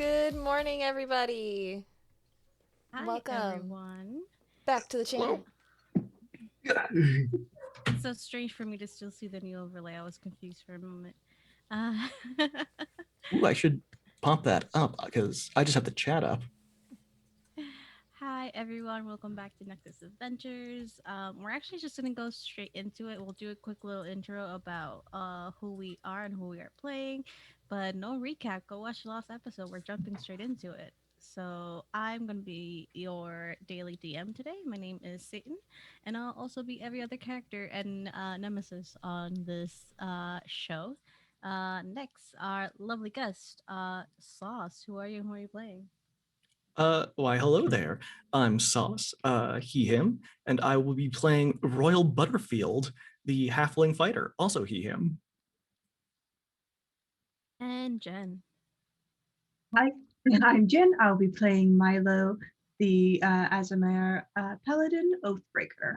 Good morning, everybody. Hi, Welcome everyone. back to the channel. It's so strange for me to still see the new overlay. I was confused for a moment. Uh, Ooh, I should pump that up because I just have the chat up. Hi, everyone. Welcome back to Nexus Adventures. We're actually just going to go straight into it. We'll do a quick little intro about who we are and who we are playing, but no recap. Go watch the last episode. We're jumping straight into it. So, I'm going to be your daily DM today. My name is Satan, and I'll also be every other character and nemesis on this show. Next, our lovely guest, Sauce. Who are you and who are you playing? Why, hello there. I'm Sauce, he, him, and I will be playing Royal Butterfield, the halfling fighter, also he, him. And Jen. Hi, I'm Jen. I'll be playing Milo, the Azamare Paladin Oathbreaker.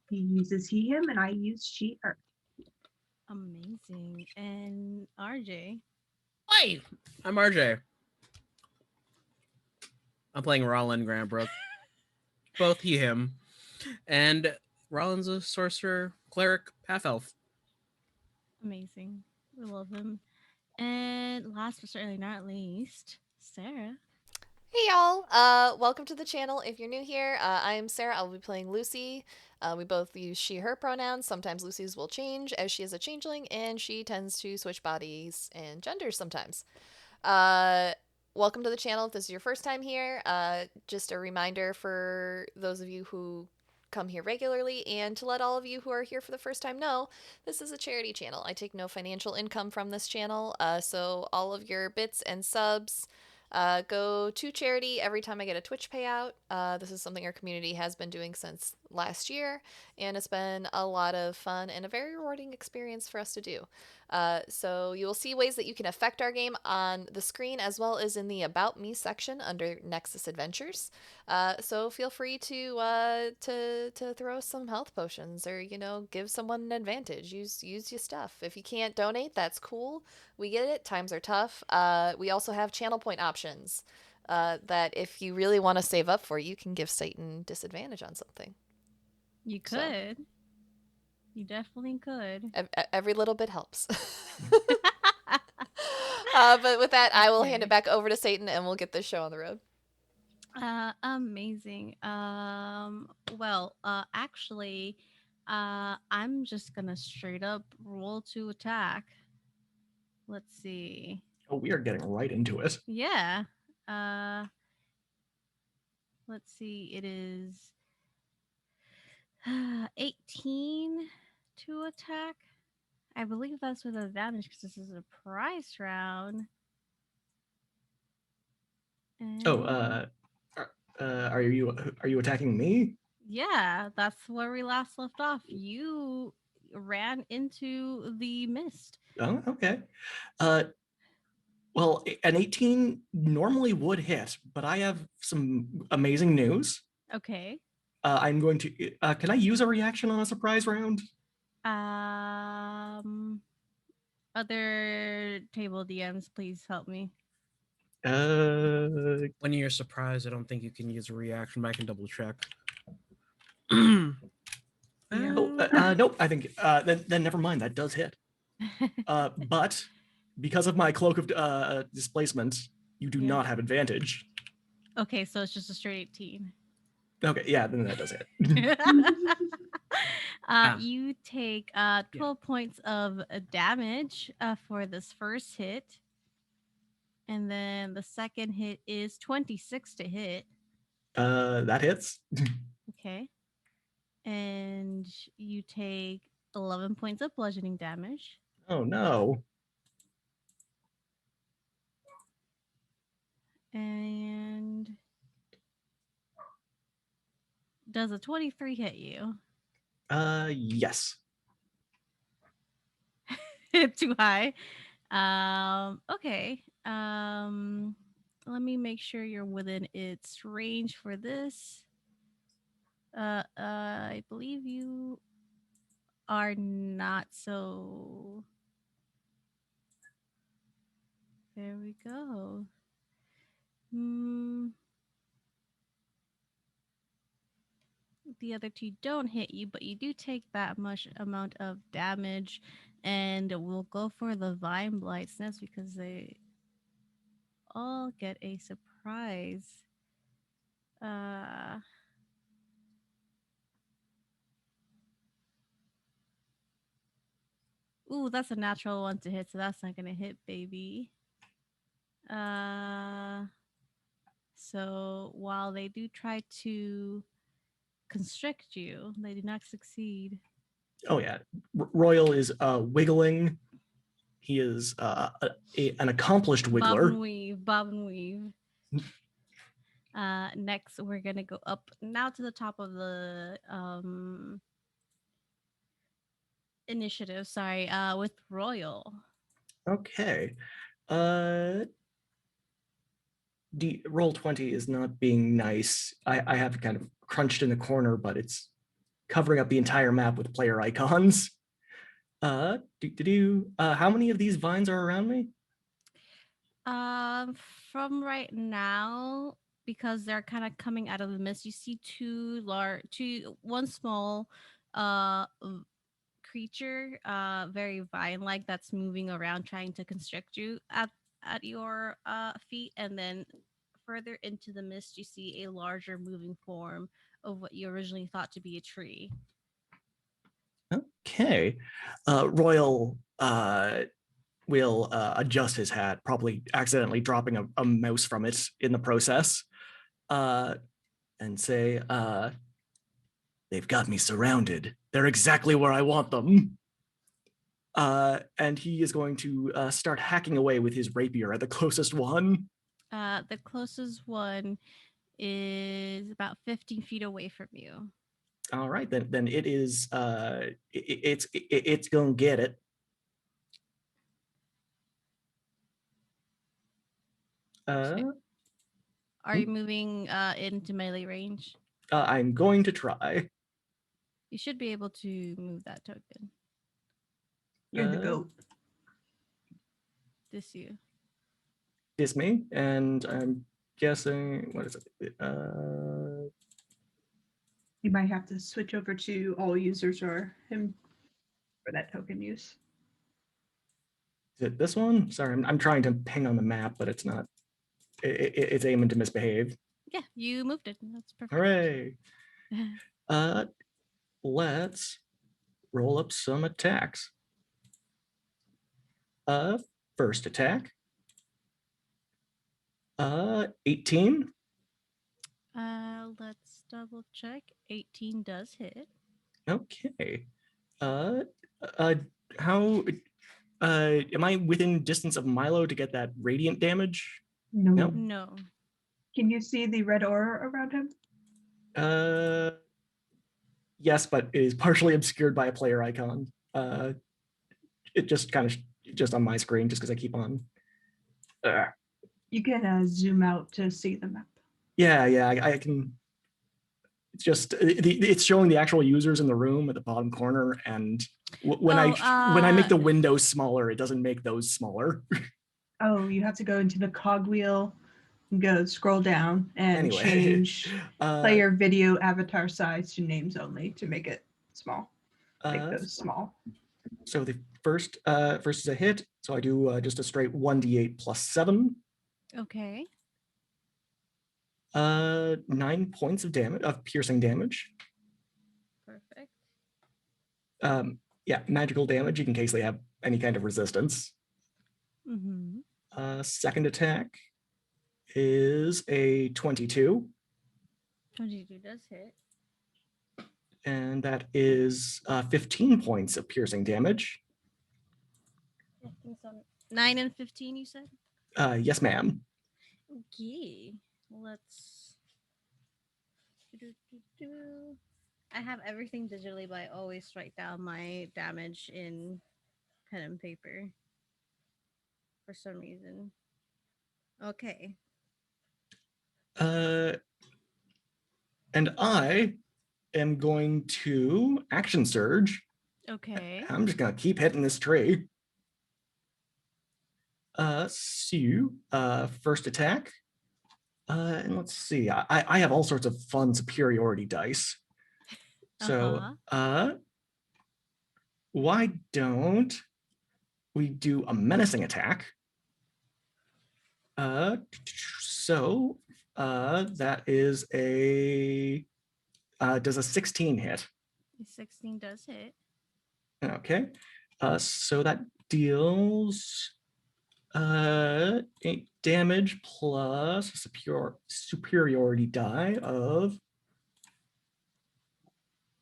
He uses he, him, and I use she, her. Amazing. And RJ. Hi, I'm RJ. I'm playing Rollin Grantbrook. Both he, him. And Rollin's a sorcerer, cleric, half elf. Amazing. We love him. And last but certainly not least, Sarah. Hey, y'all. Welcome to the channel. If you're new here, I am Sarah. I'll be playing Lucy. We both use she, her pronouns. Sometimes Lucy's will change as she is a changeling, and she tends to switch bodies and genders sometimes. Uh, Welcome to the channel. If this is your first time here, just a reminder for those of you who come here regularly and to let all of you who are here for the first time know this is a charity channel. I take no financial income from this channel, so all of your bits and subs go to charity every time I get a Twitch payout. This is something our community has been doing since last year, and it's been a lot of fun and a very rewarding experience for us to do. So you will see ways that you can affect our game on the screen as well as in the About Me section under Nexus Adventures. So feel free to throw some health potions or give someone an advantage. Use your stuff. If you can't donate, that's cool. We get it. Times are tough. We also have channel point options. That if you really want to save up for, you can give Satan disadvantage on something. You So. could. You definitely could. Every little bit helps. But with that, I will hand it back over to Satan and we'll get this show on the road. Amazing. Actually, I'm just gonna straight up roll to attack. Let's see. Oh, we are getting right into it. Yeah. Uh, let's see. It is 18 to attack. I believe that's with advantage because this is a prize round. Oh, And are you attacking me? yeah, that's where we last left off. You ran into the mist. Oh, okay. Uh, well, an 18 normally would hit, but I have some amazing news. Okay. I'm going to. Can I use a reaction on a surprise round? Um, Other table DMs, please help me. When you're surprised, I don't think you can use a reaction, but I can double check. Yeah. Nope. I think then never mind. That does hit. But because of my cloak of displacement, you do Yeah. not have advantage. Okay, so it's just a straight 18. Okay, yeah, then that does hit. You take 12 points of damage for this first hit. And then the second hit is 26 to hit. That hits. Okay. And you take 11 points of bludgeoning damage. Oh no. And does a 23 hit you? Yes. Too high. Okay. Let me make sure you're within its range for this. I believe you are not, so there we go. Hmm. The other two don't hit you, but you do take that much amount of damage, and we'll go for the Vine Blights next because they all get a surprise. Uh, ooh, that's a natural one to hit, so that's not gonna hit, baby. Uh, so while they do try to constrict you, they do not succeed. Oh yeah, Royal is wiggling. He is an accomplished Bob and wiggler. weave, bob and weave. Next, we're gonna go up now to the top of the initiative. Sorry, with Royal. Okay. Uh, roll 20 is not being nice. I have kind of crunched in the corner, but it's covering up the entire map with player icons. How many of these vines are around me? Um, from right now, because they're kind of coming out of the mist, you see one small, creature, very vine-like that's moving around trying to constrict you at your feet, and then further into the mist, you see a larger moving form of what you originally thought to be a tree. Okay. Royal will adjust his hat, probably accidentally dropping a mouse from it in the process, and say, they've got me surrounded. They're exactly where I want them. And he is going to start hacking away with his rapier at the closest one. The closest one is about 15 feet away from you. All right, then it is. It's gonna get it. Are you moving into melee range? I'm going to try. You should be able to move that token. You're the goat. This you. Diss me, and I'm guessing what is it? You might have to switch over to all users or him for that token use. Is it this one? Sorry, I'm trying to ping on the map, but it's not. It's aiming to misbehave. Yeah, you moved it. That's perfect. Hooray! Let's roll up some attacks. First attack. 18. Let's double check. 18 does hit. Okay. How am I within distance of Milo to get that radiant damage? No. Nope. No. Can you see the red aura around him? Yes, but it is partially obscured by a player icon. It just kind of just on my screen, just because I keep on. You can zoom out to see the map. Yeah, I can. It's just it's showing the actual users in the room at the bottom corner, and when I make the windows smaller, it doesn't make those smaller. Oh, you have to go into the cogwheel, go scroll down, and Anyway, change player video avatar size to names only to make it small. Make those small. So the first is a hit. So I do just a straight 1d8 plus 7. Okay. 9 points of damage, of piercing damage. Perfect. Yeah, magical damage in case they have any kind of resistance. Mm-hmm. Second attack is a 22. 22 does hit. And that is 15 points of piercing damage. I think so. 9 and 15, you said? Yes, ma'am. Okay. Let's. I have everything digitally, but I always write down my damage in pen and paper for some reason. Okay. And I am going to action surge. Okay. I'm just gonna keep hitting this tree. First attack And let's see. I have all sorts of fun superiority dice. So why don't we do a menacing attack? So that is a does a 16 hit? 16 does hit. Okay. So that deals 8 damage plus a superiority die of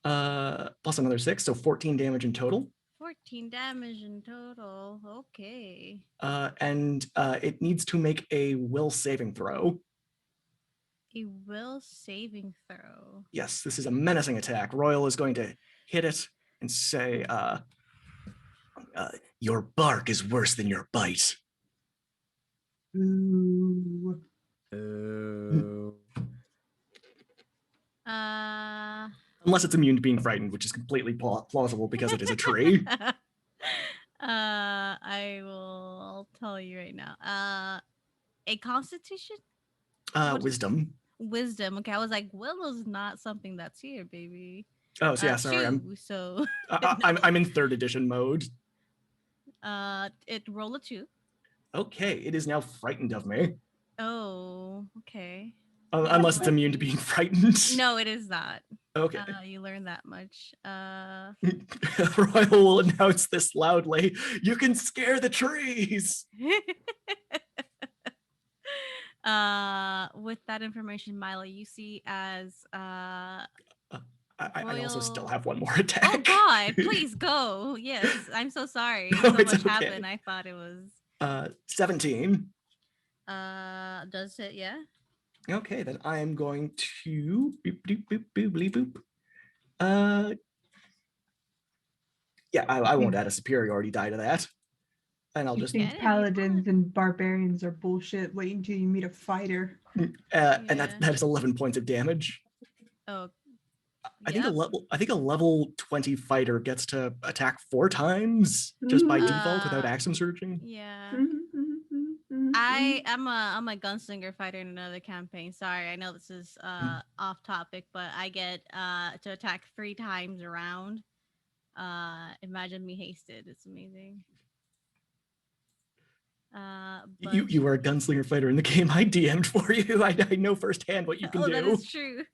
plus another 6, so 14 damage in total. 14 damage in total. Okay. And it needs to make a will saving throw. A will saving throw. Yes, this is a menacing attack. Royal is going to hit it and say, your bark is worse than your bite. Ooh. Ooh. Unless it's immune to being frightened, which is completely plausible because it is a tree. I will tell you right now. A constitution? Wisdom. Wisdom. Okay, I was like, Willow's not something that's here, baby. Oh, so yeah, sorry. 2, so I'm in 3rd edition mode. it roll a 2. Okay, it is now frightened of me. Oh, okay. Unless it's immune to being frightened. No, it is not. Okay. You learn that much. Royal will announce this loudly. You can scare the trees. With that information, Milo, you see as I also still Royal- have one more attack. Oh God, please go. Yes, I'm so sorry. No, So it's much okay. happened. I thought it was 17. Does it, yeah? Okay, then I am going to boop boop boop boop boop. Yeah, I won't add a superiority die to that. And I'll You just think Yeah, paladins and barbarians are bullshit? Wait until you meet a fighter. and that is 11 points of damage. Oh, I think a level 20 fighter gets to attack 4 times Mm-hmm. just by default without action surging. yeah. Mm-hmm. I'm a gunslinger fighter in another campaign. Sorry, I know this is off topic, but I get to attack 3 times around. Imagine me hasted. It's amazing. But You are a gunslinger fighter in the game I DM'd for you. I know firsthand what you can do. that is true.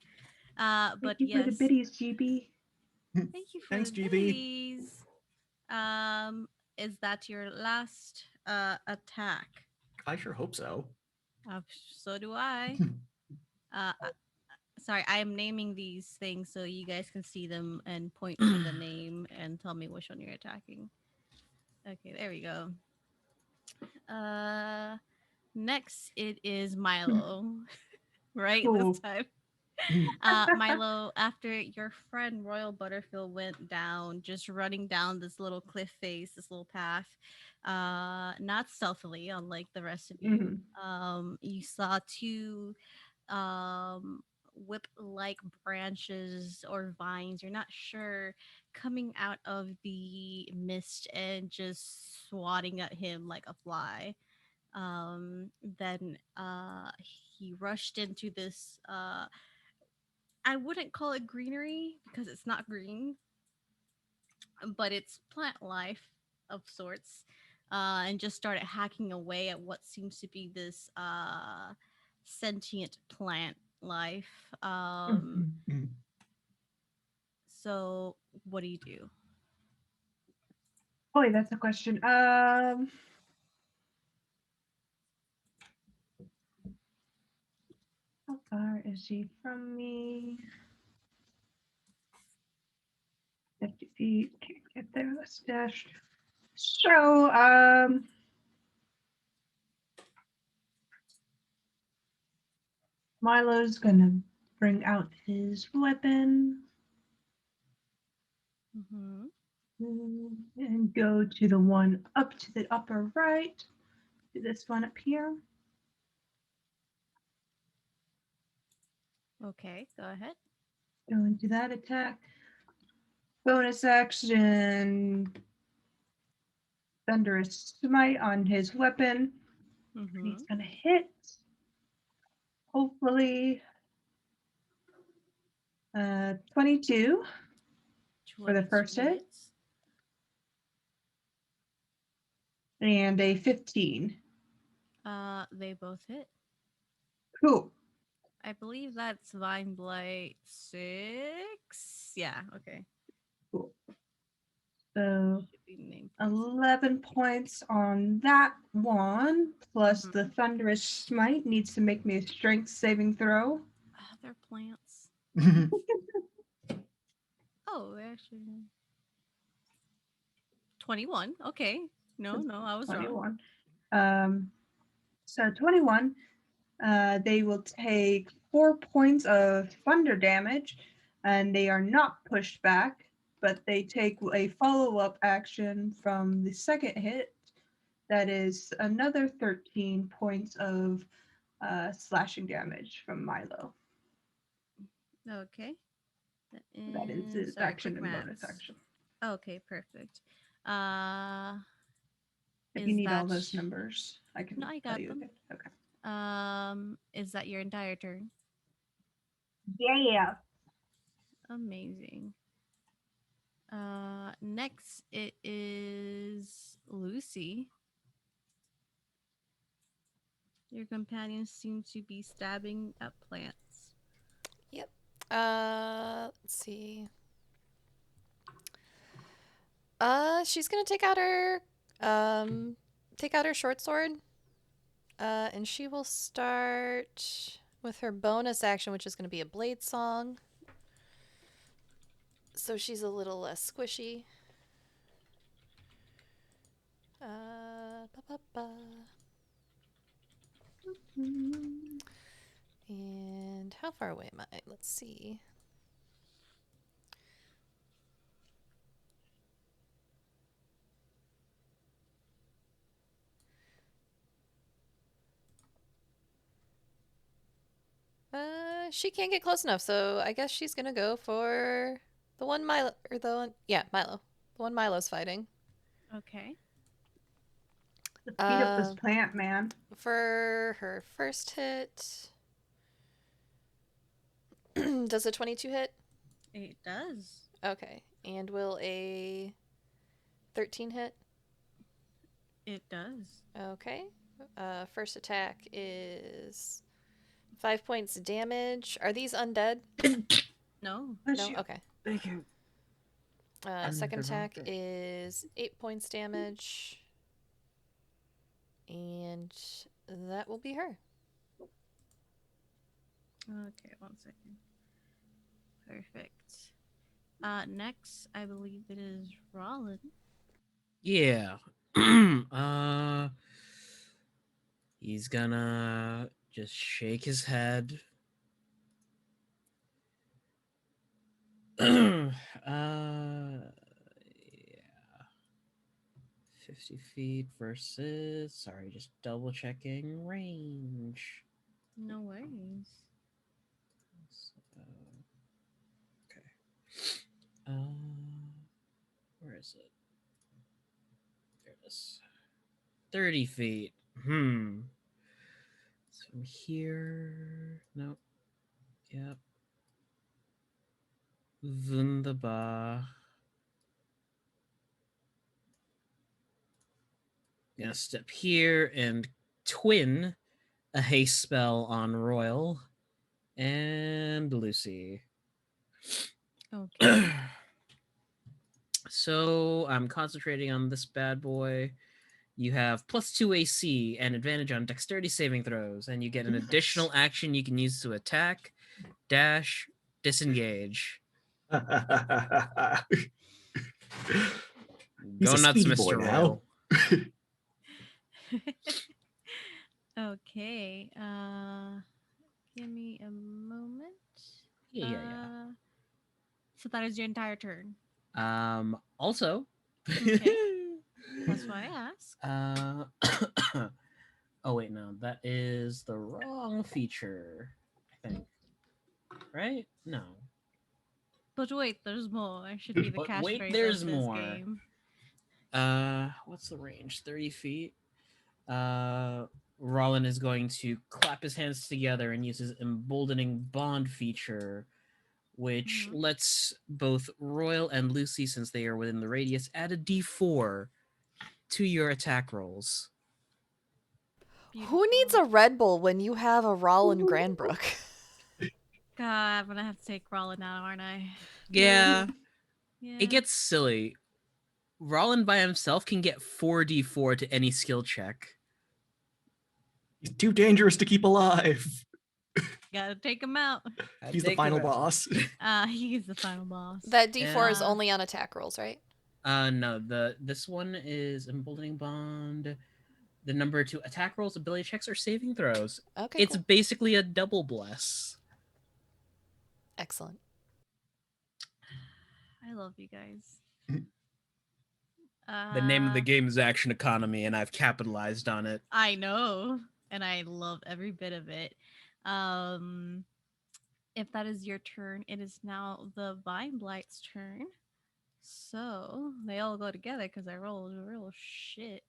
But Thank you yes, for the biddies, GB. thank you for Thanks, the GB. biddies. Is that your last attack? I sure hope so. So do I. Sorry, I am naming these things so you guys can see them and point to the name and tell me which one you're attacking. Okay, there we go. Next it is Milo. Right, Cool. this time. Milo, after your friend Royal Butterfield went down, just running down this little cliff face, this little path, not stealthily, unlike the rest of you. You saw 2 whip-like branches or vines, you're not sure, coming out of the mist and just swatting at him like a fly. Then he rushed into this I wouldn't call it greenery because it's not green, but it's plant life of sorts. And just started hacking away at what seems to be this sentient plant life. So what do you do? Boy, that's a question. How far is he from me? 50 feet. Can't get there. Let's dash. So, Milo's gonna bring out his weapon and go to the one up to the upper right. To this one up here. Okay, go ahead. Go into that attack. Bonus action. Thunderous Smite on his weapon. He's gonna hit. hopefully 22 for the 22 first hit hits. and a 15. They both hit. Cool. I believe that's Vine Blight 6. Yeah, okay. Cool. So Should be named. 11 points on that one, plus Mhm. the Thunderous Smite needs to make me a strength saving throw. They're plants. Oh, they actually 21. Okay. No, I was wrong. 21. So 21. They will take 4 points of thunder damage, and they are not pushed back, but they take a follow-up action from the second hit. That is another 13 points of slashing damage from Milo. Okay. That is his Sorry, action quick and bonus maths. action. Okay, perfect. Uh If you is need all that those numbers, I can No, I tell got you them. again. Okay. Is that your entire turn? Yeah. Amazing. Next it is Lucy. Your companions seem to be stabbing at plants. Yep. Let's see. She's gonna take out her short sword. And she will start with her bonus action, which is gonna be a blade song. So she's a little less squishy. Ba, ba, ba. And how far away am I? Let's see. She can't get close enough, so I guess she's gonna go for the one Milo, or the one, yeah, Milo, the one Milo's fighting. Okay. Let's beat up this plant, man. For her first hit, does a 22 hit? It does. Okay, and will a 13 hit? It does. Okay. First attack is 5 points damage. Are these undead? No. No? Okay. Thank you. Second they're not attack dead. is 8 points damage. And that will be her. Okay, 1 second. Perfect. Next, I believe it is Rollin. Yeah. He's gonna just shake his head. Yeah. 50 feet versus. Sorry, just double checking range. No worries. So, okay. Where is it? There it is. 30 feet. So from here. Nope. Yep. Wunderbar. Gonna step here and twin a haste spell on Royal and Lucy. Okay. So I'm concentrating on this bad boy. You have +2 AC and advantage on dexterity saving throws, and you get an additional action you can use to attack, dash, disengage. He's Go a nuts, speedy boy Mr. now. Royal. Okay. Give me a moment. Yeah. So that is your entire turn. Also. Okay. That's why I asked. Oh wait, no, that is the wrong feature. I think. Right? No. But wait, there's more. Should be the But wait, catchphrase there's of this more. game. What's the range? 30 feet. Rollin is going to clap his hands together and use his emboldening bond feature, which Mhm. lets both Royal and Lucy, since they are within the radius, add a d4 to your attack rolls. Who needs Beautiful. a Red Bull when you have a Rollin Granbrook? God, I'm gonna have to take Rollin now, aren't I? Yeah, Yeah. it gets silly. Rollin by himself can get 4d4 to any skill check. He's too dangerous to keep alive. Gotta take him out. He's the final boss. He's the final boss. That D4 is Uh, only on attack rolls, right? No, this one is emboldening bond. The number to attack rolls, ability checks, or saving throws. Okay, It's cool. basically a double bless. Excellent. I love you guys. The name of the game is Action Economy, and I've capitalized on it. I know, and I love every bit of it. If that is your turn, it is now the Vine Blight's turn. So they all go together because I rolled real shit.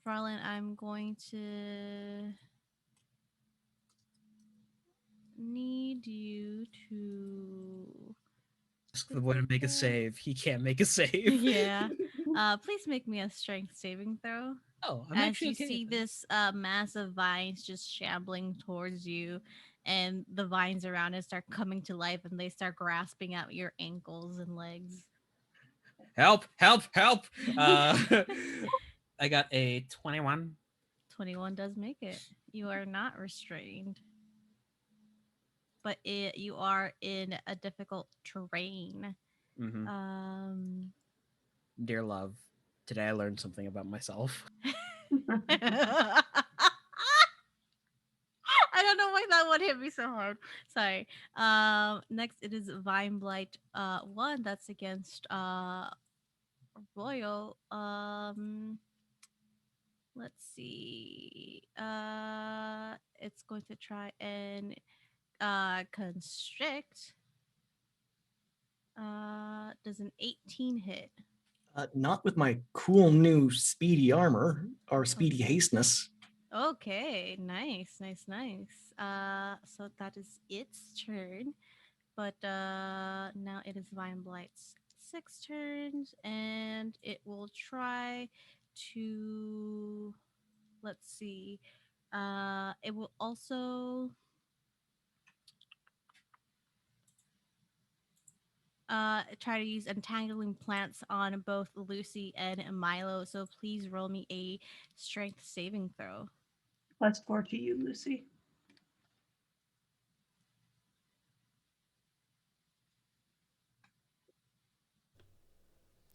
Varlin, I'm going to need you to Ask the boy to make a save. He can't make a save. yeah. Please make me a strength saving throw. Oh, I'm As actually you okay see with that. this mass of vines just shambling towards you, and the vines around it start coming to life, and they start grasping at your ankles and legs. Help! Help! Help! I got a 21. 21 does make it. You are not restrained, but you are in a difficult terrain. Mm-hmm. Um, Dear love, today I learned something about myself. I don't know why that one hit me so hard. Sorry. Next it is Vine Blight 1 that's against Royal. Let's see. It's going to try and constrict. Does an 18 hit? Not with my cool new speedy armor or speedy Okay. hasteness. Okay, nice. So that is its turn. But now it is Vine Blight's 6 turns, and it will try to, let's see. It will also try to use entangling plants on both Lucy and Milo. So please roll me a strength saving throw. +4 to you, Lucy.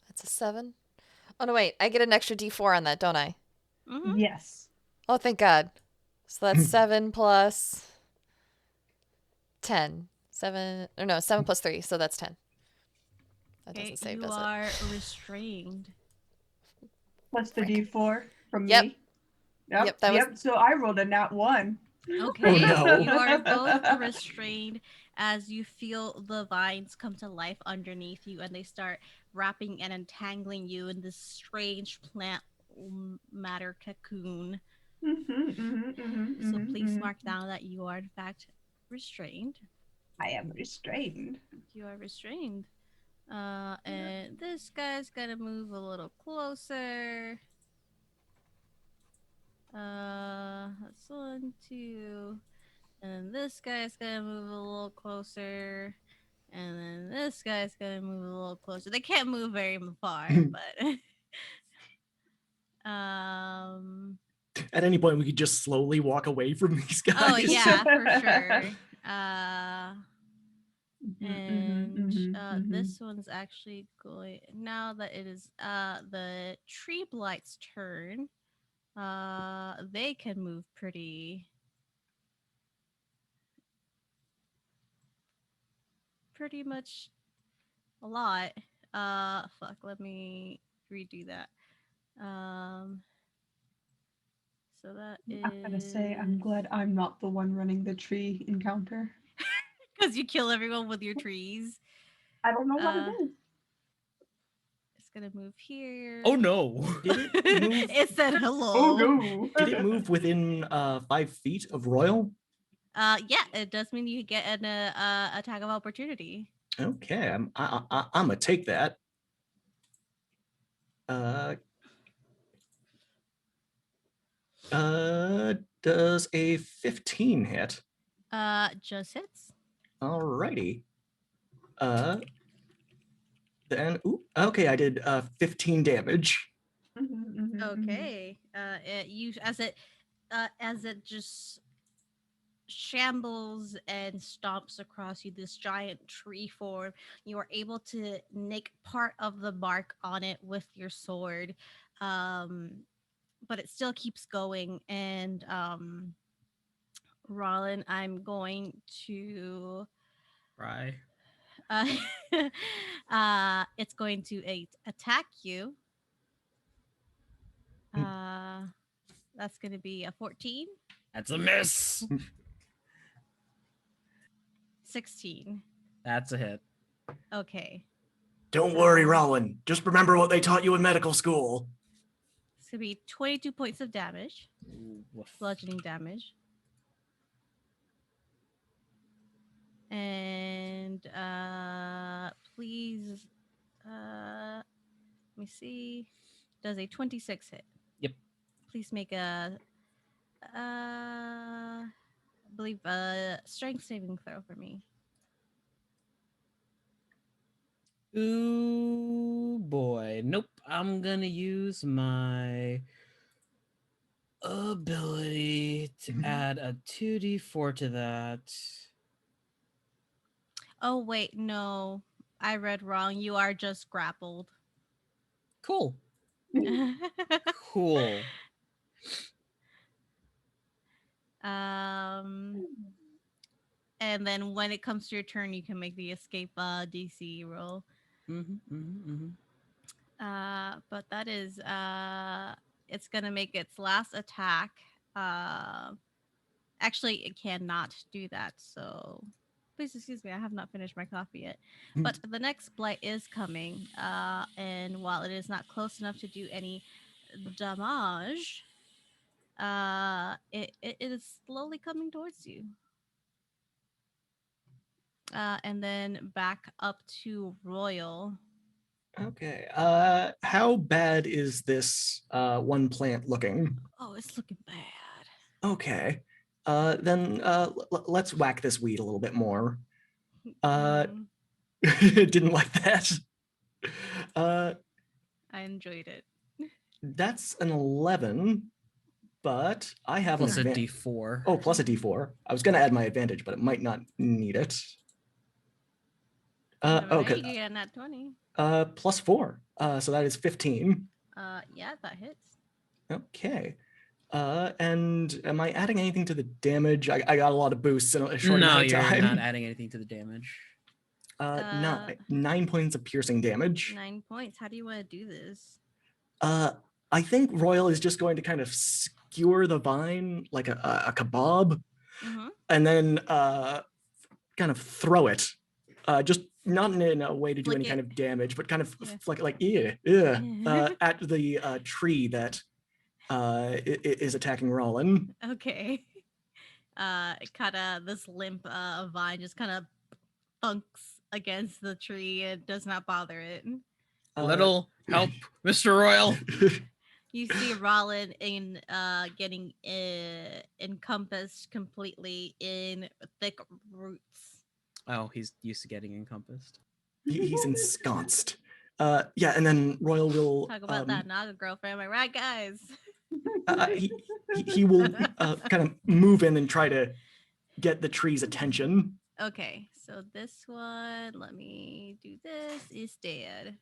That's a 7. Oh, no, wait. I get an extra D4 on that, don't I? Mm-hmm. Yes. Oh, thank God. So that's 7 plus 10. 7, or no, 7 plus 3, so that's 10. That Okay, doesn't save, you does it? are restrained. Plus the Frick. D4 from Yep. me. Yep. Yep, that was- So I rolled a nat 1. Okay, no. you are both restrained as you feel the vines come to life underneath you, and they start wrapping and entangling you in this strange plant matter cocoon. So please mark down that you are in fact restrained. I am restrained. You are restrained. And this guy's gonna move a little closer. That's 1, 2. And then this guy's gonna move a little closer. And then this guy's gonna move a little closer. They can't move very far, but At any point, we could just slowly walk away from these guys. oh yeah, for sure. This one's actually going now that it is the tree blight's turn. They can move pretty much a lot. Fuck, let me redo that. So that is I'm gonna say I'm glad I'm not the one running the tree encounter. because you kill everyone with your trees. I don't know what it is. gonna move here. Oh no! Did it move? It said hello. Oh no. Did it move within 5 feet of Royal? Yeah, it does mean you get an attack of opportunity. Okay, I'm gonna take that. Does a 15 hit? Just hits. Alrighty. Then okay, I did 15 damage. Okay. As it just shambles and stomps across you, this giant tree form, you are able to nick part of the bark on it with your sword, but it still keeps going. And Rollin, I'm going to Right. uh, it's going to attack you. That's going to be a 14. That's a miss. 16. That's a hit. Okay. Don't worry, Rowan. Just remember what they taught you in medical school. It's going to be 22 points of damage, Woof. bludgeoning damage. And please, let me see. Does a 26 hit? Yep. Please make I believe a strength saving throw for me. Ooh boy. Nope. I'm gonna use my ability to add a 2d4 to that. Oh wait, no. I read wrong. You are just grappled. Cool. Cool. And then when it comes to your turn, you can make the escape DC roll. But that is it's gonna make its last attack. Actually, it cannot do that. So please excuse me, I have not finished my coffee yet. But the next blight is coming. And while it is not close enough to do any damage, it is slowly coming towards you. And then back up to Royal. Okay. How bad is this one plant looking? Oh, it's looking bad. Okay. Then let's whack this weed a little bit more. Didn't like that. I enjoyed it. That's an 11, but I have Plus a an d4. Oh, plus a d4. I was going to add my advantage, but it might not need it. Okay. You get a nat 20. Plus 4. So that is 15. Yeah, that hits. Okay. And am I adding anything to the damage? I got a lot of boosts in a short amount of time. No, you're not adding anything to the damage. 9 points of piercing damage. 9 points. How do you want to do this? I think Royal is just going to kind of skewer the vine like a kebab, and then kind of throw it. Just not in a way to do any kind of damage, but kind of at the tree that is attacking Rollin. Okay. Kind of this limp vine just kind of thunks against the tree and does not bother it. Little help, Mr. Royal. You see Rollin getting encompassed completely in thick roots. Oh, he's used to getting encompassed. He's ensconced. Yeah, and then Royal will talk about that Naga girlfriend, am I right, guys? He will kind of move in and try to get the tree's attention. Okay, so this one, let me do this, is dead.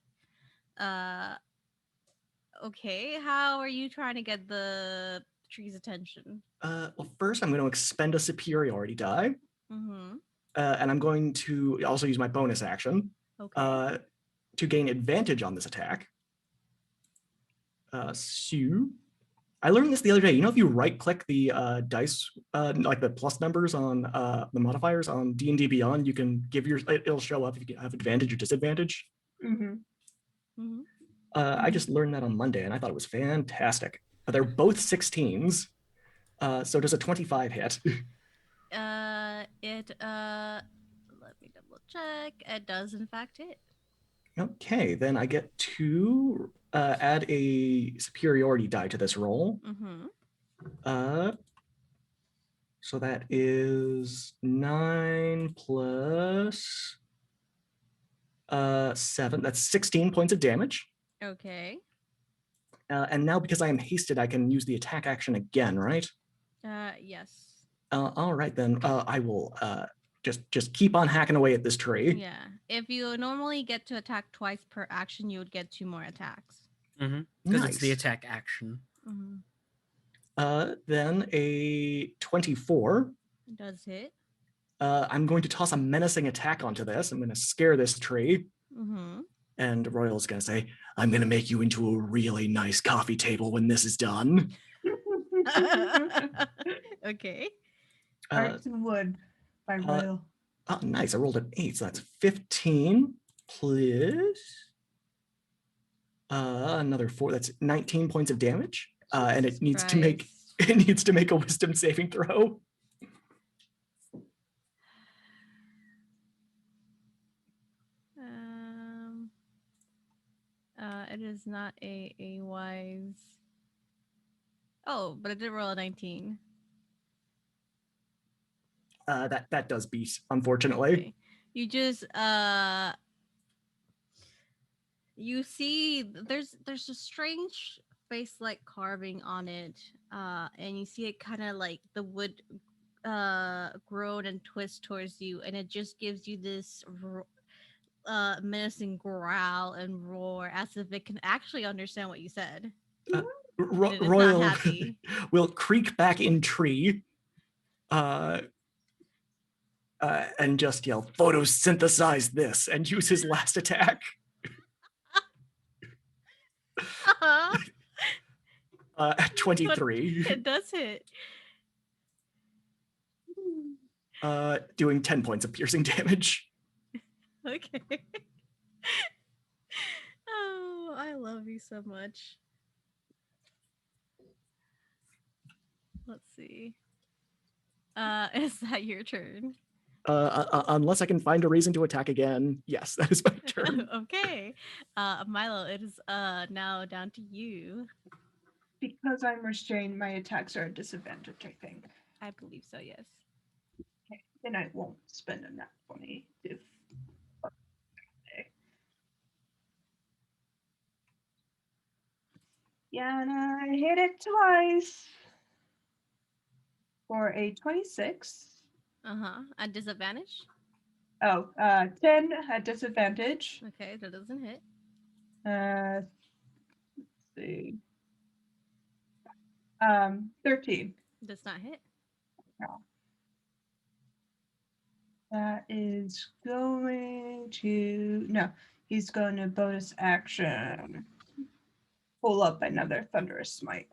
Okay, how are you trying to get the tree's attention? Well, first I'm going to expend a superiority die. And I'm going to also use my bonus action to gain advantage on this attack. So I learned this the other day. You know, if you right-click the dice, like the plus numbers on the modifiers on D&D Beyond, you can give it'll show up if you have advantage or disadvantage. I just learned that on Monday, and I thought it was fantastic. They're both 16s. So does a 25 hit? Let me double check. It does in fact hit. Okay, then I get to add a superiority die to this roll. Mm-hmm. So that is 9 plus 7. That's 16 points of damage. Okay. And now because I am hasted, I can use the attack action again, right? Yes. All right, then I will just keep on hacking away at this tree. Yeah. If you normally get to attack twice per action, you would get 2 more attacks. Because it's the Nice. attack action. Mm-hmm. Then a 24. It does hit. I'm going to toss a menacing attack onto this. I'm going to scare this tree. Mm-hmm. And Royal's going to say, I'm going to make you into a really nice coffee table when this is done. Okay. Hearts and Wood by Royal. Oh, nice. I rolled an 8, so that's 15 plus another 4. That's 19 points of damage. And it needs to make a wisdom saving throw. It is not a wise. Oh, but it did roll a 19. That does beat, unfortunately. Okay. You just you see there's a strange face-like carving on it, and you see it kind of like the wood groan and twist towards you, and it just gives you this menacing growl and roar as if it can actually understand what you said. It is Royal not happy. will creak back in tree and just yell, photosynthesize this, and use his last attack. At 23. It does hit. Doing 10 points of piercing damage. Okay. Oh, I love you so much. Let's see. Is that your turn? Unless I can find a reason to attack again. Yes, that is my turn. Okay. Milo, it is now down to you. Because I'm restrained, my attacks are a disadvantage, I think. I believe so, yes. Okay. Then I won't spend a nat 20 if. Okay. Yeah, and I hit it twice. For a 26. At disadvantage? Oh, 10 at disadvantage. Okay, that doesn't hit. Let's see. 13. Does not hit. No. That is going to he's going to bonus action. Pull up another thunderous smite.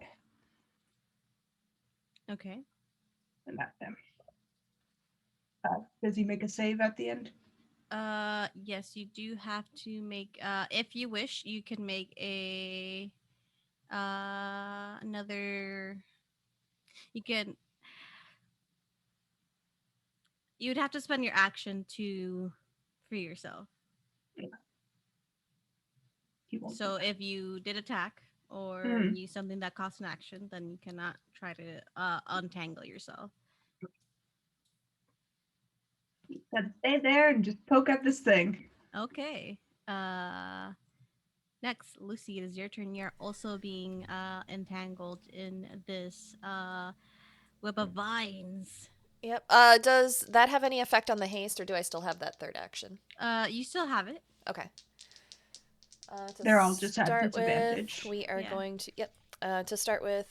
Okay. And that's him. Does he make a save at the end? Yes, you do have to make if you wish, you can make a another you'd have to spend your action to free yourself. Yeah. He won't. So if you did attack or use something that costs an action, then you cannot try to untangle yourself. Gotta stay there and just poke at this thing. Okay. Next, Lucy, it is your turn. You're also being entangled in this web of vines. Yep. Does that have any effect on the haste, or do I still have that third action? You still have it. Okay. They're all just at disadvantage. We are going to to start with.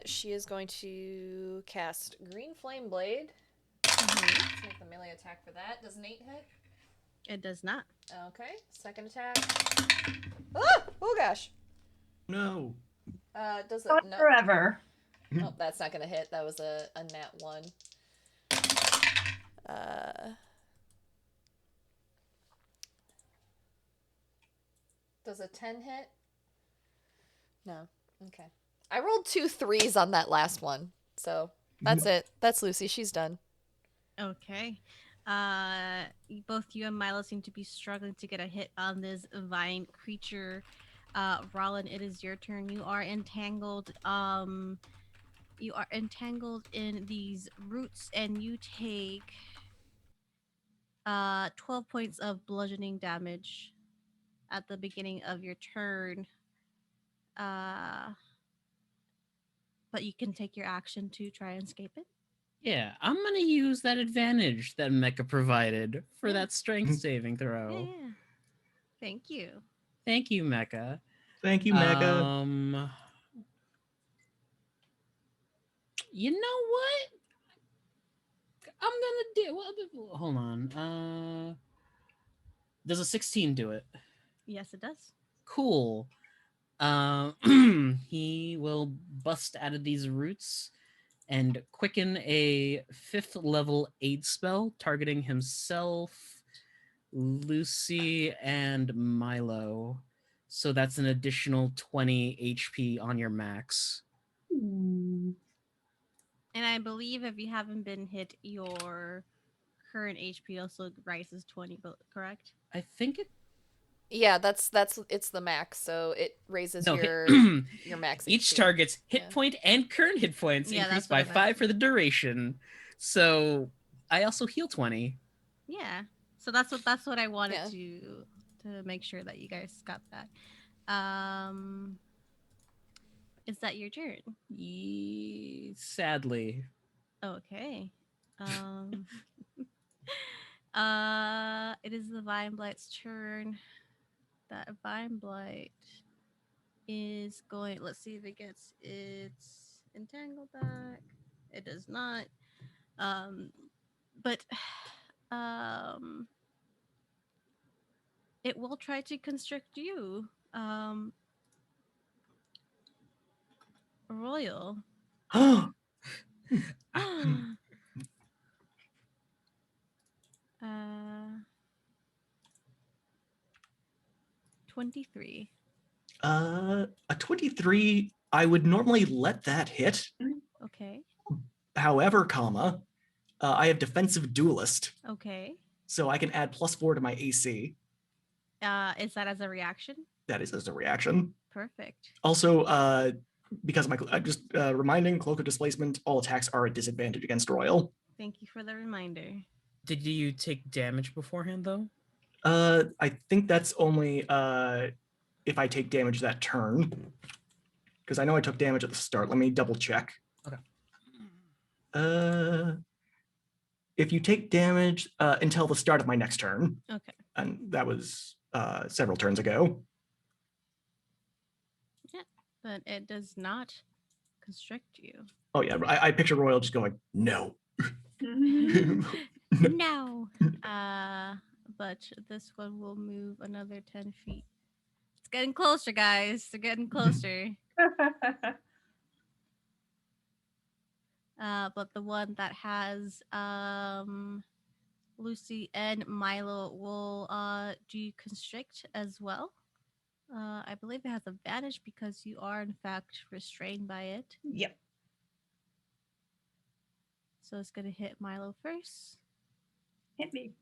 She is going to cast Green Flame Blade. Let's make the melee attack for that. Does an 8 hit? It does not. Okay. Second attack. Oh! Oh gosh. No. Does it? Not No. forever. Oh, that's not gonna hit. That was a nat 1. Does a 10 hit? No. Okay. I rolled 2 3s on that last one. So that's it. That's Lucy. She's done. Okay. Both you and Milo seem to be struggling to get a hit on this vine creature. Rollin, it is your turn. You are entangled. You are entangled in these roots, and you take 12 points of bludgeoning damage at the beginning of your turn. But you can take your action to try and escape it. Yeah, I'm gonna use that advantage that Mecha provided for Yeah. that strength saving throw. Yeah. Thank you. Thank you, Mecha. Thank you, Mega. You know what? I'm gonna do. Well, hold on. Does a 16 do it? Yes, it does. Cool. He will bust out of these roots and quicken a 5th level aid spell targeting himself, Lucy, and Milo. So that's an additional 20 HP on your max. Ooh. And I believe if you haven't been hit, your current HP also rises 20, correct? I think it. Yeah, that's it's the max, so it raises No, your max each HP. target's hit Yeah. point and current hit points Yeah, increase that's what by I meant. 5 for the duration. So I also heal 20. Yeah. So that's what I wanted Yeah. to make sure that you guys got that. Is that your turn? Sadly. Okay. It is the Vine Blight's turn. That Vine Blight is going. Let's see if it gets its entangle back. It does not. But it will try to constrict you. Royal. uh 23. A 23, I would normally let that hit. Okay. However, I have defensive duelist, Okay. so I can add +4 to my AC. Is that as a reaction? That is as a reaction. Perfect. Also, because of my just reminding cloak of displacement, all attacks are at disadvantage against Royal. Thank you for the reminder. Did you take damage beforehand, though? I think that's only if I take damage that turn, because I know I took damage at the start. Let me double check. Okay. If you take damage until the start of my next turn, Okay. and that was several turns ago. Yeah, but it does not constrict you. Oh yeah, I picture Royal just going, no. No. But this one will move another 10 feet. It's getting closer, guys. They're getting closer. But the one that has Lucy and Milo will do constrict as well. I believe it has advantage because you are in fact restrained by it. Yep. So it's gonna hit Milo first. Hit me.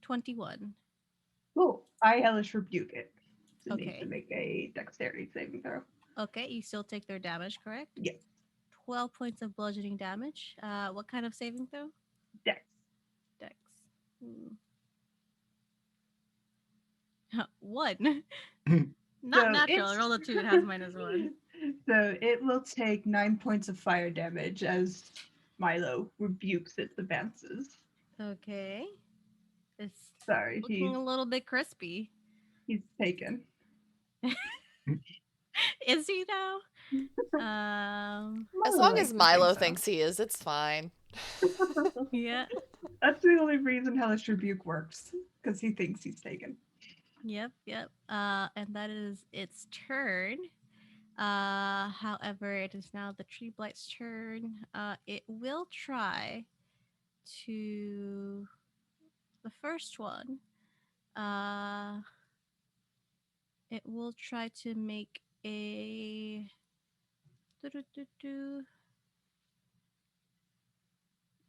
21. Cool. I hellish rebuke it. So it needs Okay. to make a dexterity saving throw. Okay, you still take their damage, correct? Yes. 12 points of bludgeoning damage. What kind of saving throw? Dex. Dex. 1. Not So natural. it's- Roll a 2. It has -1. So it will take 9 points of fire damage as Milo rebukes its advances. Okay. It's Sorry, looking a little bit crispy. he's taken. Is he now? As long as likes to think Milo so. thinks he is, it's fine. Yeah. That's the only reason hellish rebuke works, because he thinks he's taken. Yep. And that is its turn. However, it is now the tree blight's turn. It will try to the first one. It will try to make a doo-doo-doo-doo,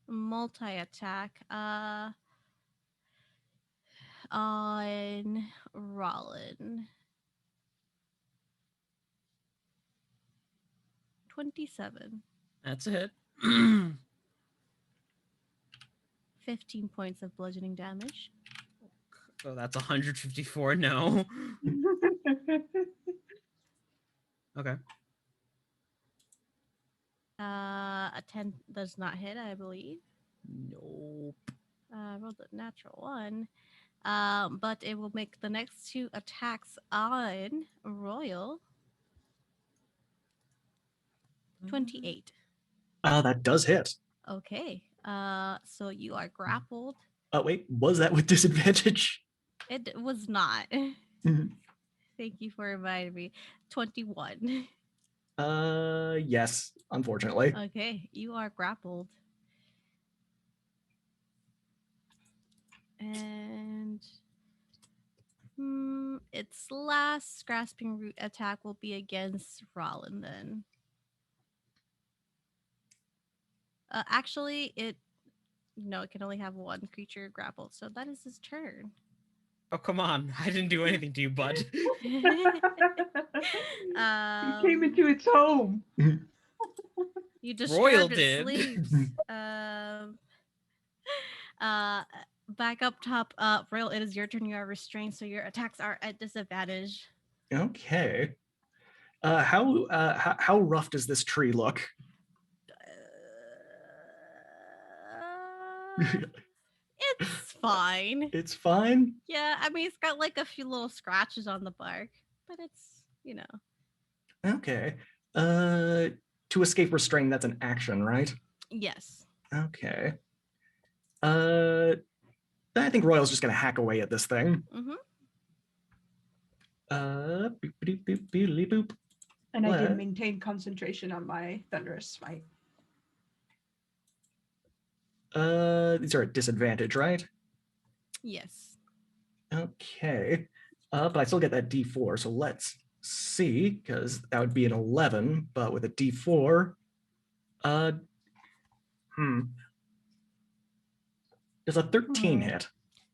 multi-attack on Rollin. 27. That's a hit. 15 points of bludgeoning damage. Oh, that's 154. No. Okay. A 10 does not hit, I believe. Nope. I rolled a natural one. But it will make the next 2 attacks on Royal. 28. That does hit. Okay. So you are grappled. Oh, wait, was that with disadvantage? It was not. Mhm. Thank you for reminding me. 21. Yes, unfortunately. Okay, you are grappled. And its last grasping root attack will be against Rollin then. Actually, it can only have one creature grappled, so that is his turn. Oh, come on. I didn't do anything to you, bud. It came into its home. You Royal disturbed its did. sleeps. Uh, back up top, Royal, it is your turn. You are restrained, so your attacks are at disadvantage. Okay. How rough does this tree look? It's fine. It's fine. Yeah, I mean, it's got like a few little scratches on the bark, but it's, Okay. To escape restraint, that's an action, right? yes. Okay. I think Royal's just gonna hack away at this thing. Mm-hmm. Boop, boop, boop, boop, boop. And I did What? maintain concentration on my Thunderous Smite. These are at disadvantage, right? Yes. Okay. But I still get that D4, so let's see, because that would be an 11, but with a D4, does a 13 hit?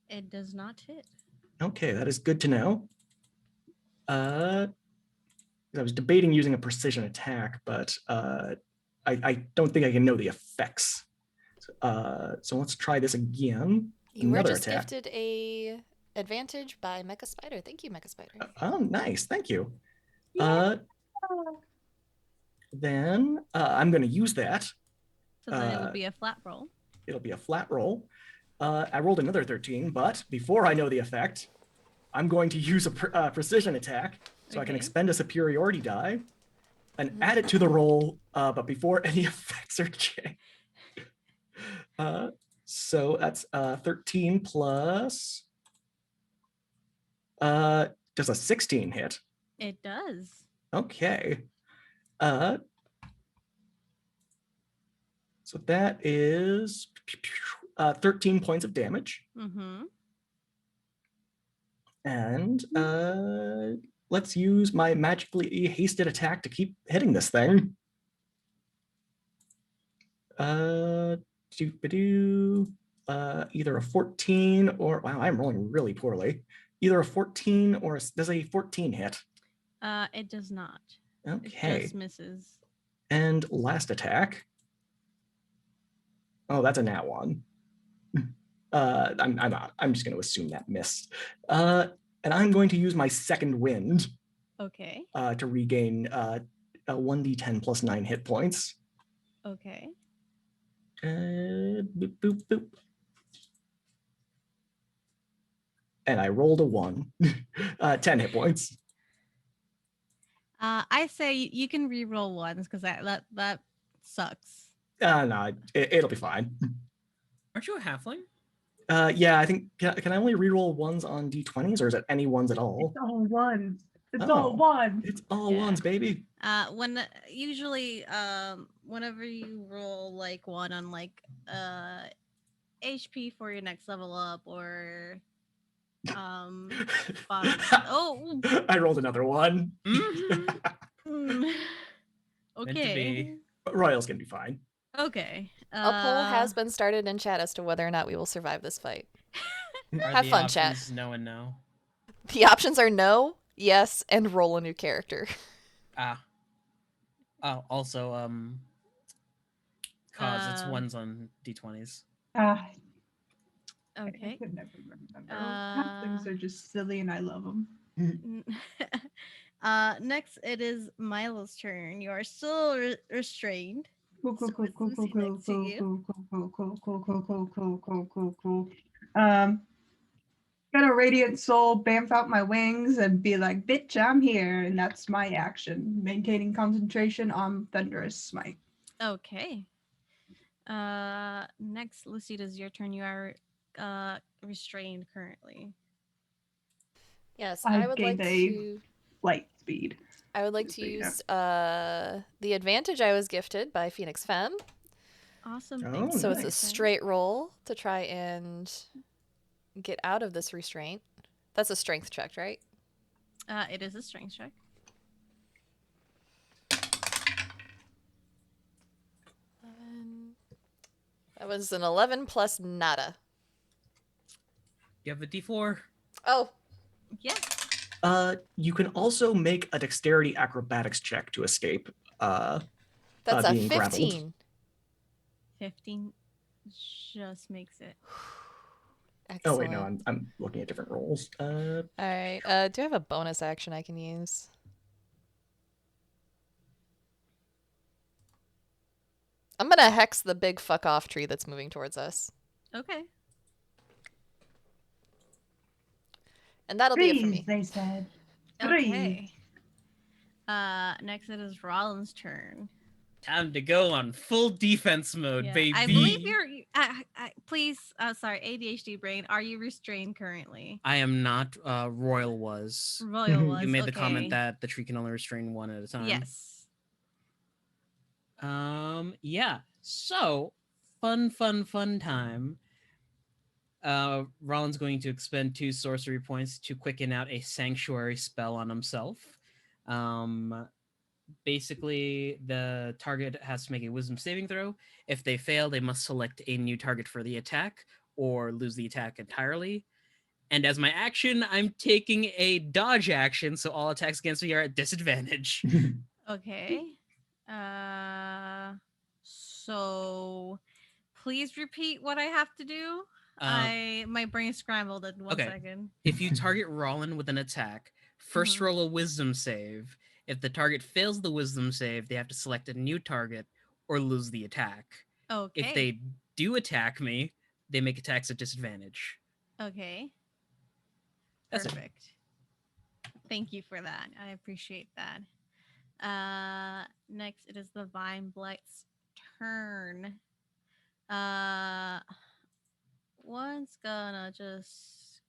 It does not hit. Okay, that is good to know. I was debating using a precision attack, but I don't think I can know the effects. So let's try this again. You were Another just attack. gifted a advantage by Mecha Spider. Thank you, Mecha Spider. Oh, nice. Thank you. Yeah. Then I'm going to use that. So then it will be a flat roll. It'll be a flat roll. I rolled another 13, but before I know the effect, I'm going to use a precision attack, so I can Okay. expend a superiority die and add it to the roll, but before any effects are changed. So that's 13 plus. Does a 16 hit? It does. Okay. So that is 13 points of damage. Mm-hmm. And let's use my magically hasted attack to keep hitting this thing. Either a 14 or, wow, I'm rolling really poorly. Either a 14 or does a 14 hit? It does not. Okay. It just misses. And last attack. Oh, that's a nat one. I'm just going to assume that missed. And I'm going to use my second wind. Okay. To regain a 1d10 plus 9 hit points. Okay. Boop, boop, boop. And I rolled a 1. 10 hit points. I say you can re-roll ones because that sucks. No, it'll be fine. Aren't you a halfling? Yeah, I think, can I only reroll ones on d20s, or is it any ones at all? It's all ones. It's Oh. all ones. It's all Yeah. ones, baby. Usually whenever you roll like one on like HP for your next level up or But oh, I rolled another one. Mhm. mm, to okay, be. But Royal's gonna be fine. okay. A poll has been started in chat as to whether or not we will survive this fight. Are Have the fun, chat. options no and no? The options are no, yes, and roll a new character. Ah. Oh, also, cause it's Uh, ones on d20s. I Okay. could never remember. Halflings are just silly and I love them. Next it is Milo's turn. You are still restrained. Cool, cool, So cool, it's cool, cool, Lucy cool, next to cool, you. cool, cool, cool, cool, cool, cool, cool, cool, cool, cool. Gonna radiant soul, bamf out my wings, and be like, "Bitch, I'm here!" And that's my action. Maintaining concentration on thunderous smite. Okay. Next, Lucy, it is your turn. You are restrained currently. Yes, I I've would gained like a to. flight speed. I would like Just to so you know. use the advantage I was gifted by Phoenix Femme. Awesome. Oh, Thank you. So it's a nice. straight roll to try and get out of this restraint. That's a strength check, right? It is a strength check. That was an 11 plus nada. You have a d4? Oh, Yeah. You can also make a dexterity acrobatics check to escape that's a being grappled. 15. 15 just makes it. Oh Excellent. wait, no, I'm looking at different rolls. All right. Do I have a bonus action I can use? I'm gonna hex the big fuck off tree that's moving towards us, Okay. and that'll be it for Freeze, me. they said. Freeze. Okay. Next it is Rollins' turn. Time to go on full defense mode, Yeah. baby. I believe you're. Please, sorry, ADHD brain. Are you restrained currently? I am not. Royal was. Royal was. You made okay. the comment that the tree can only restrain one at a time. Yes. Yeah. So, fun time. Rollins going to expend 2 sorcery points to quicken out a sanctuary spell on himself. Basically, the target has to make a wisdom saving throw. If they fail, they must select a new target for the attack or lose the attack entirely. And as my action, I'm taking a dodge action, so all attacks against me are at disadvantage. Okay. So please repeat what I have to do. My brain scrambled in one okay. second. If you target Rollin with an attack, first roll a wisdom save. If the target fails the wisdom save, they have to select a new target or lose the attack. Okay. If they do attack me, they make attacks at disadvantage. Okay. That's it. Perfect. Thank you for that. I appreciate that. Next it is the Vine Blight's turn. One's gonna just,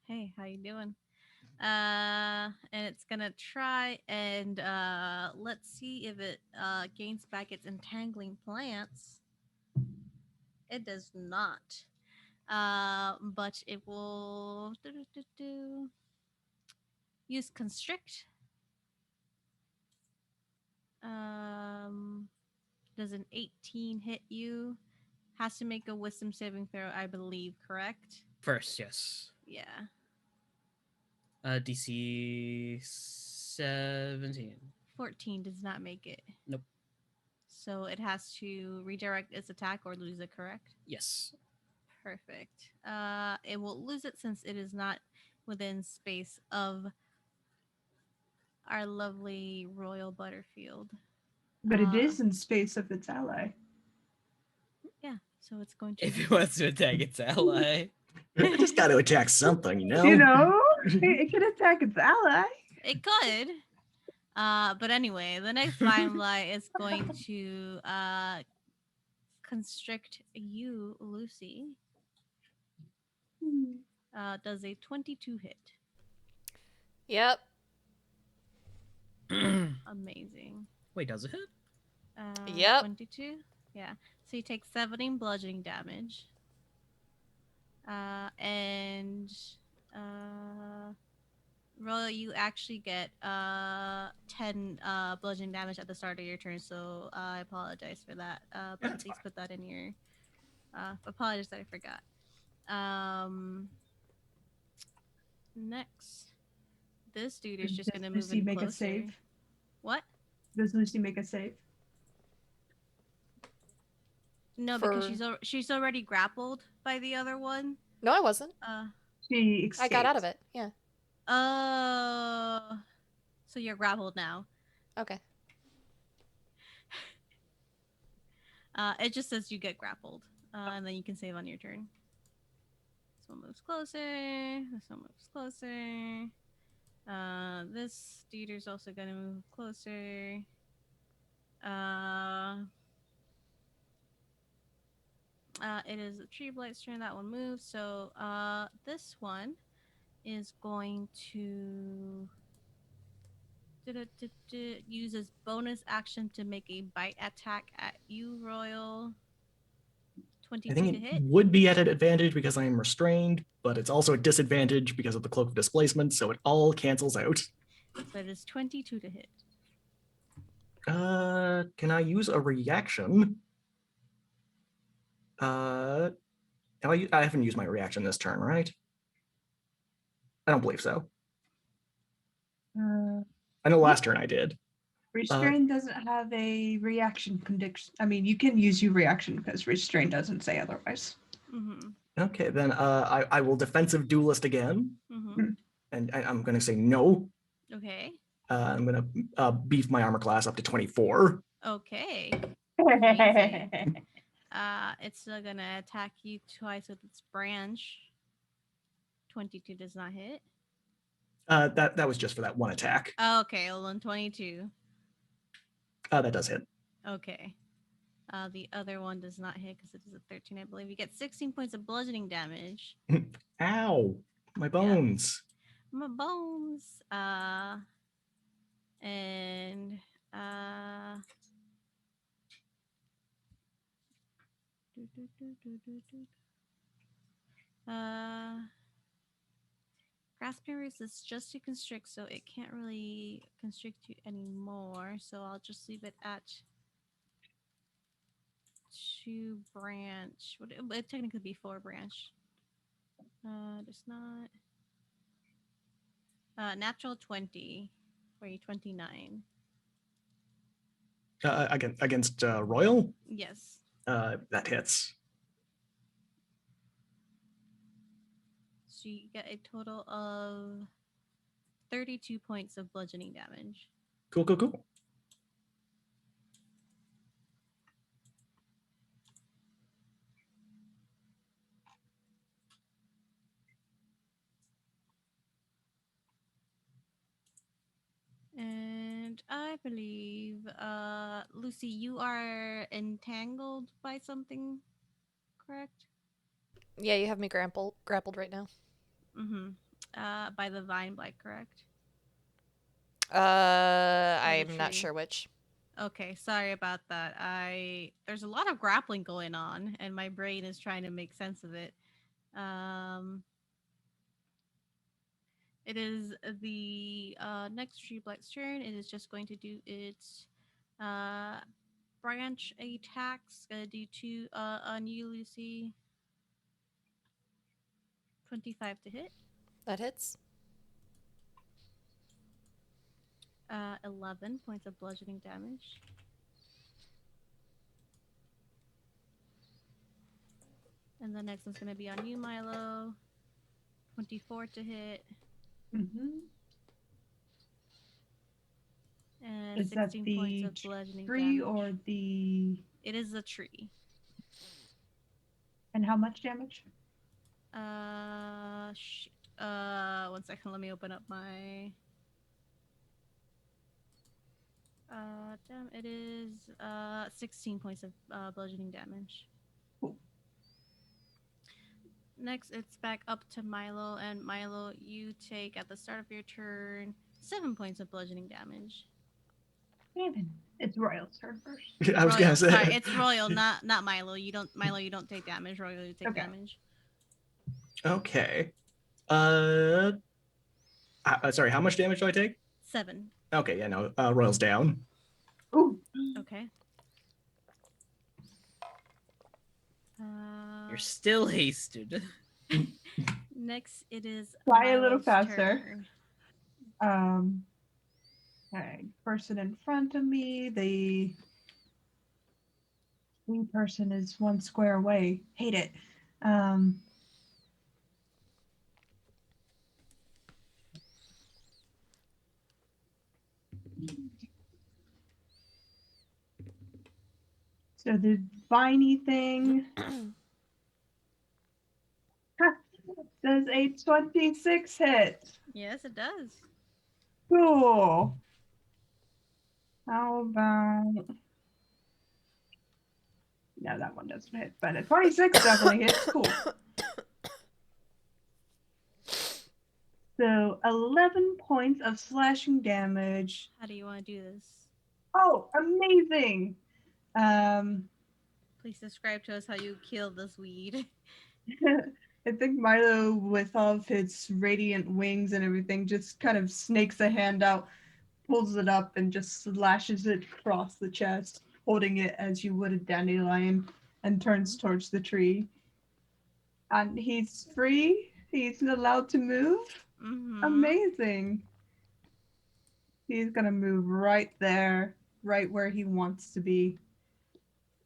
hey, how you doing? And it's gonna try and let's see if it gains back its entangling plants. It does not. But it will use constrict. Does an 18 hit you? Has to make a wisdom saving throw, I believe, correct? First, yes. Yeah. DC 17. 14 does not make it. Nope. So it has to redirect its attack or lose it, correct? Yes. Perfect. It will lose it since it is not within space of our lovely Royal Butterfield. But it is in space of its ally. Yeah, so it's going to. If it wants to attack its ally. I just got to attack something, you know? You know, it could attack its ally. It could. But anyway, the next Vine Blight is going to constrict you, Lucy. Does a 22 hit. Yep. Amazing. Wait, does it hit? Yep. 22? Yeah. So you take 17 bludgeoning damage. And Royal, you actually get 10 bludgeoning damage at the start of your turn, so I apologize for that. But That's please fine. put that in your apologies that I forgot. Next, this dude is just Does gonna move Lucy in make a closer. save? What? Does Lucy make a save? No, because she's already grappled by the other one. No, I wasn't. She escaped. I got out of it. Yeah. So you're grappled now. Okay. It just says you get grappled, and then you can save on your turn. This one moves closer. This one moves closer. This dude's also gonna move closer. It is a tree blight's turn. That one moves. So this one is going to use his bonus action to make a bite attack at you, Royal. I 22 think to it hit. would be at an advantage because I am restrained, but it's also a disadvantage because of the cloak of displacement, so it all cancels out. So it is 22 to hit. Can I use a reaction? I haven't used my reaction this turn, right? I don't believe so. I know last turn I did. Restrain doesn't have a reaction condition. I mean, you can use your reaction because restrain doesn't say otherwise. Mm-hmm. Okay, then I will defensive duelist again, Mm-hmm. and I'm going to say no. Okay. I'm going to beef my armor class up to 24. Okay. Amazing. It's gonna attack you twice with its branch. 22 does not hit. That was just for that one attack. Okay, well then 22. That does hit. Okay. The other one does not hit because it is a 13, I believe. You get 16 points of bludgeoning damage. Ow, my bones. My bones. And Grasping Roots is just to constrict, so it can't really constrict you anymore. So I'll just leave it at 2 branch. It technically be 4 branch. There's not. Natural 20 for you 29. Against Royal? Yes. That hits. So you get a total of 32 points of bludgeoning damage. Cool. And I believe, Lucy, you are entangled by something, correct? Yeah, you have me grappled right now. Mm-hmm. By the vine blight, correct? I'm not tree. sure which. Okay, sorry about that. There's a lot of grappling going on, and my brain is trying to make sense of it. It is the next tree blight's turn. It is just going to do its branch attacks. Gonna do 2 on you, Lucy. 25 to hit. That hits. 11 points of bludgeoning damage. And the next one's gonna be on you, Milo. 24 to hit. Mm-hmm. And Is that 16 the points of bludgeoning tree damage. or the? It is a tree. And how much damage? Shit. 1 second. Let me open up my. Damn. It is 16 points of bludgeoning damage. Cool. Next, it's back up to Milo, and Milo, you take at the start of your turn 7 points of bludgeoning damage. It's Royal's turn first. I was Royal, gonna say. sorry, it's Royal, not Milo. You don't take damage. Royal, you take damage. Okay. Sorry, how much damage do I take? 7. Okay, yeah, no, Royal's down. Ooh. Okay. You're still hasted. Next, it is Fly a little Milo's faster. turn. Okay, person in front of me, the person is 1 square away. Hate it. So the viney thing does a 26 hit. Yes, it does. Cool. How about... No, that one doesn't hit, but a 26 definitely hits. Cool. So 11 points of slashing damage. How do you want to do this? Oh, amazing. Please describe to us how you killed this weed. I think Milo, with all of his radiant wings and everything, just kind of snakes a hand out, pulls it up, and just slashes it across the chest, holding it as you would a dandelion, and turns towards the tree. And he's free. He's allowed to move. Mm-hmm. Amazing. He's gonna move right there, right where he wants to be,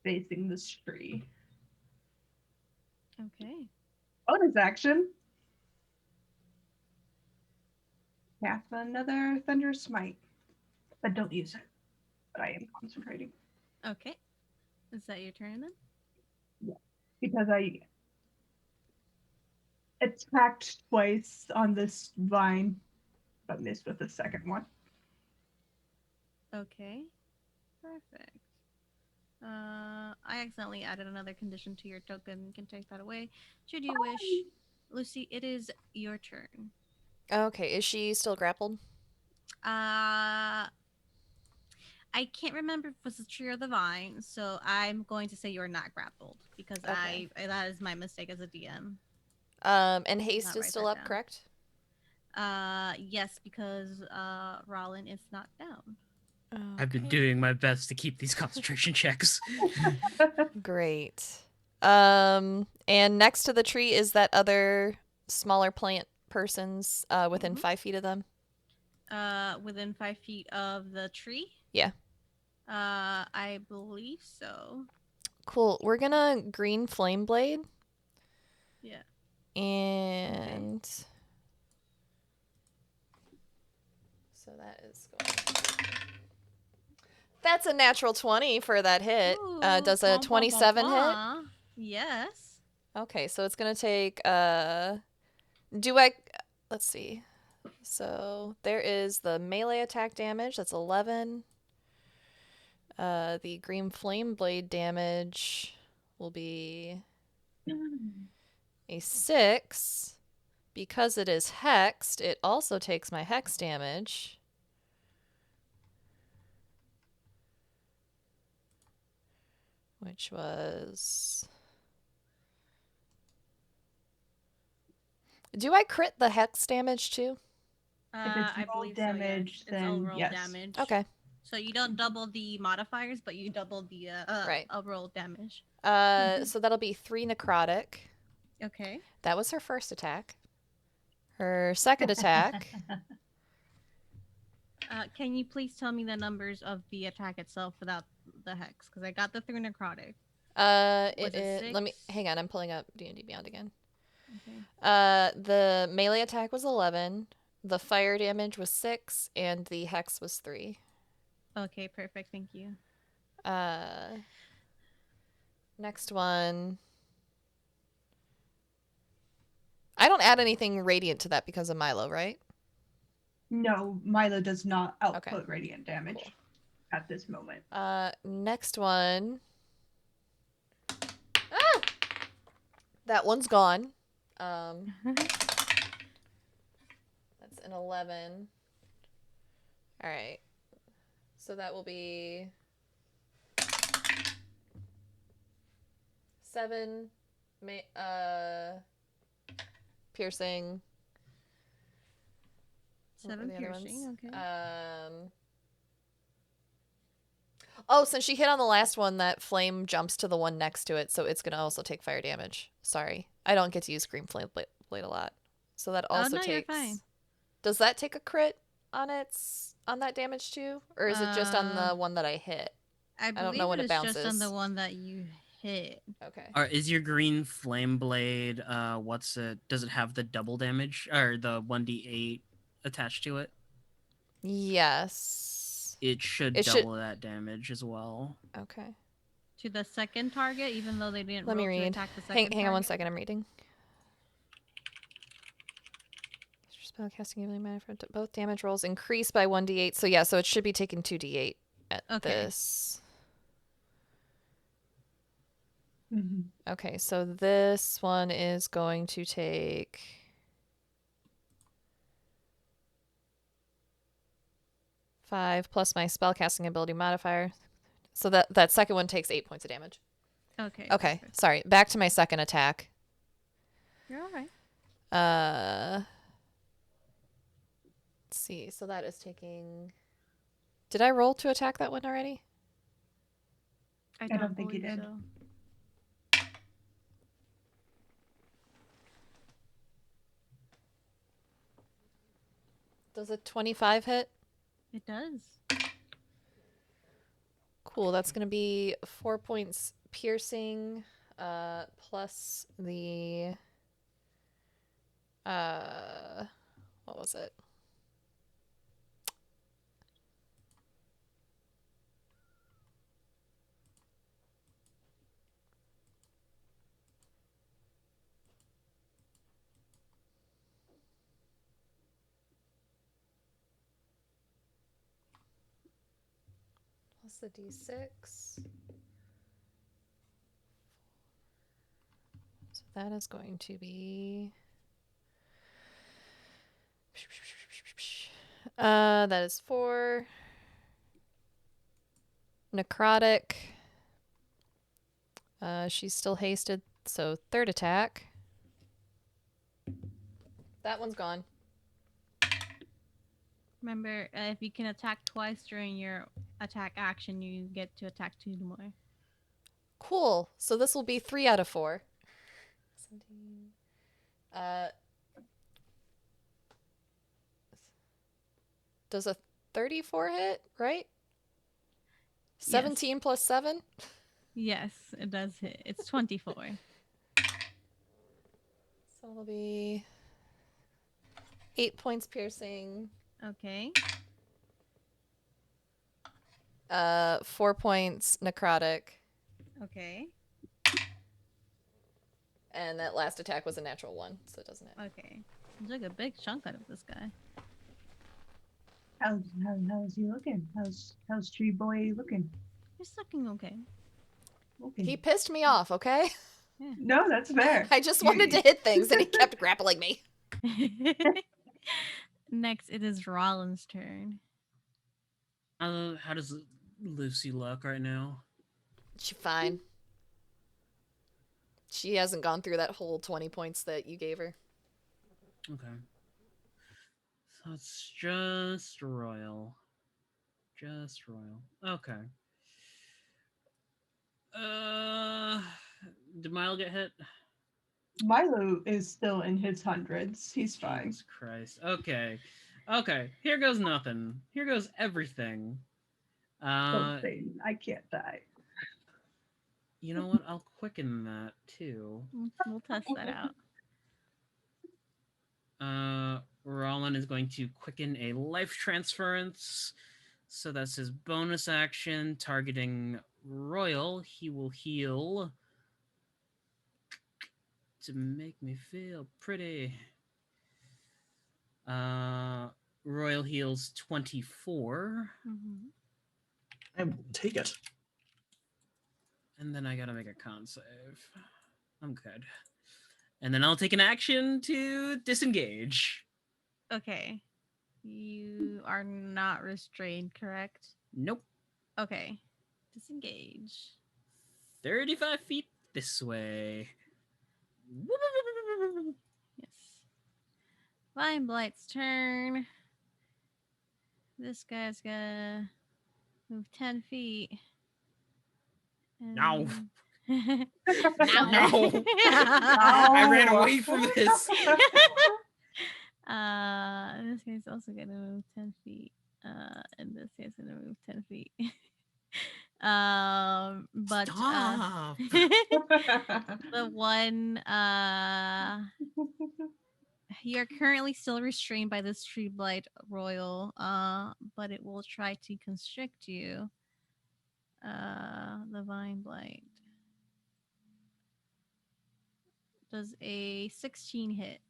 facing this tree. Okay. Bonus action. Cast another Thunder Smite. But don't use it. But I am concentrating. Okay. Is that your turn then? Because I attacked twice on this vine, but missed with the second one. Okay. Perfect. I accidentally added another condition to your token. You can take that away. Should you wish. Lucy, it is your turn. Okay, is she still grappled? I can't remember if it was the tree or the vine, so I'm going to say you're not grappled because Okay. I that is my mistake as a DM. And haste Not is write still that up, down. correct? Yes, because Rollin is not down. I've been Okay. doing my best to keep these concentration checks. Great. And next to the tree is that other smaller plant person's within Mhm. 5 feet of them. Within 5 feet of the tree. Yeah. I believe so. Cool. We're gonna green flame blade. Yeah. And so that is going. That's a natural 20 for that hit. Ooh, Does a 27 hit? Yes. Okay, so it's gonna take do I let's see. So there is the melee attack damage, that's 11. The green flame blade damage will be a 6. Because it is hexed, it also takes my hex damage. Which was... Do I crit the hex damage too? If it's I roll believe damage, so, yes. It's then overall yes. damage. Okay. So you don't double the modifiers, but you double the Right. overall damage. So that'll be 3 necrotic. Okay. That was her first attack. Her second attack... Can you please tell me the numbers of the attack itself without the hex? Because I got the 3 necrotic. Was it let me 6? hang on. I'm pulling up D&D Beyond again. Okay. The melee attack was 11. The fire damage was 6, and the hex was 3. Okay, perfect. Thank you. Next one. I don't add anything radiant to that because of Milo, right? No, Milo does not output Okay. radiant damage Cool. at this moment. Next one. Ah! That one's gone. That's an 11. All right. So that will be 7 piercing What were 7 the other piercing. ones? Okay. Oh, since she hit on the last one, that flame jumps to the one next to it, so it's gonna also take fire damage. Sorry, I don't get to use Scream Flame Blade a lot, so that Oh also no, you're takes. fine. Does that take a crit on that damage too, or is it just on the one that I hit? I don't believe know when it it is just on the bounces. one that you hit. Okay. Is your green flame blade? What's it? Does it have the double damage or the 1d8 attached to it? Yes. It should It should. double that damage as well. Okay. To the second target, even though they didn't Let me roll to read. attack the second Hang on one target? second. I'm reading. Spell casting ability manifest. Both damage rolls increase by 1d8. So yeah, so it should be taking 2d8 at this. Mhm. Okay, so this one is going to take 5 plus my spell casting ability modifier. So that second one takes 8 points of damage. Okay. Okay, Perfect. sorry. Back to my second attack. You're all right. Let's see. So that is taking. Did I roll to attack that one already? I don't think you believe did. so. Does a 25 hit? It does. Cool. That's going to be 4 points piercing, plus the. What was it? Plus the d6. So that is going to be. That is 4. Necrotic. She's still hasted, so third attack. That one's gone. Remember, if you can attack twice during your attack action, you get to attack 2 more. Cool. So this will be 3 out of 4. 17. Does a 34 hit, right? 17 plus 7? Yes, it does hit. It's 24. So it'll be 8 points piercing. Okay. 4 points necrotic. Okay. And that last attack was a natural 1, so it doesn't hit. Okay. You took a big chunk out of this guy. How's he looking? How's Tree Boy looking? He's looking okay. He pissed me off, okay? No, that's fair. I just wanted to hit things and he kept grappling me. Next, it is Rollin's turn. How does Lucy look right now? She's fine. She hasn't gone through that whole 20 points that you gave her. Okay. So it's just Royal. Just Royal. Okay. Did Mile get hit? Milo is still in his hundreds. He's fine. Jesus Christ. Okay. Okay. Here goes nothing. Here goes everything. Don't say I can't die. You know what? I'll quicken that too. We'll test that out. Roland is going to quicken a life transference. So that's his bonus action targeting Royal. He will heal to make me feel pretty. Royal heals 24. Mm-hmm. I will take it. And then I gotta make a con save. I'm good. And then I'll take an action to disengage. Okay. You are not restrained, correct? Nope. Okay. Disengage. 35 feet this way. Yes. Vine Blight's turn. This guy's gonna move 10 feet. No. And... No. I ran away from this. This guy's also gonna move 10 feet. And this guy's gonna move 10 feet. But Stop. the one you're currently still restrained by this tree blight, Royal, but it will try to constrict you. The vine blight. Does a 16 hit?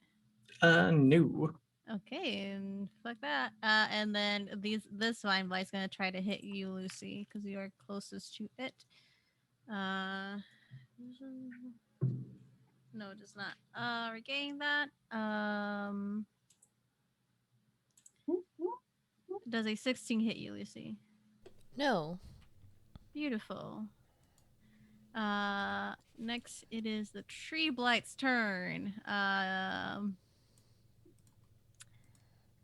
No. Okay, and fuck that. And then this vine blight's gonna try to hit you, Lucy, because you are closest to it. No, it does not. Regain that. Does a 16 hit you, Lucy? No. Beautiful. Next it is the tree blight's turn.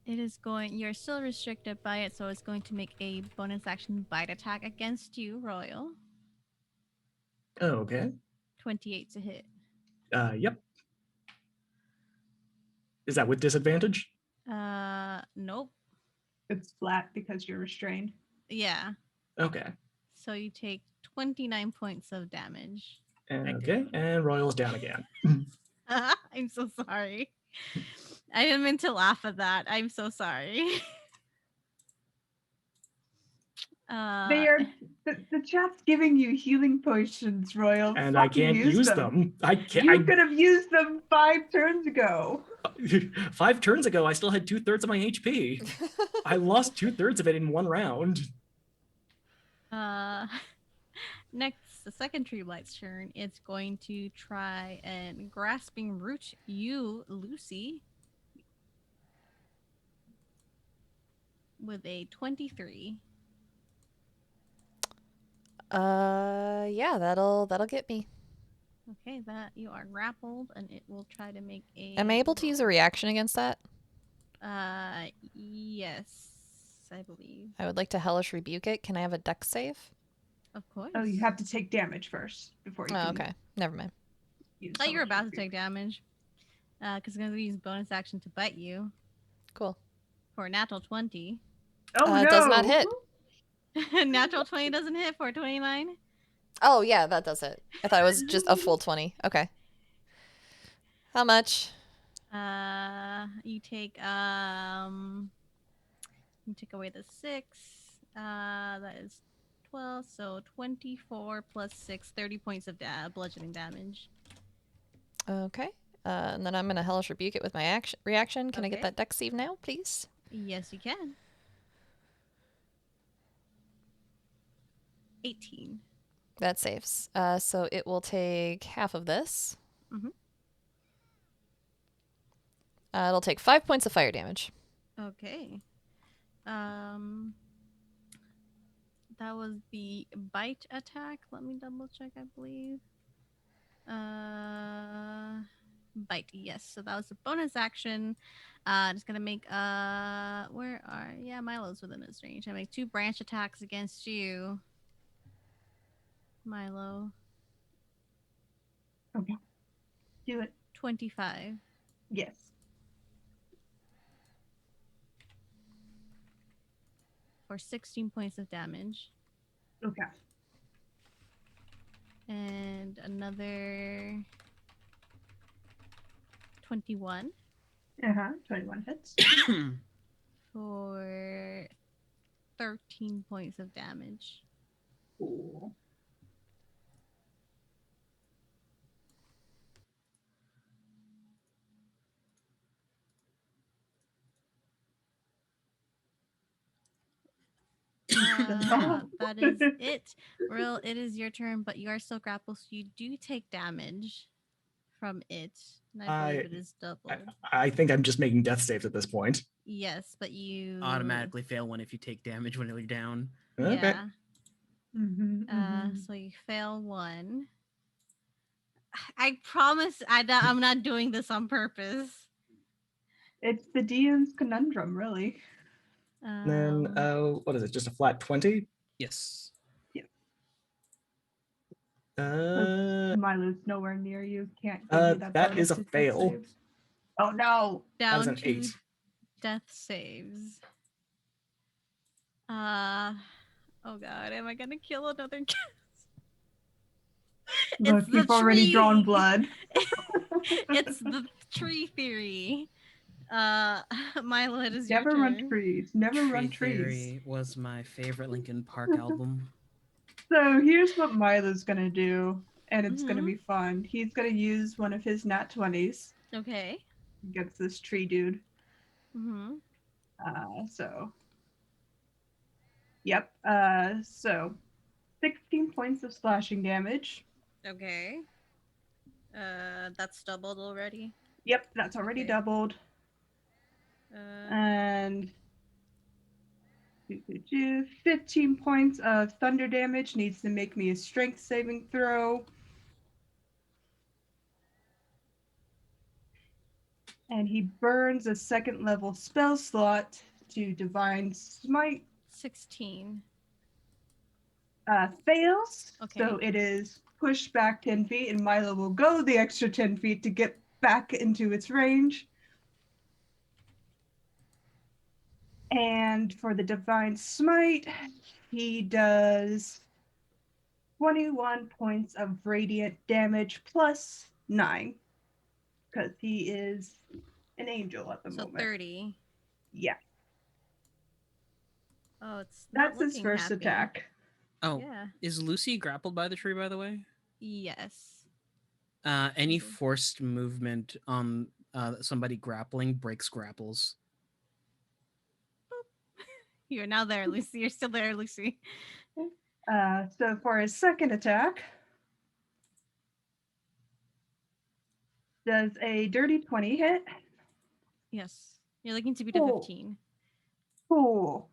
It is going. You're still restricted by it, so it's going to make a bonus action bite attack against you, Royal. Okay. 28 to hit. Yep. Is that with disadvantage? Nope. It's flat because you're restrained. Yeah. Okay. So you take 29 points of damage. Okay, and Royal's down again. I'm so sorry. I didn't mean to laugh at that. I'm so sorry. They are the chat's giving you healing potions, Royal. And I Fucking can't use them. I can't. You could have used them 5 turns ago. 5 turns ago, I still had 2/3 of my HP. I lost 2/3 of it in one round. Next, the second tree blight's turn. It's going to try and grasping root you, Lucy, with a 23. Yeah, that'll get me. Okay, that you are grappled, and it will try to make a. Am I able to use a reaction against that? Yes, I believe. I would like to hellish rebuke it. Can I have a dex save? Of course. Oh, you have to take damage first before you Oh, can okay. Never mind. use Oh, you're Hellish about to Rebuke. take damage. Because it's going to use bonus action to bite you Cool. for a natural 20. Oh, no. Does not hit. Natural 20 doesn't hit for 29. Oh, yeah, that does it. I thought it was just a full 20. Okay. How much? You take away the 6. That is 12, so 24 plus 6, 30 points of bludgeoning damage. Okay. And then I'm going to hellish rebuke it with my reaction. Can I get Okay. that dex save now, please? Yes, you can. 18. That saves. So it will take half of this. Mhm. It'll take 5 points of fire damage. Okay. That was the bite attack. Let me double check, I believe. Bite, yes. So that was a bonus action. Just gonna make Milo's within his range. I make 2 branch attacks against you, Milo. Okay. Do it. 25. Yes. For 16 points of damage. Okay. And another 21 21 hits. for 13 points of damage. Cool. That is it. Real, it is your turn, but you are still grappled, so you do take damage from it. And I believe it is double. I think I'm just making death saves at this point. Yes, but you Automatically fail one if you take damage when you're down. Okay. Yeah. Mm-hmm, So you fail 1. I promise I'm not doing this on purpose. It's the DM's conundrum, really. Then, what is it? Just a flat 20? Yes. Milo's nowhere near you. Can't give you that that bonus is a to death fail. saves. Oh no! That was Down an to 8. death saves. Oh god, am I gonna kill another cat? Look, It's the you've already drawn tree. blood. It's the tree theory. Uh, Milo, it is your Never run turn. trees. Never Tree run trees. Theory was my favorite Linkin Park album. So here's what Milo's gonna do, and it's gonna Mhm. be fun. He's gonna use one of his nat 20s Okay. against this tree dude. Mm-hmm. So, yep. So 16 points of slashing damage. Okay. That's doubled already. Yep, that's already Okay. doubled. And 15 points of thunder damage. Needs to make me a strength saving throw. And he burns a second level spell slot to Divine Smite. 16. Fails. Okay. So it is pushed back 10 feet, and Milo will go the extra 10 feet to get back into its range. And for the Divine Smite, he does 21 points of radiant damage plus 9. Because he is an angel at the So moment. 30. Yeah. Oh, it's not That's his looking first happy. attack. Oh, Yeah. is Lucy grappled by the tree, by the way? Yes. Any Mhm. forced movement on somebody grappling breaks grapples. You're now there, Lucy. You're still there, Lucy. So for his second attack, does a dirty 20 hit? Yes. You're looking to beat a Cool. 15. Cool.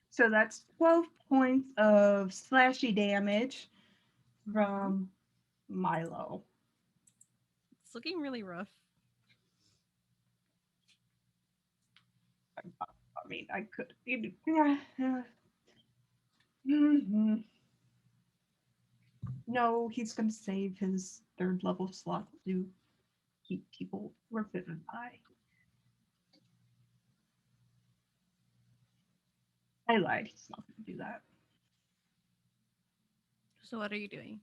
So that's 12 points of slashy damage from Milo. It's looking really rough. I mean, I could. Mhm. No, he's going to save his third level slot to keep people within eye. I lied. He's not going to do that. So what are you doing?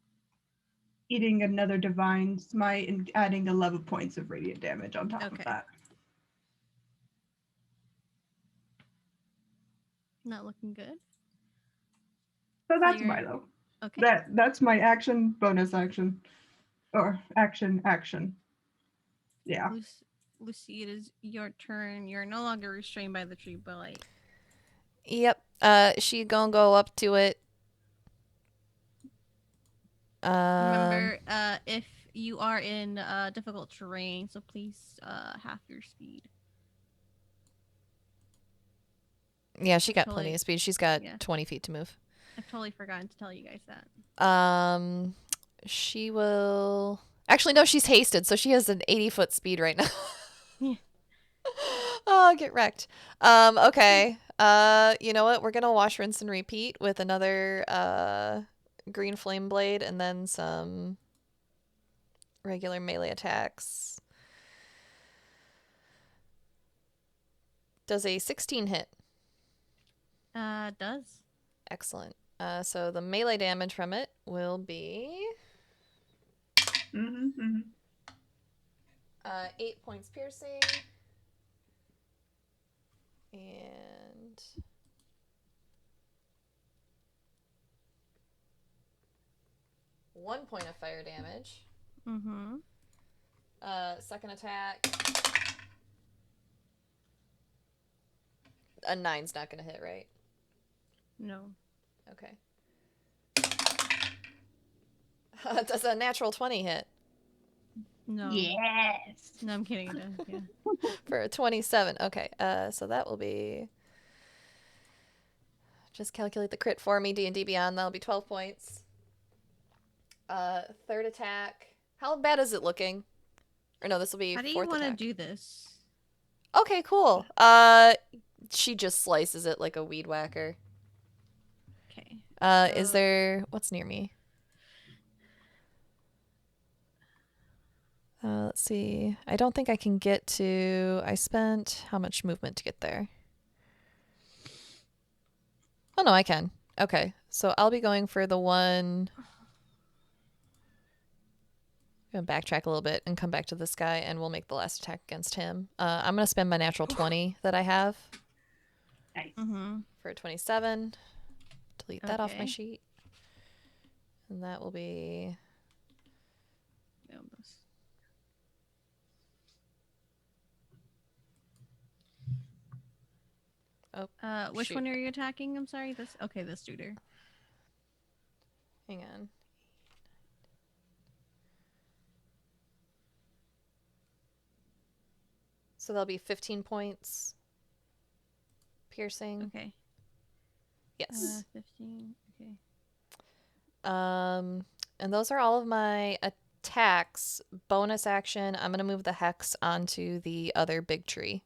Eating another divine smite and adding 11 points of radiant damage on top of Okay. that. Not looking good. So that's you're- Milo. Okay. That's my action, bonus action, or action. Yeah. Lucy, it is your turn. You're no longer restrained by the tree, but like. Yep. She gonna go up to it. Remember, if you are in difficult terrain, so please half your speed. Yeah, she got Totally- plenty of speed. She's got yeah. 20 feet to move. I've totally forgotten to tell you guys that. She will. Actually, no, she's hasted, so she has an 80-foot speed right now. Yeah. Oh, get wrecked. Okay. You know what? We're gonna wash, rinse, and repeat with another green flame blade and then some regular melee attacks. Does a 16 hit? Does. Excellent. So the melee damage from it will be 8 points piercing and 1 point of fire damage. Mm-hmm. Second attack. A 9's not gonna hit, right? No. Okay. Does a natural 20 hit? No. Yes. No, I'm kidding. It does. Yeah. For a 27. Okay, so that will be... Just calculate the crit for me, D&D Beyond. That'll be 12 points. Third attack. How bad is it looking? Or no, this will be How do you fourth want to attack. do this? Okay, cool. She just slices it like a weed whacker. Okay. Is there what's near me? Let's see. I don't think I can get to. I spent how much movement to get there? Oh no, I can. Okay, so I'll be going for the one. I'm gonna backtrack a little bit and come back to this guy, and we'll make the last attack against him. I'm gonna spend my natural 20 that I have Nice. Mm-hmm. for a 27. Delete that off my Okay. sheet, and that will be Almost. Which shoot. one are you attacking? I'm sorry. This. Okay, this shooter. Hang on. So that'll be 15 points piercing. Okay. Yes. 15. Okay. And those are all of my attacks. Bonus action, I'm going to move the hex onto the other big tree.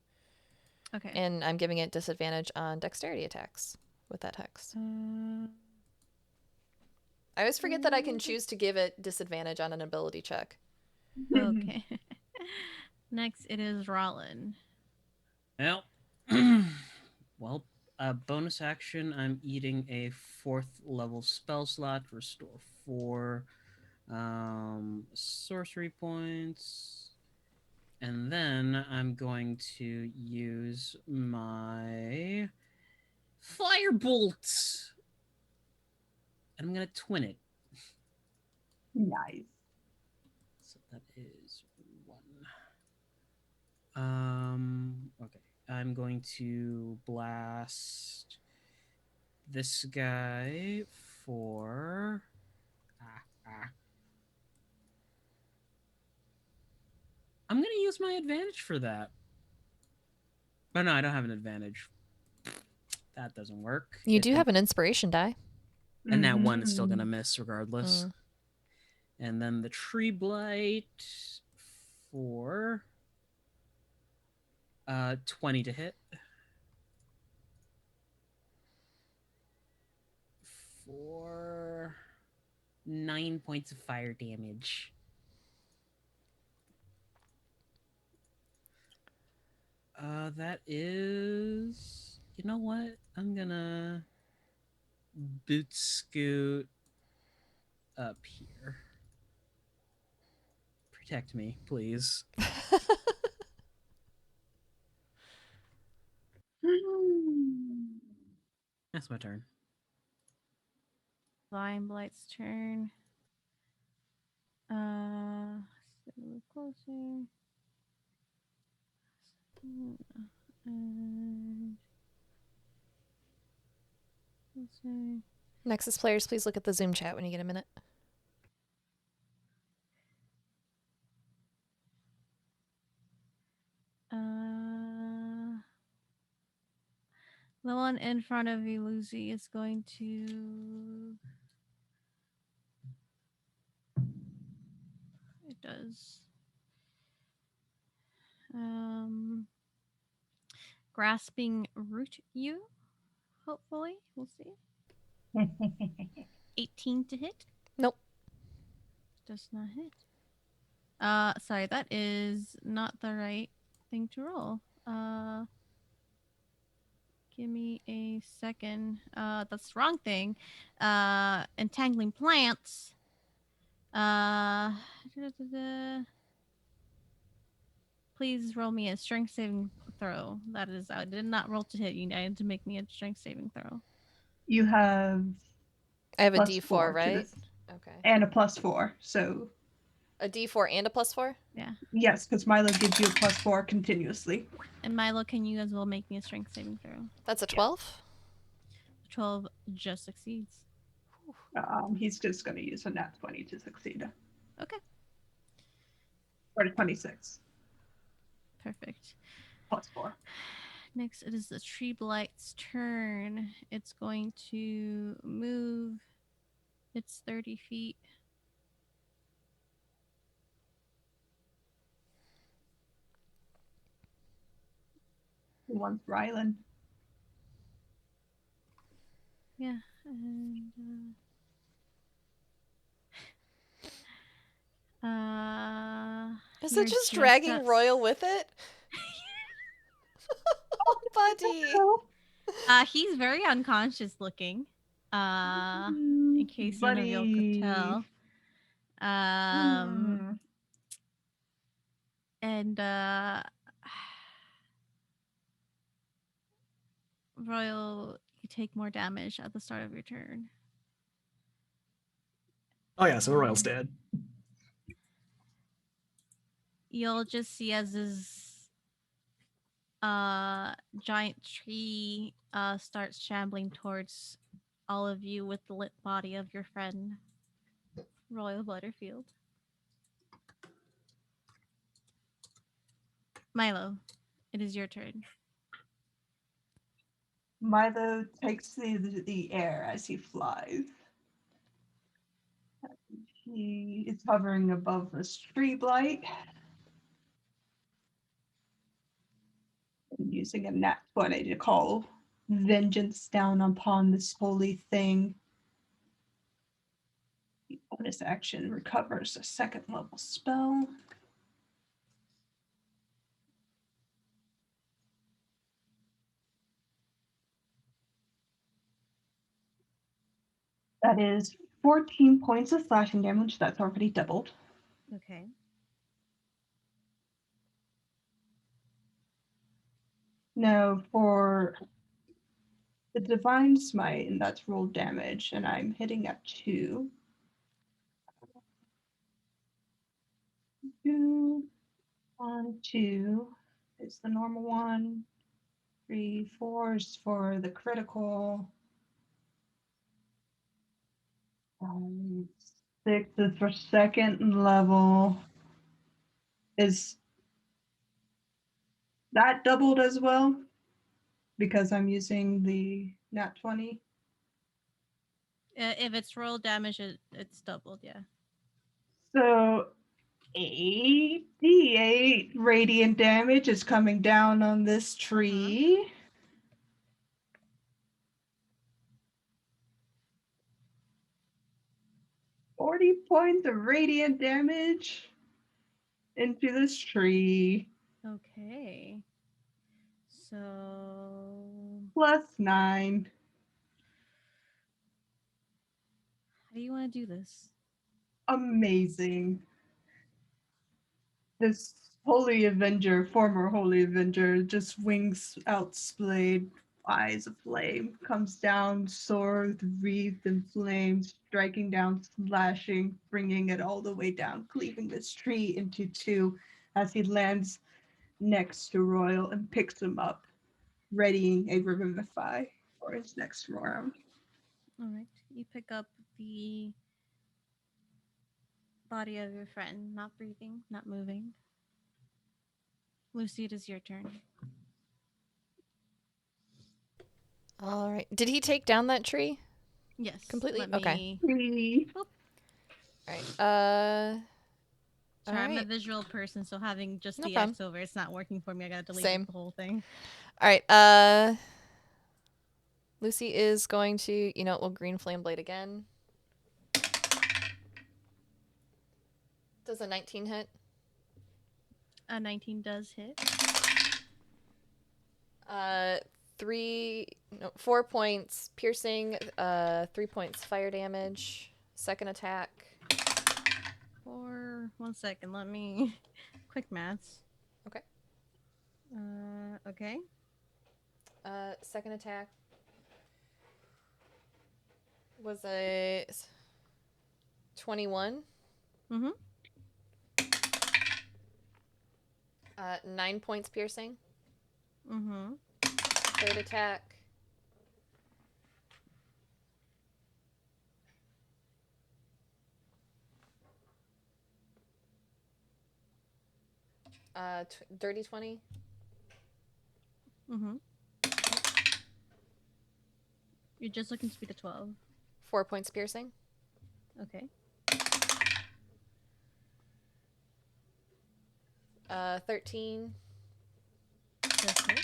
Okay. And I'm giving it disadvantage on dexterity attacks with that hex. I always forget that I can choose to give it disadvantage on an ability check. Okay. Next, it is Rollin. Well, well, bonus action. I'm eating a 4th level spell slot. Restore 4 sorcery points, and then I'm going to use my firebolt, and I'm gonna twin it. Nice. So that is 1. Okay. I'm going to blast this guy for. I'm going to use my advantage for that. Oh, no, I don't have an advantage. That doesn't work. You do have an inspiration die. And that one is still going to miss regardless. Mm. And then the tree blight for 20 to hit. For 9 points of fire damage. That is. You know what? I'm gonna boot scoot up here. Protect me, please. That's my turn. Vine Blight's turn. Sit a little closer. And closer. Nexus players, please look at the Zoom chat when you get a minute. The one in front of you, Lucy, is going to. It does. Grasping root you. Hopefully, we'll see. 18 to hit. Nope. Does not hit. Sorry, that is not the right thing to roll. Give me a second. That's the wrong thing. Entangling plants. Please roll me a strength saving throw. That is, I did not roll to hit you. I had to make me a strength saving throw. You have I have a plus D4, 4 to right? this, Okay. and a +4. So A D4 and a +4? Yeah. yes, because Milo gives you a +4 continuously. And Milo, can you as well make me a strength saving throw? That's a 12? 12 just succeeds. He's just going to use a nat 20 to succeed. Okay. Or 26. Perfect. +4. Next, it is the tree blight's turn. It's going to move. It's 30 feet. Who wants Rylan? Yeah. And, Is it you're just just dragging Royal with it? Oh, buddy. He's very unconscious looking. In case none of y'all could tell. Hmm. And Royal, you take more damage at the start of your turn. Oh yeah, so Royal's dead. You'll just see as this giant tree starts shambling towards all of you with the lit body of your friend Royal Butterfield. Milo, it is your turn. Milo takes the air as he flies. He is hovering above this tree blight. And using a nat 20 to call vengeance down upon this holy thing. The bonus action recovers a second level spell. That is 14 points of slashing damage. That's already doubled. Okay. No, for the Divine Smite, and that's rolled damage, and I'm hitting at 2. 2 on 2 is the normal one. 3, 4 is for the critical. 6 is for second level. Is that doubled as well? Because I'm using the nat 20. If it's roll damage, it's doubled, yeah. So 88 radiant damage is coming down on this tree. 40 points of radiant damage into this tree. Okay. So Plus 9. how do you want to do this? Amazing. This Holy Avenger, former Holy Avenger, just wings outsplayed, eyes aflame, comes down, sword wreathed in flames, striking down, slashing, bringing it all the way down, cleaving this tree into two as he lands next to Royal and picks him up, readying a Revivify for his next round. All right. You pick up the body of your friend, not breathing, not moving. Lucy, it is your turn. All right. Did he take down that tree Yes. completely? Let Okay. me. Tree. All right. Sorry, all I'm a right. visual person, so having just No the problem. X over, it's not working for me. I gotta delete Same. the whole thing. All right. Lucy is going to, we'll green flame blade again. Does a 19 hit? A 19 does hit. 4 points piercing, 3 points fire damage. Second attack. For 1 second, let me quick maths. Okay. Okay. Second attack was a 21. Mm-hmm. 9 points piercing. Mm-hmm. Third attack. Dirty 20. Mm-hmm. You're just looking to beat a 12. 4 points piercing. Okay. 13. Does hit.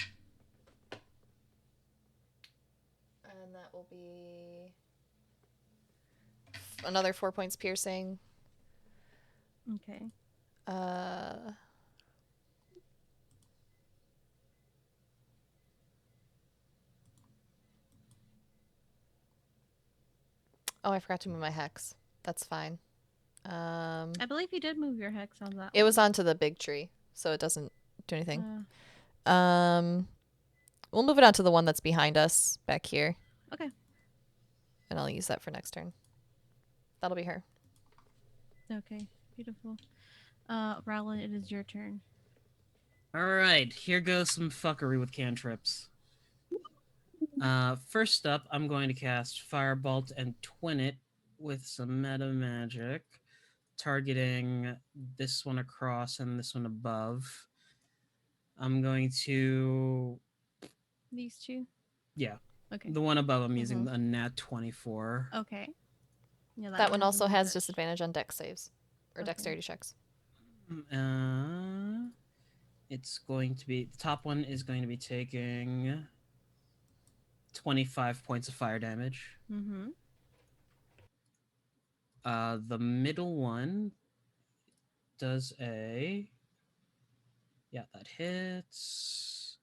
And that will be another 4 points piercing. Okay. Oh, I forgot to move my hex. That's fine. I believe you did move your hex on that It was one. onto the big tree, so it doesn't do anything. Uh, We'll move it onto the one that's behind us back here. Okay. And I'll use that for next turn. That'll be her. Okay. Beautiful. Rowland, it is your turn. All right, here goes some fuckery with cantrips. First up, I'm going to cast Firebolt and twin it with some meta magic, targeting this one across and this one above. I'm going to, These two? yeah, Okay. the one above I'm using a nat 24. Okay. Yeah, That one also has advantage. disadvantage on dex saves. Or Okay. dexterity checks. It's going to be, the top one is going to be taking 25 points of fire damage. Mm-hmm. The middle one does a, yeah, that hits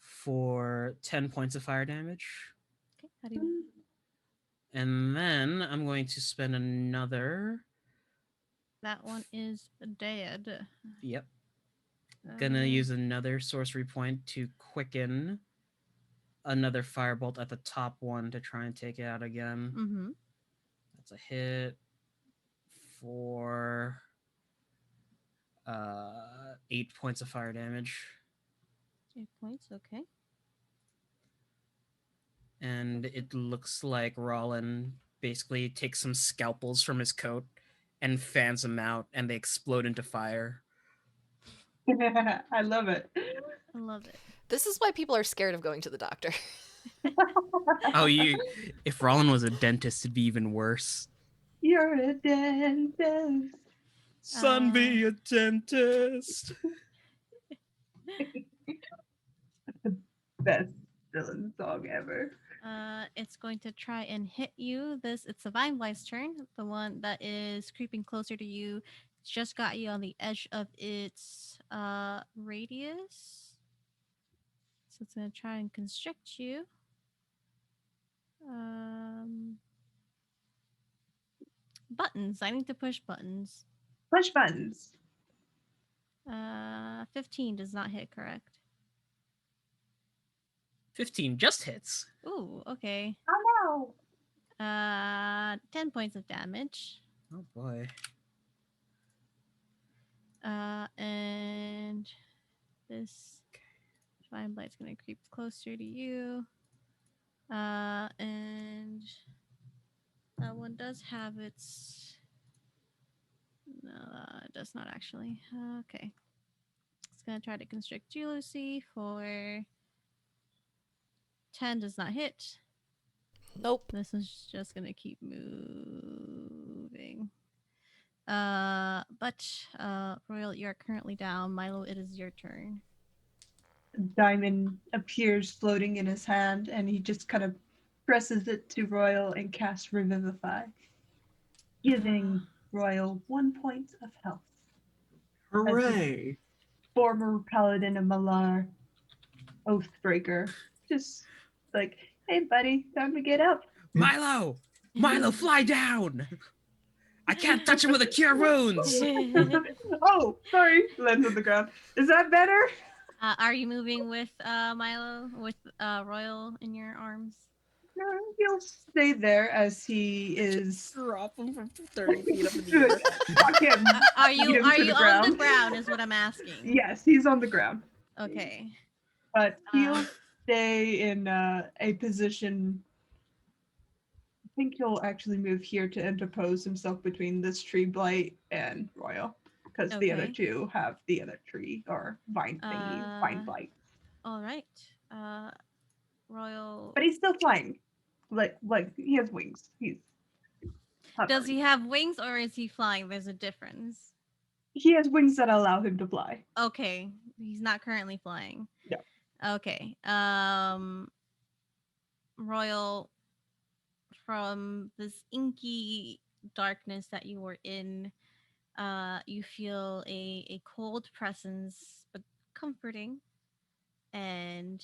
for 10 points of fire damage. Okay. How do you... And then I'm going to spend another, That one is dead. yep, gonna use another sorcery point to quicken another firebolt at the top one to try and take it out again. Mm-hmm. That's a hit for 8 points of fire damage. 8 points. Okay. And it looks like Rollin basically takes some scalpels from his coat and fans them out, and they explode into fire. I love it. I love it. This is why people are scared of going to the doctor. Oh, if Rollin was a dentist, it'd be even worse. You're a dentist. Son, be a dentist. The best villain song ever. It's going to try and hit you. It's a Vine Blast's turn. The one that is creeping closer to you. It's just got you on the edge of its radius. So it's gonna try and constrict you. Buttons. I need to push buttons. Push buttons. 15 does not hit, correct? 15 just hits. Ooh, okay. Oh no. 10 points of damage. Oh boy. And this Divine Blight's gonna creep closer to you. And that one does have its. No, it does not actually. Okay. It's gonna try to constrict you, Lucy, for 10 does not hit. Nope. This is just gonna keep moving. But Royal, you are currently down. Milo, it is your turn. Diamond appears floating in his hand, and he just kind of presses it to Royal and casts Revivify, giving Royal 1 point of health. Hooray! Former paladin of Malar, Oathbreaker, just like, hey buddy, time to get up. Milo! Milo, fly down! I can't touch him with a cure wounds! Oh, sorry, lands on the ground. Is that better? Are you moving with Milo, with Royal in your arms? No, he'll stay there as he is. Drop him from 30 feet up in the air. Fuck him. Are you Beat him to the on the ground. ground? Is what I'm asking. Yes, he's on the ground. Okay. But he'll stay in a position. I think he'll actually move here to interpose himself between this tree blight and Royal, because the other Okay. two have the other tree or vine thingy, vine blight. All right. Royal. But he's still flying. Like he has wings. He's Does hovering. he have wings or is he flying? There's a difference. He has wings that allow him to fly. Okay. He's not currently flying. No. Okay. Royal, from this inky darkness that you were in, you feel a cold presence, but comforting, and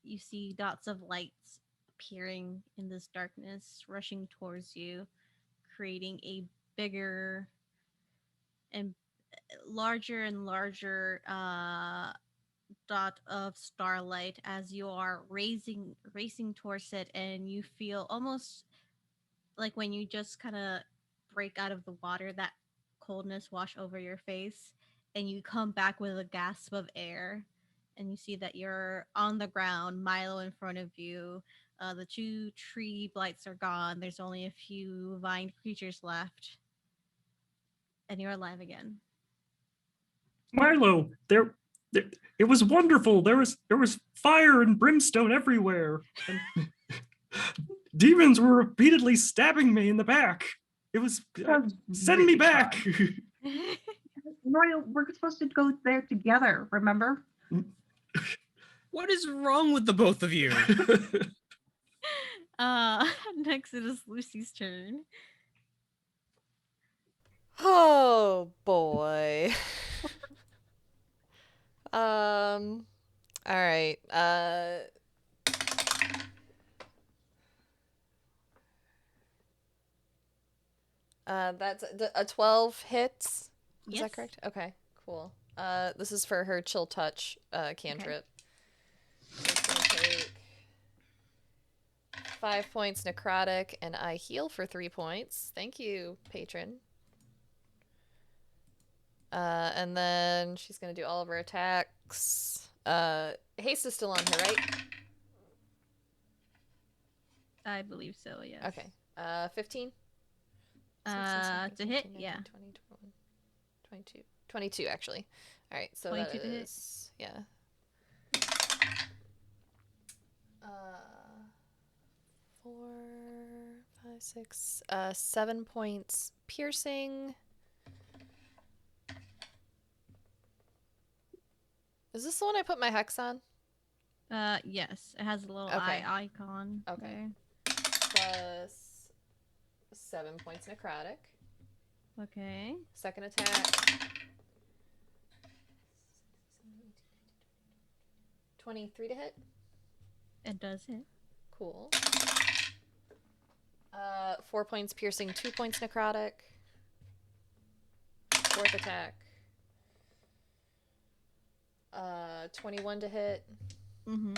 you see dots of lights appearing in this darkness, rushing towards you, creating a bigger and larger and larger dot of starlight as you are racing towards it, and you feel almost like when you just kind of break out of the water, that coldness wash over your face, and you come back with a gasp of air, and you see that you're on the ground, Milo in front of you. The two tree blights are gone. There's only a few vine creatures left, and you're alive again. Milo, there it was wonderful. There was fire and brimstone everywhere. And demons were repeatedly stabbing me in the back. It was send me really back. fun. Royal, we're supposed to go there together, remember? What is wrong with the both of you? Next it is Lucy's turn. Oh boy. All right. That's a 12 hits. Is Yes. that correct? Okay, cool. This is for her chill touch cantrip. So it's gonna take 5 points necrotic, and I heal for 3 points. Thank you, patron. And then she's gonna do all of her attacks. Haste is still on her, right? I believe so, yes. Okay. 15? To hit, yeah. 20, 21, 22. 22, actually. All right, so 22 that to hit. is, yeah. 4, 5, 6, 7 points piercing. Is this the one I put my hex on? Yes. It has a little Okay. eye icon. Okay. there. Plus 7 points necrotic. Okay. Second attack. 23 to hit. It does hit. Cool. 4 points piercing, 2 points necrotic. Fourth attack. 21 to hit. Mm-hmm.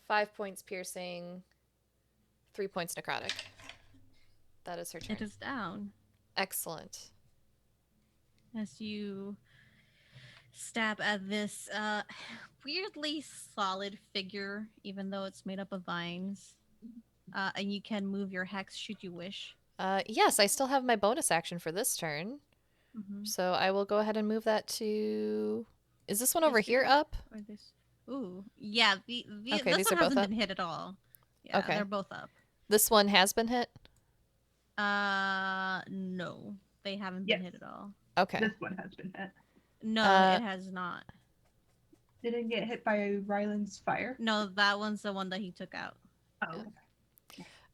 5 points piercing, 3 points necrotic. That is her turn. It is down. Excellent. As you stab at this weirdly solid figure, even though it's made up of vines. And you can move your hex should you wish. Yes, I still have my bonus action for this turn. Mm-hmm. So I will go ahead and move that to... Is this one over here up? Or this. Ooh, yeah. Okay, This these one are both hasn't up? been hit at all. Yeah, Okay. they're both up. This one has been hit? No, they haven't Yes. been hit at all. Okay. This one has been hit. No, it has not. Did it get hit by Ryland's fire? No, that one's the one that he took out. Oh,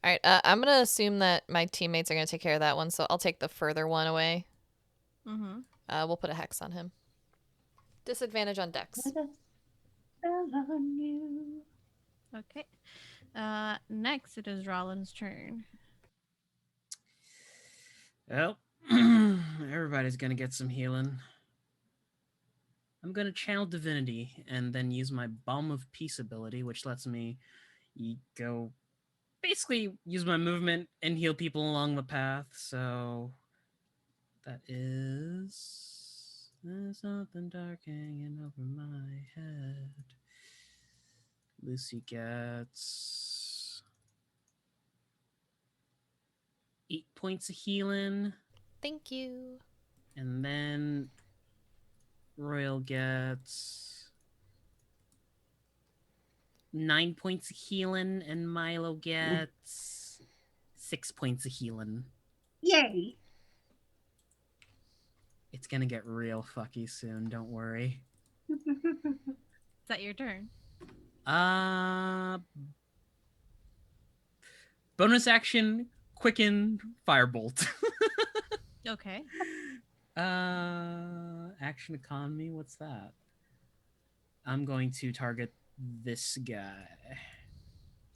All right, I'm going to assume that my teammates are going to take care of that one, so I'll take the further one away. Mm-hmm. We'll put a hex on him. Disadvantage on dex. Let us spell on you. Okay. Next it is Rollins' turn. Well, everybody's gonna get some healing. I'm gonna channel divinity and then use my Balm of Peace ability, which lets me go basically use my movement and heal people along the path. So that is there's something dark hanging over my head. Lucy gets 8 points of healing. Thank you. And then Royal gets 9 points of healing, and Milo gets 6 points of healing. Yay! It's gonna get real fucky soon, don't worry. that your turn? Bonus action, quicken, firebolt. Okay. Action economy. What's that? I'm going to target this guy.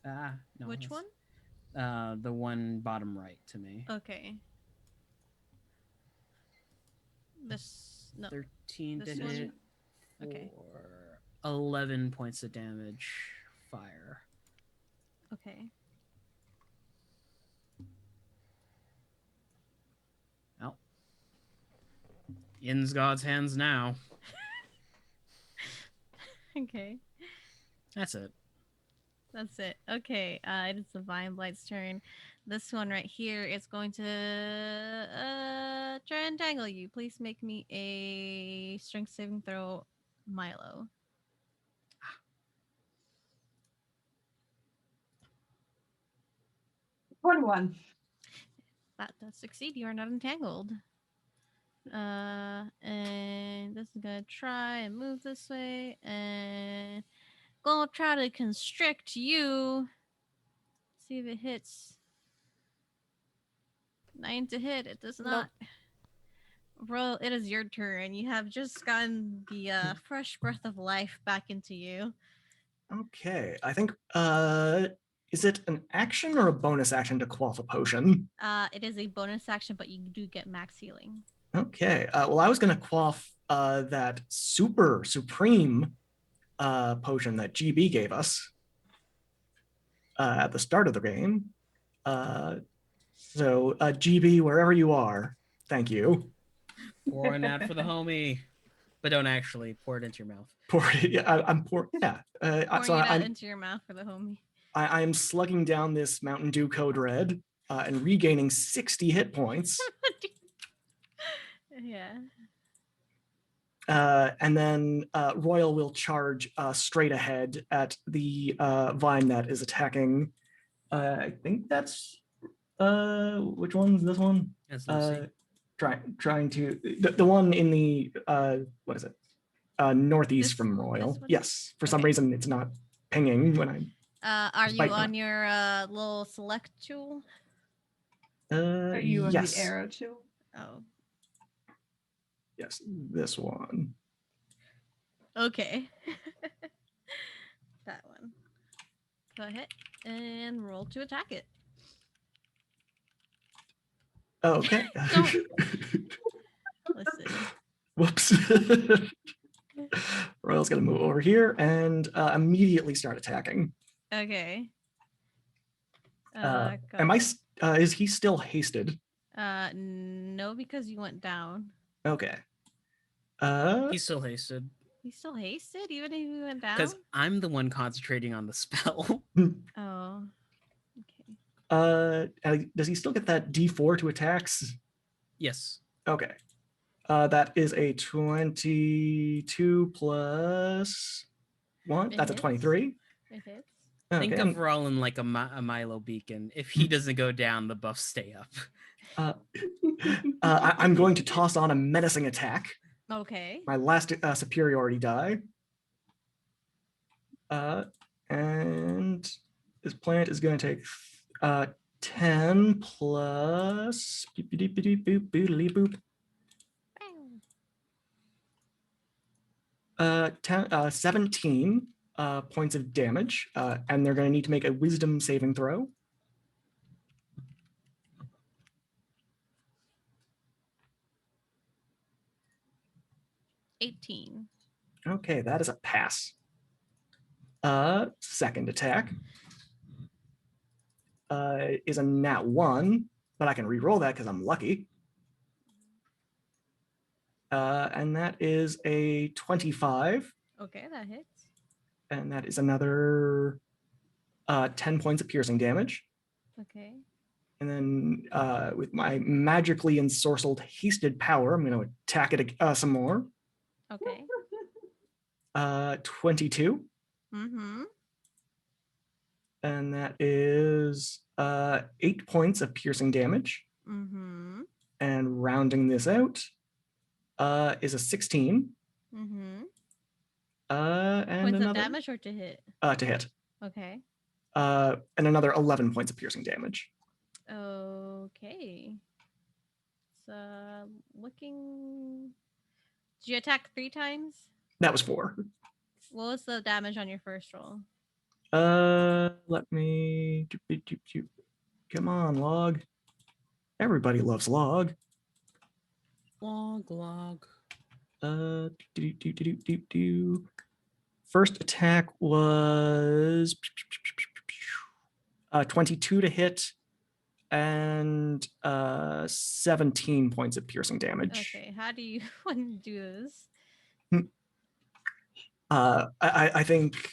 No. Which one? The one bottom right to me. Okay. This no. 13 to this hit one? Okay. for 11 points of damage. Fire. Okay. Well, in God's hands now. Okay. That's it. That's it. Okay. It is the Vine Blight's turn. This one right here is going to try and tangle you. Please make me a strength saving throw, Milo. $21. That does succeed. You are not entangled. And this is gonna try and move this way, and gonna try to constrict you. See if it hits. 9 to hit. It does not. Roll. It is your turn. You have just gotten the fresh breath of life back into you. Okay, I think is it an action or a bonus action to quaff a potion? It is a bonus action, but you do get max healing. Okay, well, I was going to quaff that supreme potion that GB gave us at the start of the game. So GB, wherever you are, thank you. Pouring out for the homie. But don't actually pour it into your mouth. Pour it. I'm pour. Yeah. Pouring So it out I'm into your mouth for the homie. I'm slugging down this Mountain Dew Code Red and regaining 60 hit points. Yeah. And then Royal will charge straight ahead at the vine that is attacking. I think that's which one's this one? That's Lucy. Trying to the one in the what is it? Northeast This- from this Royal. one? Yes, for some Okay. reason it's not pinging when I. Are you Despite on your little select tool? Are you on Yes. the arrow too? Oh, Yes, this one. okay. That one. Go ahead and roll to attack it. Oh, okay. Don't- Listen. Whoops. Royal's gonna move over here and immediately start attacking. Okay. Am I? Is he still hasted? No, because you went down. Okay. He's still hasted. He's still hasted, even if he went down. Because I'm the one concentrating on the spell. Oh. Okay. Does he still get that D4 to attacks? Yes. Okay. That is a 22 plus 1. It That's a hits. 23. It hits. Okay. Think of Rollin like a Milo beacon. If he doesn't go down, the buffs stay up. I'm going to toss on a menacing attack. Okay. My last superiority die. And this plant is going to take 10 plus 17 points of damage, and they're going to need to make a wisdom saving throw. $18. Okay, that is a pass. Second attack is a nat 1, but I can re-roll that because I'm lucky. And that is a 25, Okay, that hits. and that is another 10 points of piercing damage. Okay. And then with my magically ensorcelled hasted power, I'm going to attack it some more. Okay. 22. Mm-hmm. And that is 8 points of piercing damage. Mm-hmm. And rounding this out is a 16. Mm-hmm. And Points of another damage or to hit? to hit. Okay. And another 11 points of piercing damage. Okay. So looking. Did you attack 3 times? That was 4. What was the damage on your first roll? Let me. Come on, log. Everybody loves log. Log. First attack was 22 to hit and 17 points of piercing damage. Okay, how do you want to do this? I think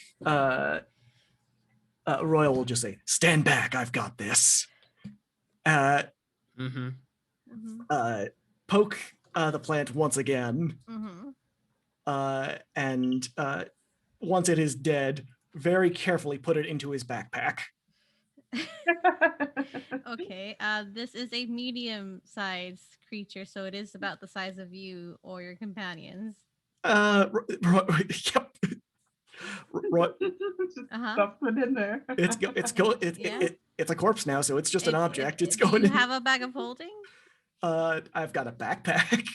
Royal will just say, "Stand back, I've got this." Mm-hmm. Poke the plant once again, and once it is dead, very carefully put it into his backpack. Okay, this is a medium-sized creature, so it is about the size of you or your companions. Yep. Stuff it in there. It's a corpse now, so it's just an object. It's Do going. you have a bag of holding? I've got a backpack.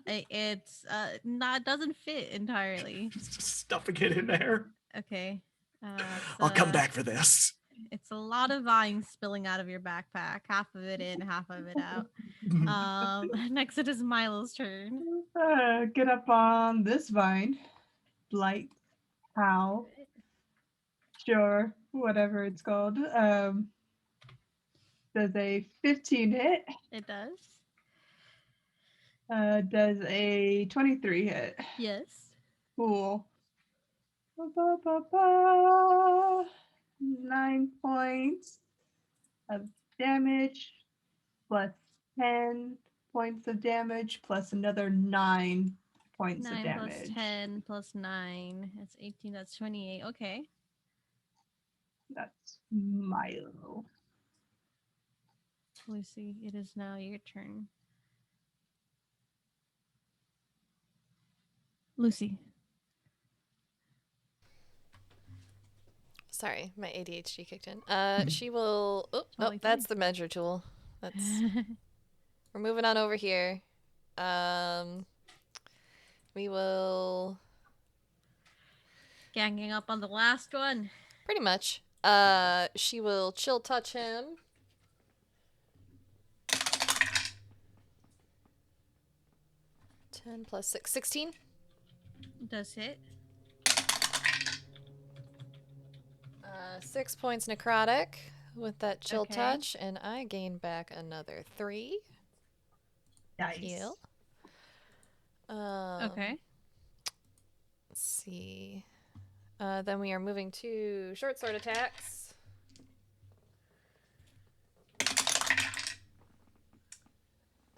It's not doesn't fit entirely. Just stuffing it in there. Okay. I'll come back for this. It's a lot of vines spilling out of your backpack. Half of it in, half of it out. Next it is Milo's turn. Get up on this vine. Blight. How? Sure. Whatever it's called. Does a 15 hit? It does. Does a 23 hit? Yes. Cool. 9 points of damage plus 10 points of damage plus another 9 points of 9 damage. plus 10 plus 9. That's 18. That's 28. Okay. That's Milo. Lucy, it is now your turn. Lucy. Sorry, my ADHD kicked in. She will. Oh, Totally that's fine. the measure tool. We're moving on over here. We will Ganging up on the last one. pretty much. She will chill touch him. (10 + 6) 16. Does hit. 6 points necrotic with that chill Okay. touch, and I gain back another 3. Nice. Heal. Okay. Let's see. Then we are moving to short sword attacks.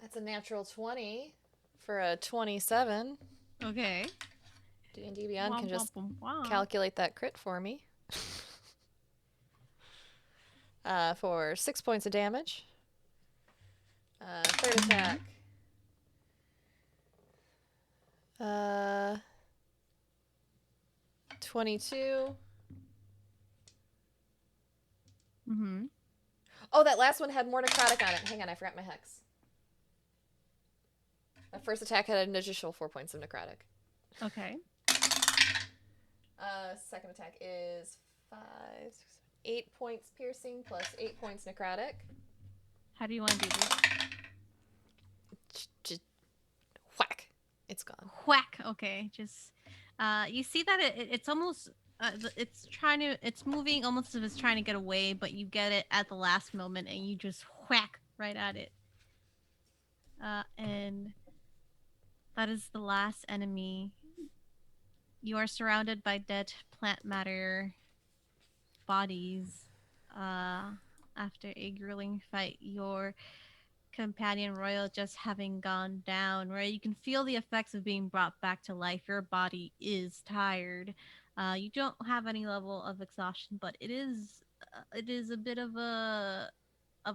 That's a natural 20 for a 27. Okay. D&D Beyond can just calculate that crit for me. For 6 points of damage. Third attack. 22. Oh, that last one had more necrotic on it. Hang on, I forgot my hex. That first attack had an additional 4 points of necrotic. Okay. Second attack is 8 points piercing plus 8 points necrotic. How do you want to do this? Just whack. It's gone. Whack. Okay. Just you see that it's almost it's moving almost as if it's trying to get away, but you get it at the last moment and you just whack right at it. And that is the last enemy. You are surrounded by dead plant matter bodies. After a grueling fight, your companion Royal just having gone down, where you can feel the effects of being brought back to life. Your body is tired. You don't have any level of exhaustion, but it is a bit of a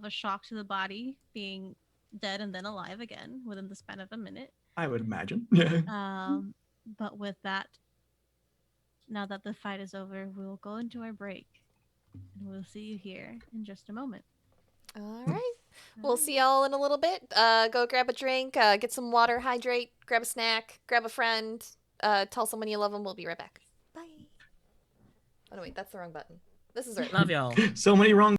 shock to the body being dead and then alive again within the span of a minute. I would imagine. But with that, now that the fight is over, we will go into our break. And we'll see you here in just a moment. All right. We'll Alright. see y'all in a little bit. Go grab a drink, get some water, hydrate, grab a snack, grab a friend, tell someone you love them. We'll be right back. Bye. Oh, no, wait, that's the wrong button. This is right. Love y'all. So many wrong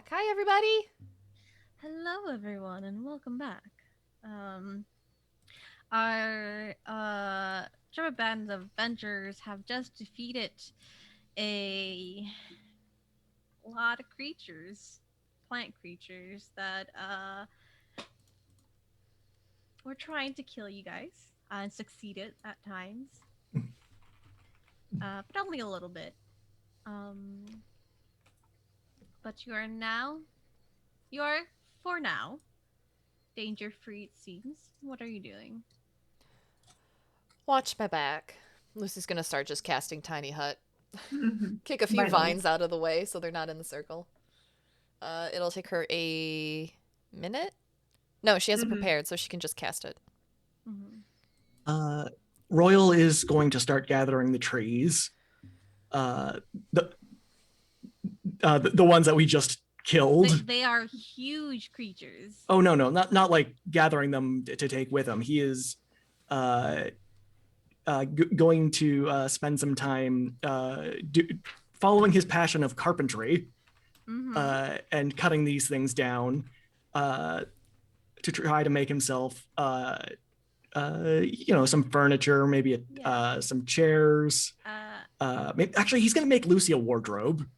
back. Hi, everybody. Hello, everyone, and welcome back. Our Trevor Band of Adventures have just defeated a lot of creatures, plant creatures that were trying to kill you guys and succeeded at times, but only a little bit. Um, but you are for now danger free. It seems. What are you doing? Watch my back. Lucy's gonna start just casting Tiny Hut. Mhm. Kick a few By the way. vines out of the way so they're not in the circle. It'll take her a minute. No, she has it Mhm. prepared, so she can just cast it. Mm-hmm. Royal is going to start gathering the trees. Uh, the the ones that we just killed. They are huge creatures. Oh no, not like gathering them to take with him. He is going to spend some time following his passion of carpentry Mm-hmm. and cutting these things down to try to make himself some furniture, maybe Yeah. some chairs. Actually, he's going to make Lucy a wardrobe.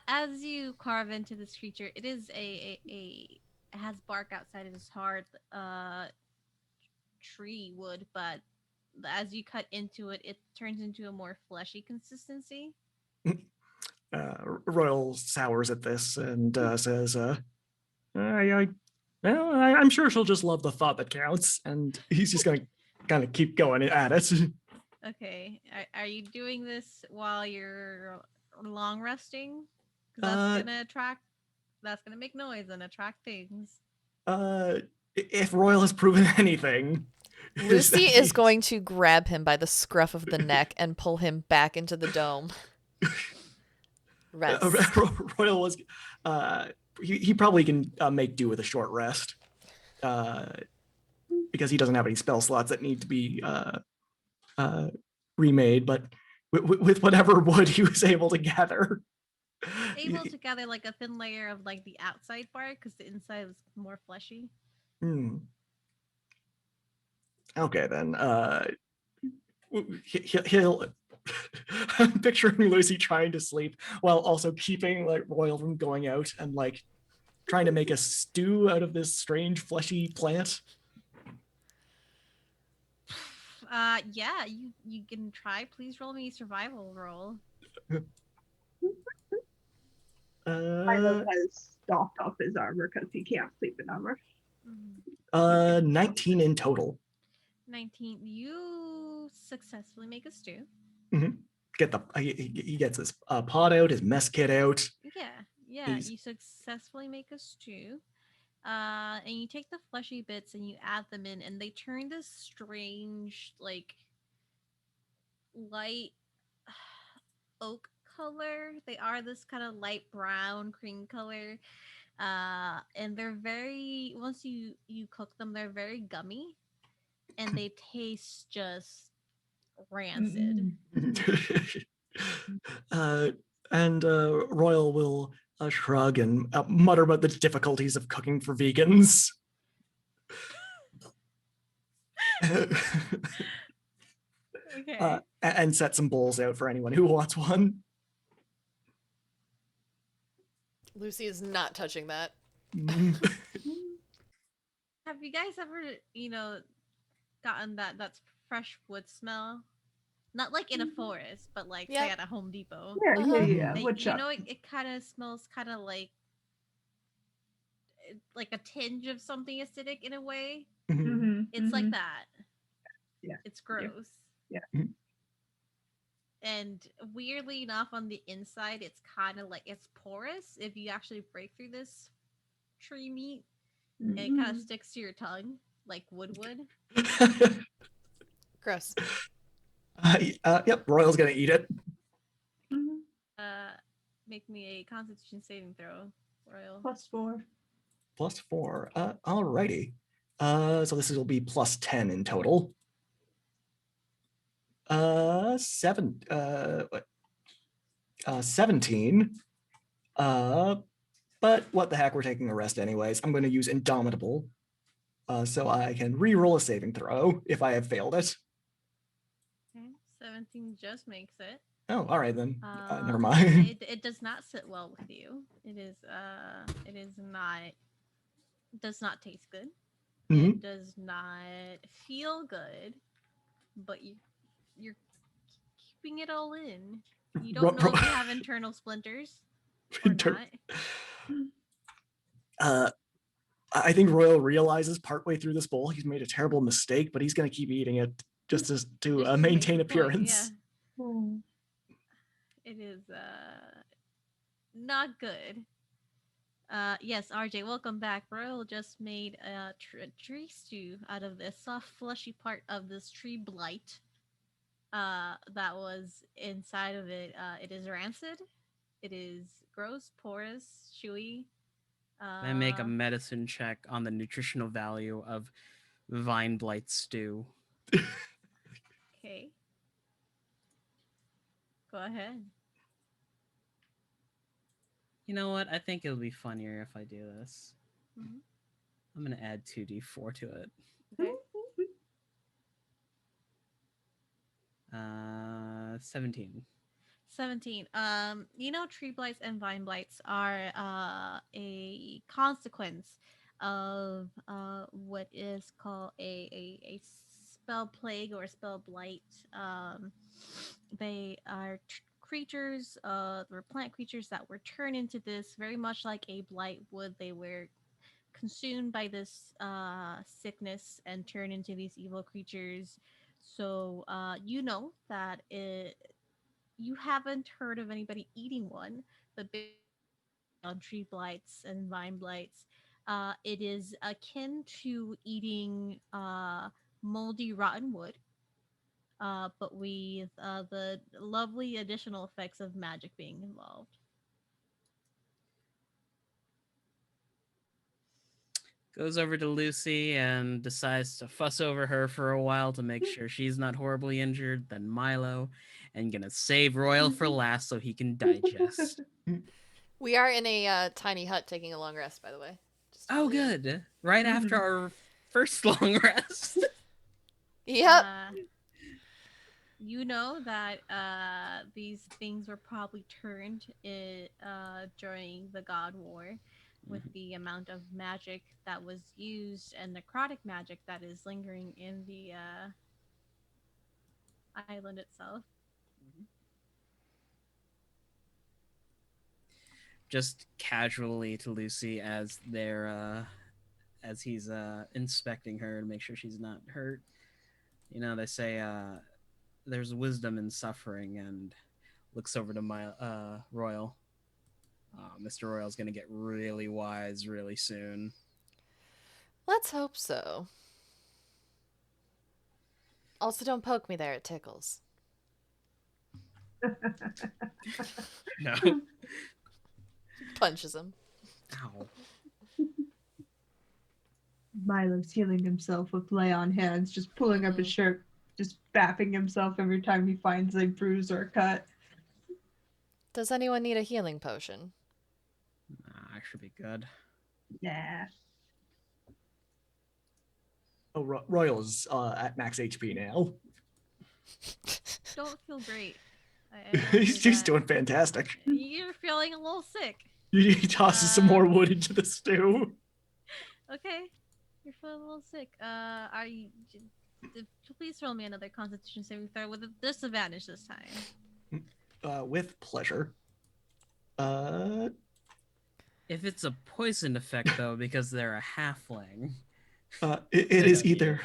As you carve into this creature, it is a it has bark outside. It is hard tree wood, but as you cut into it, it turns into a more fleshy consistency. Royal sours at this and says, I'm sure she'll just love the thought that counts. And he's just going to kind of keep going at it. Okay, are you doing this while you're long resting? 'Cause that's gonna attract. That's gonna make noise and attract things. If Royal has proven anything, Lucy is going to grab him by the scruff of the neck and pull him back into the dome. Rest. Royal was, he probably can make do with a short rest, because he doesn't have any spell slots that need to be remade. But with whatever wood he was able to gather, Able to gather like a thin layer of like the outside bark because the inside is more fleshy. Okay, then. He'll. I'm picturing Lucy trying to sleep while also keeping like Royal from going out and like trying to make a stew out of this strange fleshy plant. Yeah, you can try. Please roll me a survival roll. Milo has doffed off his armor because he can't sleep in armor. 19 in total. 19. You successfully make a stew. He gets his pot out, his mess kit out. Yeah. You successfully make a stew. And you take the fleshy bits and you add them in, and they turn this strange, like, light oak color. They are this kind of light brown cream color. And they're very, once you cook them, they're very gummy, and they taste just rancid. And Royal will shrug and mutter about the difficulties of cooking for vegans. Okay. And set some bowls out for anyone who wants one. Lucy is not touching that. Have you guys ever, gotten that's fresh wood smell? Not like in a forest, but like say at a Home Depot. Yeah. It kind of smells kind of like a tinge of something acidic in a way. It's like that. Yeah. It's gross. Yeah. And weirdly enough, on the inside, it's kind of like it's porous. If you actually break through this tree meat, it kind of sticks to your tongue like wood. Gross. Yep, Royal's gonna eat it. Make me a Constitution saving throw, Royal. +4. +4. Alrighty. So this will be +10 in total. 17. But what the heck, we're taking a rest anyways. I'm going to use Indomitable, so I can re-roll a saving throw if I have failed it. Okay. 17 just makes it. Oh, all right then. Never mind. It does not sit well with you. It is not, does not taste good. Mhm. It does not feel good, but you're keeping it all in. You don't know if you have internal splinters or not. I think Royal realizes partway through this bowl he's made a terrible mistake, but he's going to keep eating it just to Just to make maintain the point, appearance. Hmm. It is not good. Yes, RJ, welcome back. Royal just made a tree stew out of this soft, fleshy part of this tree blight. That was inside of it. It is rancid. It is gross, porous, chewy. I make a medicine check on the nutritional value of vine blight stew. Okay. Go ahead. You know what? I think it'll be funnier if I do this. Mhm. I'm gonna add 2d4 to it. Okay. 17. 17. Tree blights and vine blights are a consequence of what is called a spell plague or a spell blight. They are creatures, they're plant creatures that were turned into this very much like a blight would. They were consumed by this sickness and turned into these evil creatures. So you know that you haven't heard of anybody eating one, but on tree blights and vine blights, it is akin to eating moldy, rotten wood, but with the lovely additional effects of magic being involved. Goes over to Lucy and decides to fuss over her for a while to make sure she's not horribly injured. Then Milo, and gonna save Royal for last so he can digest. We are in a tiny hut taking a long rest, by the way. Just to Oh, fill you in. good. Right after our first long rest. Yep. You know that these things were probably turned during the God War with the amount of magic that was used and necrotic magic that is lingering in the island itself. Just casually to Lucy as they're as he's inspecting her to make sure she's not hurt. You know, they say there's wisdom in suffering, and looks over to my Royal. Mr. Royal's gonna get really wise really soon. Let's hope so. Also, don't poke me there, it tickles. No. Punches him. Ow. Milo's healing himself with lay on hands, just pulling up his shirt, just bapping himself every time he finds a bruise or a cut. Does anyone need a healing potion? I should be good. Yeah. Oh, Royal's at max HP now. Don't feel great. She's doing fantastic. You're feeling a little sick. He tosses some more wood into the stew. Okay. You're feeling a little sick. Are you? Please roll me another Constitution saving throw with a disadvantage this time. With pleasure. If it's a poison effect though, because they're a halfling. It is either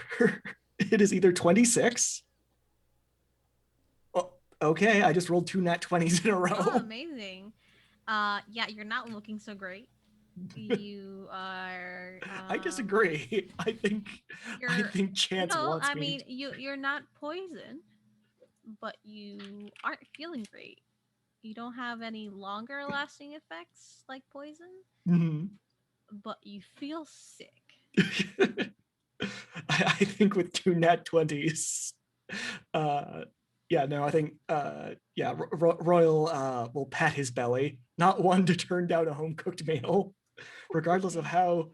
it is either 26. Oh, okay, I just rolled 2 nat 20s in a row. Oh, amazing. Yeah, you're not looking so great. You are. I disagree. I think Chance wants me. I mean, you're not poisoned, but you aren't feeling great. You don't have any longer lasting effects like poison, but you feel sick. I think with 2 nat 20s, Yeah, no, I think Royal will pat his belly, not one to turn down a home cooked meal, regardless of how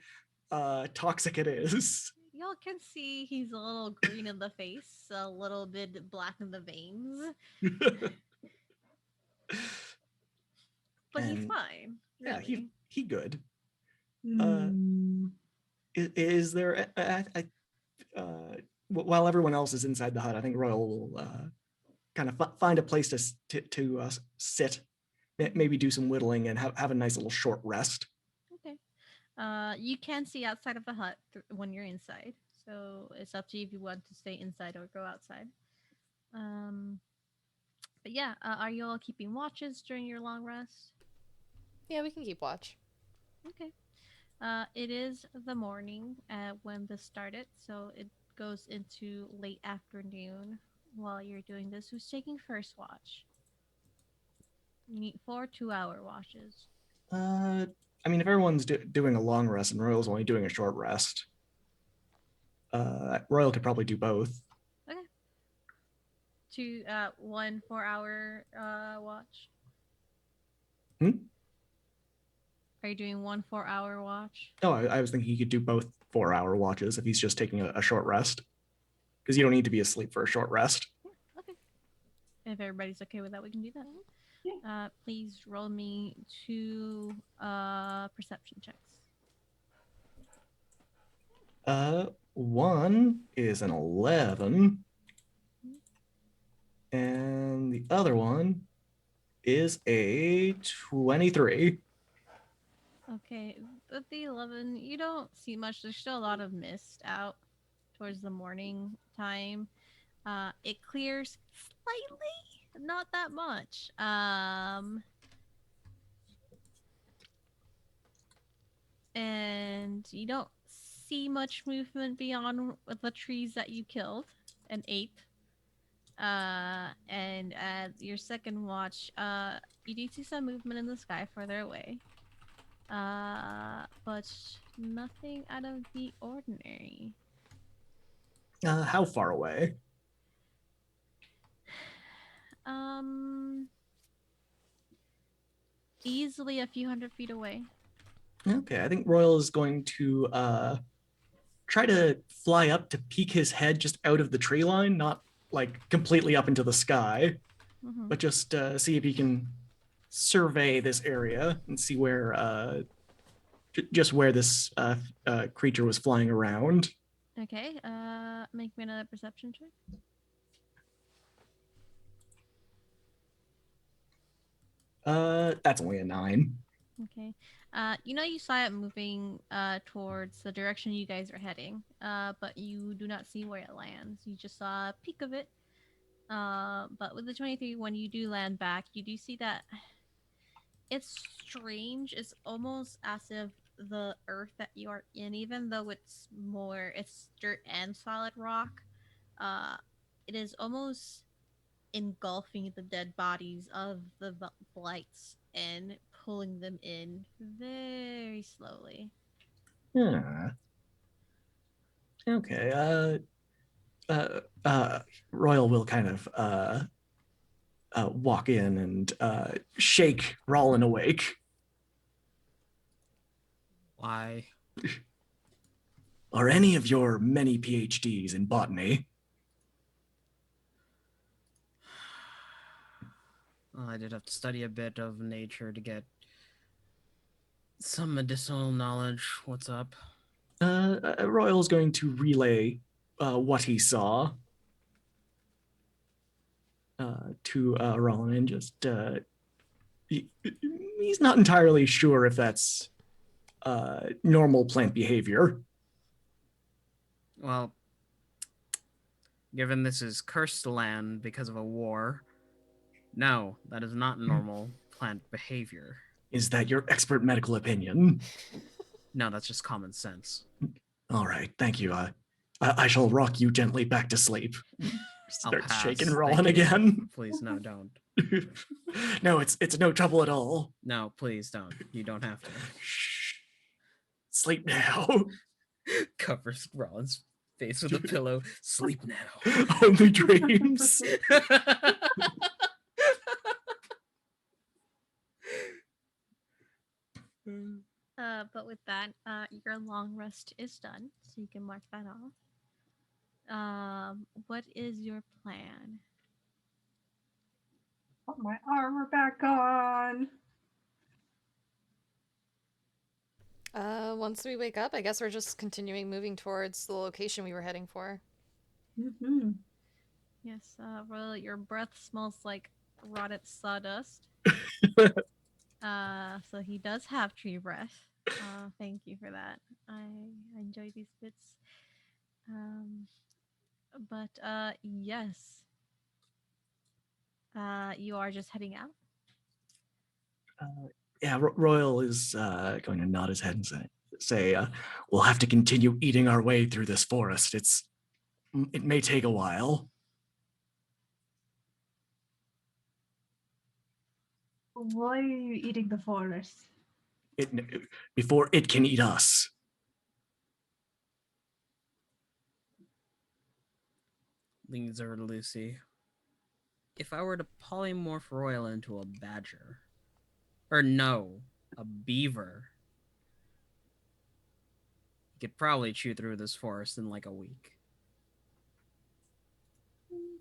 toxic it is. Y'all can see he's a little green in the face, a little bit black in the veins, but he's And fine. yeah, Really. he good. Hmm. Is there while everyone else is inside the hut, I think Royal will kind of find a place to sit, maybe do some whittling and have a nice little short rest. Okay. You can see outside of the hut when you're inside, so it's up to you if you want to stay inside or go outside. Um, but yeah, are you all keeping watches during your long rest? Yeah, we can keep watch. Okay. It is the morning when this started, so it goes into late afternoon while you're doing this. Who's taking first watch? You need 4 2-hour watches. I mean, if everyone's doing a long rest and Royal's only doing a short rest, Royal could probably do both. Okay. 1 4-hour watch. Hmm? Are you doing 1 4-hour watch? No, I was thinking he could do both 4-hour watches if he's just taking a short rest, because you don't need to be asleep for a short rest. Yeah, okay. If everybody's okay with that, we can do that. Yeah. Please roll me 2 perception checks. One is an 11, and the other one is a 23. Okay, with the 11, you don't see much. There's still a lot of mist out towards the morning time. It clears slightly, not that much. And you don't see much movement beyond the trees that you killed and ate. And at your second watch, you do see some movement in the sky further away. But nothing out of the ordinary. How far away? Um, Easily a few 100 feet away. Okay, I think Royal is going to try to fly up to peek his head just out of the tree line, not like completely up into the sky, Mm-hmm. but just see if he can survey this area and see where just where this creature was flying around. Okay, make me another perception check. That's only a 9. Okay. You saw it moving towards the direction you guys are heading, but you do not see where it lands. You just saw a peek of it. But with the 23, when you do land back, you do see that it's strange. It's almost as if the earth that you are in, even though it's dirt and solid rock, uh, it is almost engulfing the dead bodies of the blights and pulling them in very slowly. Yeah. Okay. Royal will kind of walk in and shake Rollin awake. Why? Are any of your many PhDs in botany? Well, I did have to study a bit of nature to get some medicinal knowledge. What's up? Royal's going to relay what he saw to Rollin, and just he's not entirely sure if that's normal plant behavior. Well, given this is cursed land because of a war, no, that is not normal plant behavior. Is that your expert medical opinion? No, that's just common sense. All right, thank you. I shall rock you gently back to sleep. I'll Starts pass. shaking Thank Rollin you. again. Please, no, don't. No, it's no trouble at all. No, please don't. You don't have to. Shh. Sleep now. Covers Rollins' Face with a pillow. Sleep now. Only dreams. But with that, your long rest is done, so you can mark that off. What is your plan? Put my armor back on. Once we wake up, I guess we're just continuing moving towards the location we were heading for. Mm-hmm. Yes, Royal, your breath smells like rotted sawdust. So he does have tree breath. Thank you for that. I enjoy these bits. But yes. You are just heading out. Yeah, Royal is going to nod his head and say we'll have to continue eating our way through this forest. It may take a while. Why are you eating the forest? Before it can eat us. Leans over to Lucy. If I were to polymorph Royal into a badger, or no, a beaver, you could probably chew through this forest in like a week.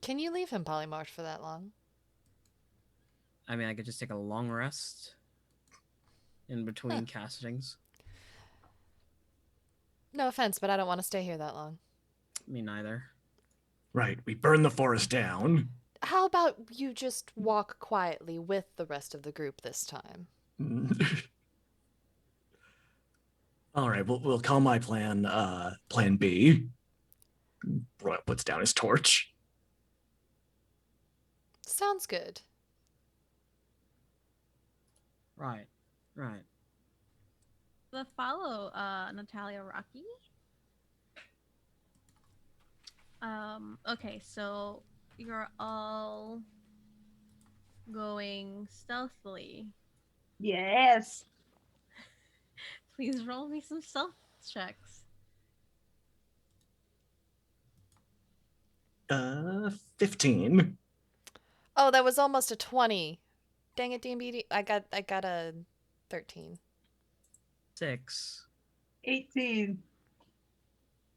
Can you leave him polymorphed for that long? I mean, I could just take a long rest in between castings. No offense, but I don't want to stay here that long. Me neither. Right, we burn the forest down. How about you just walk quietly with the rest of the group this time? All right, we'll call my plan Plan B. Roy puts down his torch. Sounds good. Right. The follow, Natalia Rocky. Okay, so you're all going stealthily. Yes. Please roll me some stealth checks. 15. Oh, that was almost a 20. Dang it, DMB. I got a 13. 6. 18.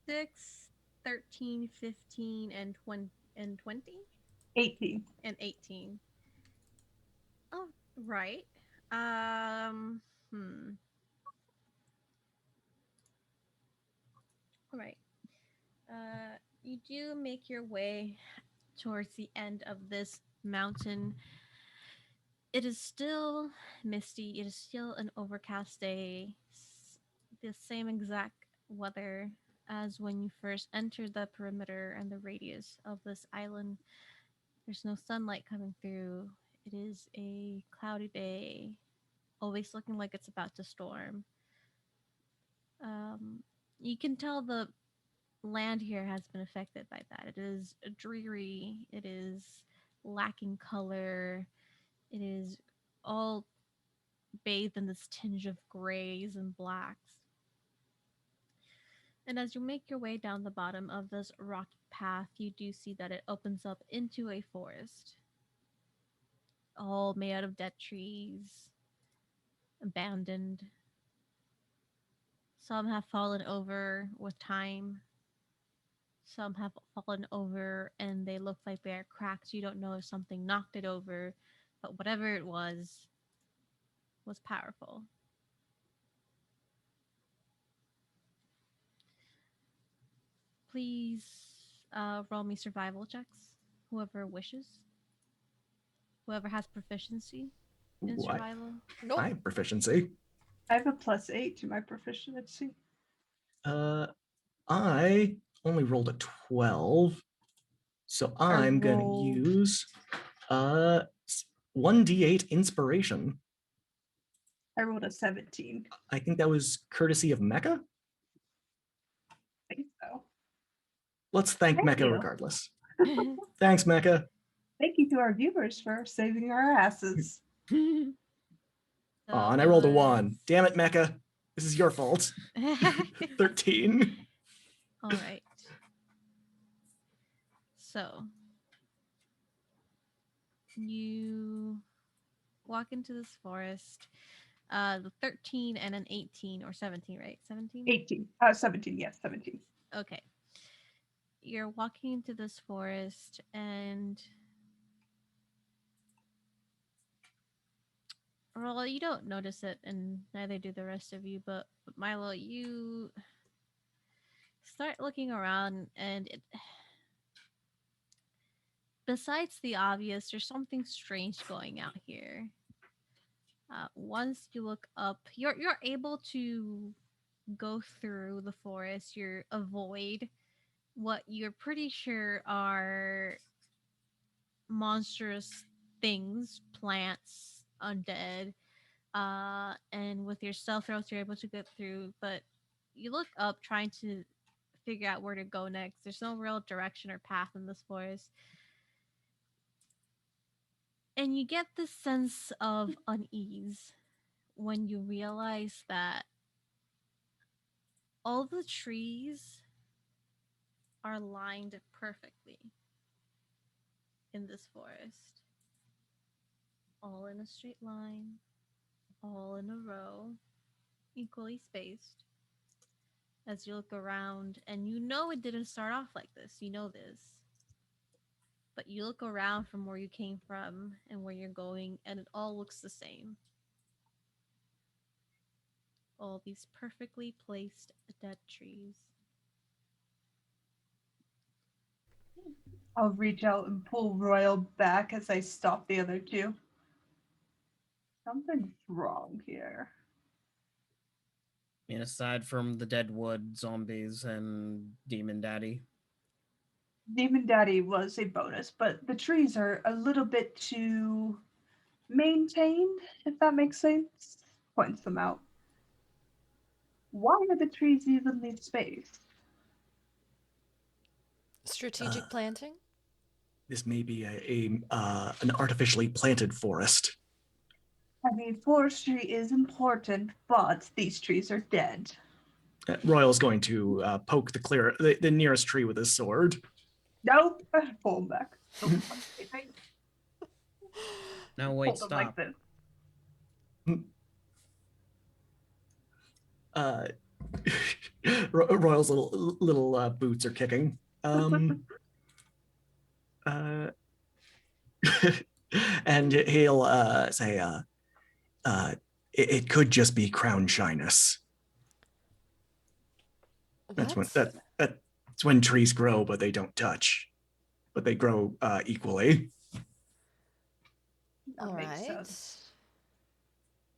6, 13, 15, and 20. 18. And 18. Oh, right. All right. You do make your way towards the end of this mountain. It is still misty. It is still an overcast day. The same exact weather as when you first entered the perimeter and the radius of this island. There's no sunlight coming through. It is a cloudy day, always looking like it's about to storm. You can tell the land here has been affected by that. It is dreary. It is lacking color. It is all bathed in this tinge of grays and blacks. And as you make your way down the bottom of this rocky path, you do see that it opens up into a forest, all made out of dead trees, abandoned. Some have fallen over with time. Some have fallen over and they look like they are cracked. You don't know if something knocked it over, but whatever it was powerful. Please roll me survival checks, whoever wishes. Whoever has proficiency in survival. Nope. I have proficiency. I have a +8 to my proficiency. I only rolled a 12. So I'm going to use 1d8 inspiration. I rolled a 17. I think that was courtesy of Mecca. I think so. Let's thank Thank Mecca you. regardless. Thanks, Mecca. Thank you to our viewers for saving our asses. And I rolled a 1. Damn it, Mecca. This is your fault. 13. All right. So you walk into this forest. The 13 and an 18 or 17, right? 17? 18. 17, yes, 17. Okay. You're walking into this forest and well, you don't notice it and neither do the rest of you, but Milo, you start looking around and besides the obvious, there's something strange going out here. Once you look up, you're able to go through the forest. You avoid what you're pretty sure are monstrous things, plants, undead. And with your stealth throws, you're able to get through. But you look up, trying to figure out where to go next. There's no real direction or path in this forest. And you get this sense of unease when you realize that all the trees are lined perfectly in this forest. All in a straight line, all in a row, equally spaced. As you look around, and you know it didn't start off like this, you know this. But you look around from where you came from and where you're going, and it all looks the same. All these perfectly placed dead trees. I'll reach out and pull Royal back as I stop the other two. Something's wrong here. And aside from the dead wood, zombies, and Demon Daddy. Demon Daddy was a bonus, but the trees are a little bit too maintained, if that makes sense. Points them out. Why are the trees evenly spaced? Strategic planting? This may be an artificially planted forest. I mean, forestry is important, but these trees are dead. Royal's going to poke the nearest tree with his sword. Nope. Pull them back. No, wait, Hold them like stop. this. Royal's little boots are kicking. And he'll say, it could just be crown shyness. That's when trees grow, but they don't touch. But they grow equally. That All makes right. sense.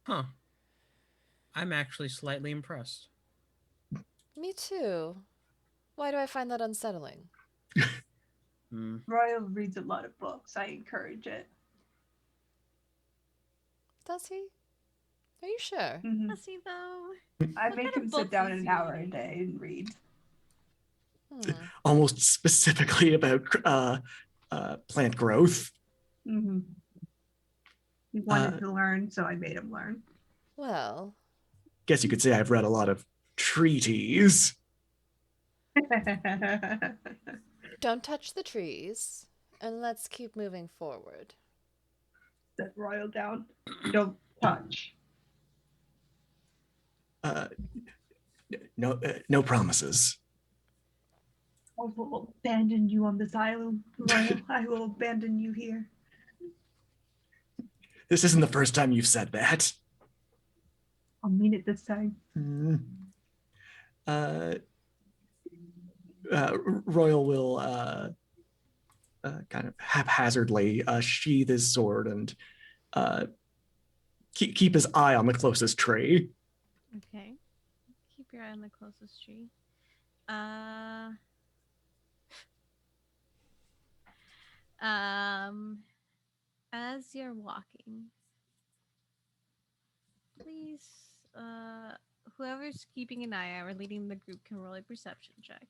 Huh. I'm actually slightly impressed. Me too. Why do I find that unsettling? Royal reads a lot of books. I encourage it. Does he? Are you sure? Mhm. Does he though? I What make kind of him books sit down is an he hour a reading? day and read. Almost specifically about plant growth. Mm-hmm. He wanted to learn, so I made him learn. Well, Guess you could say I've read a lot of treaties. don't touch the trees, and let's keep moving forward. Set Royal down. Don't touch. No promises. I will abandon you on this island, Royal. I will abandon you here. This isn't the first time you've said that. I'll mean it this time. Royal will kind of haphazardly sheath his sword and keep his eye on the closest tree. Okay. Keep your eye on the closest tree. As you're walking, please, whoever's keeping an eye out or leading the group can roll a perception check.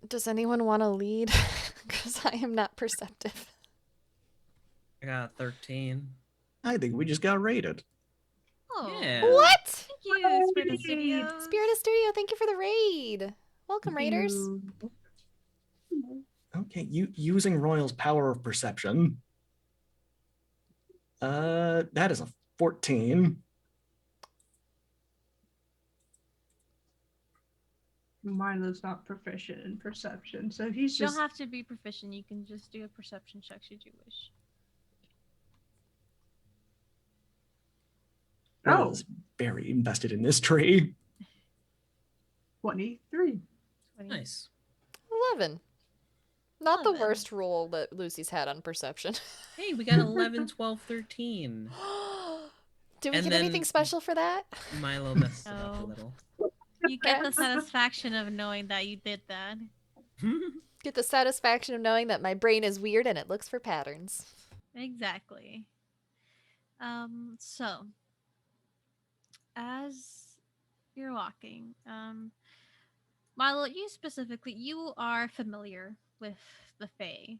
Does anyone want to lead? Because I am not perceptive. I got 13. I think we just got raided. Oh, Yeah. What? you, Spirit of Studios. Spirit of Studio, thank you for the raid. Welcome, raiders. Okay, using Royal's power of perception. That is a 14. Milo's not proficient in perception, so he's You just. don't have to be proficient. You can just do a perception check should you wish. Royal's very invested in this tree. 23. 20. Nice. 11. Not the 11. worst roll that Lucy's had on perception. Hey, we got 11, 12, 13. Do we And get then- anything special for that? Milo messed it up a No. little. You get the Yes. satisfaction of knowing that you did that. Get the satisfaction of knowing that my brain is weird and it looks for patterns. Exactly. So as you're walking, Milo, you specifically, you are familiar with the Fae.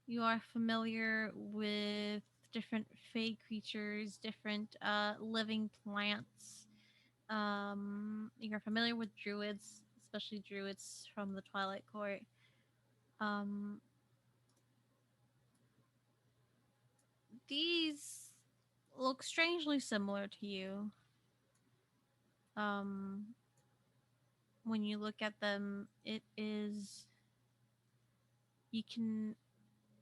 You are familiar with different Fae creatures, different living plants. You're familiar with druids, especially druids from the Twilight Court. These look strangely similar to you. When you look at them, it is, you can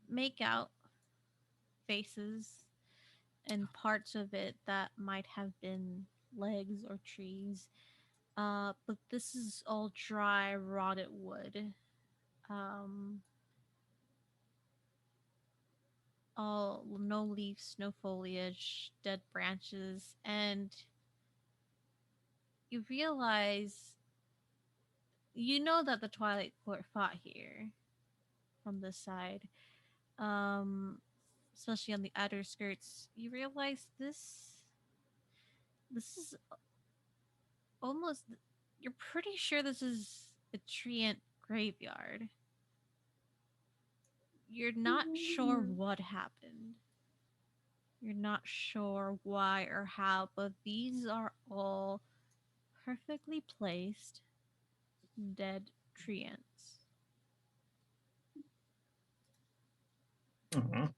make out faces and parts of it that might have been legs or trees. But this is all dry, rotted wood. All no leaves, no foliage, dead branches, and you realize, you know that the Twilight Court fought here from this side. Especially on the outer skirts, you realize this is almost, you're pretty sure this is a treant graveyard. You're not sure what happened. You're not sure why or how, but these are all perfectly placed dead treants. Aw.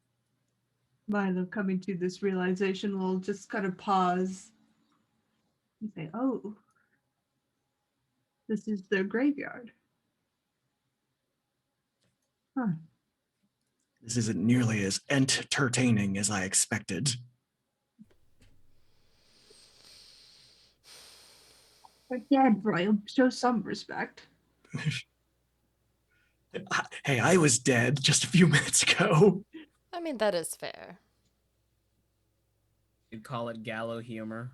Milo, coming to this realization, will just kind of pause and say, "Oh, this is their graveyard." Huh. This isn't nearly as entertaining as I expected. But Dad, Royal, show some respect. Hey, I was dead just a few minutes ago. I mean, that is fair. You'd call it gallow humor.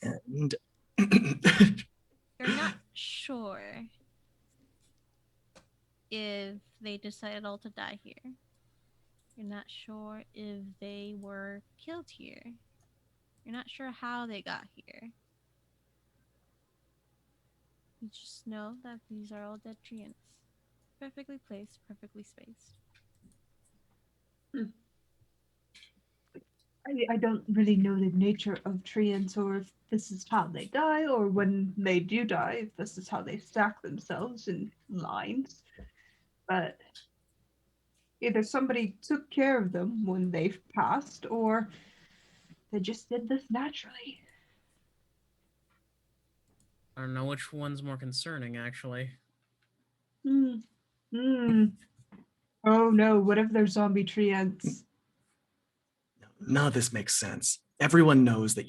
And You're not sure if they decided all to die here. You're not sure if they were killed here. You're not sure how they got here. You just know that these are all dead treants. Perfectly placed, perfectly spaced. I don't really know the nature of treants, or if this is how they die, or when they do die, if this is how they stack themselves in lines. But either somebody took care of them when they've passed, or they just did this naturally. I don't know which one's more concerning, actually. Oh no, what if they're zombie treants? none of this makes sense. Everyone knows that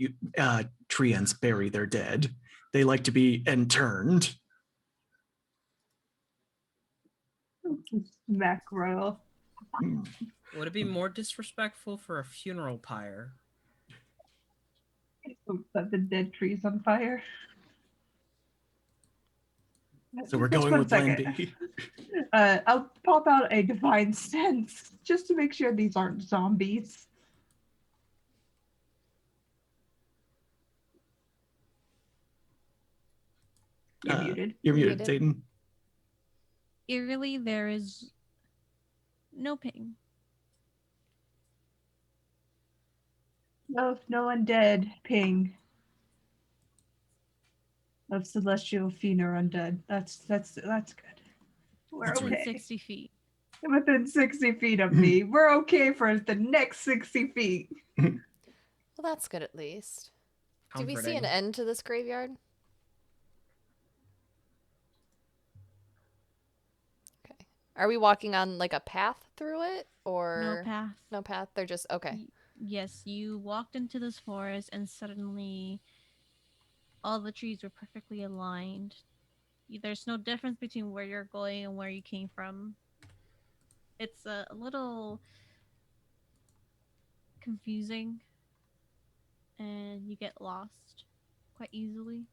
treants bury their dead. They like to be interned. Smack Royal. Hmm. Would it be more disrespectful for a funeral pyre? Set the dead trees on fire. So we're Just going one with plan second. B. I'll pop out a divine sense just to make sure these aren't zombies. You're muted. You're muted, Muted. Satan. Eerily, there is no ping. No, no undead ping of celestial fiend or undead. That's good. We're That's Within right. okay. 60 feet. Within 60 feet of me. We're okay for the next 60 feet. Well, that's good at least. Do we see an Comforting. end to this graveyard? Okay. Are we walking on like a path through it No or path. no path? They're just okay. Yes, you walked into this forest and suddenly all the trees were perfectly aligned. There's no difference between where you're going and where you came from. It's a little confusing and you get lost quite easily.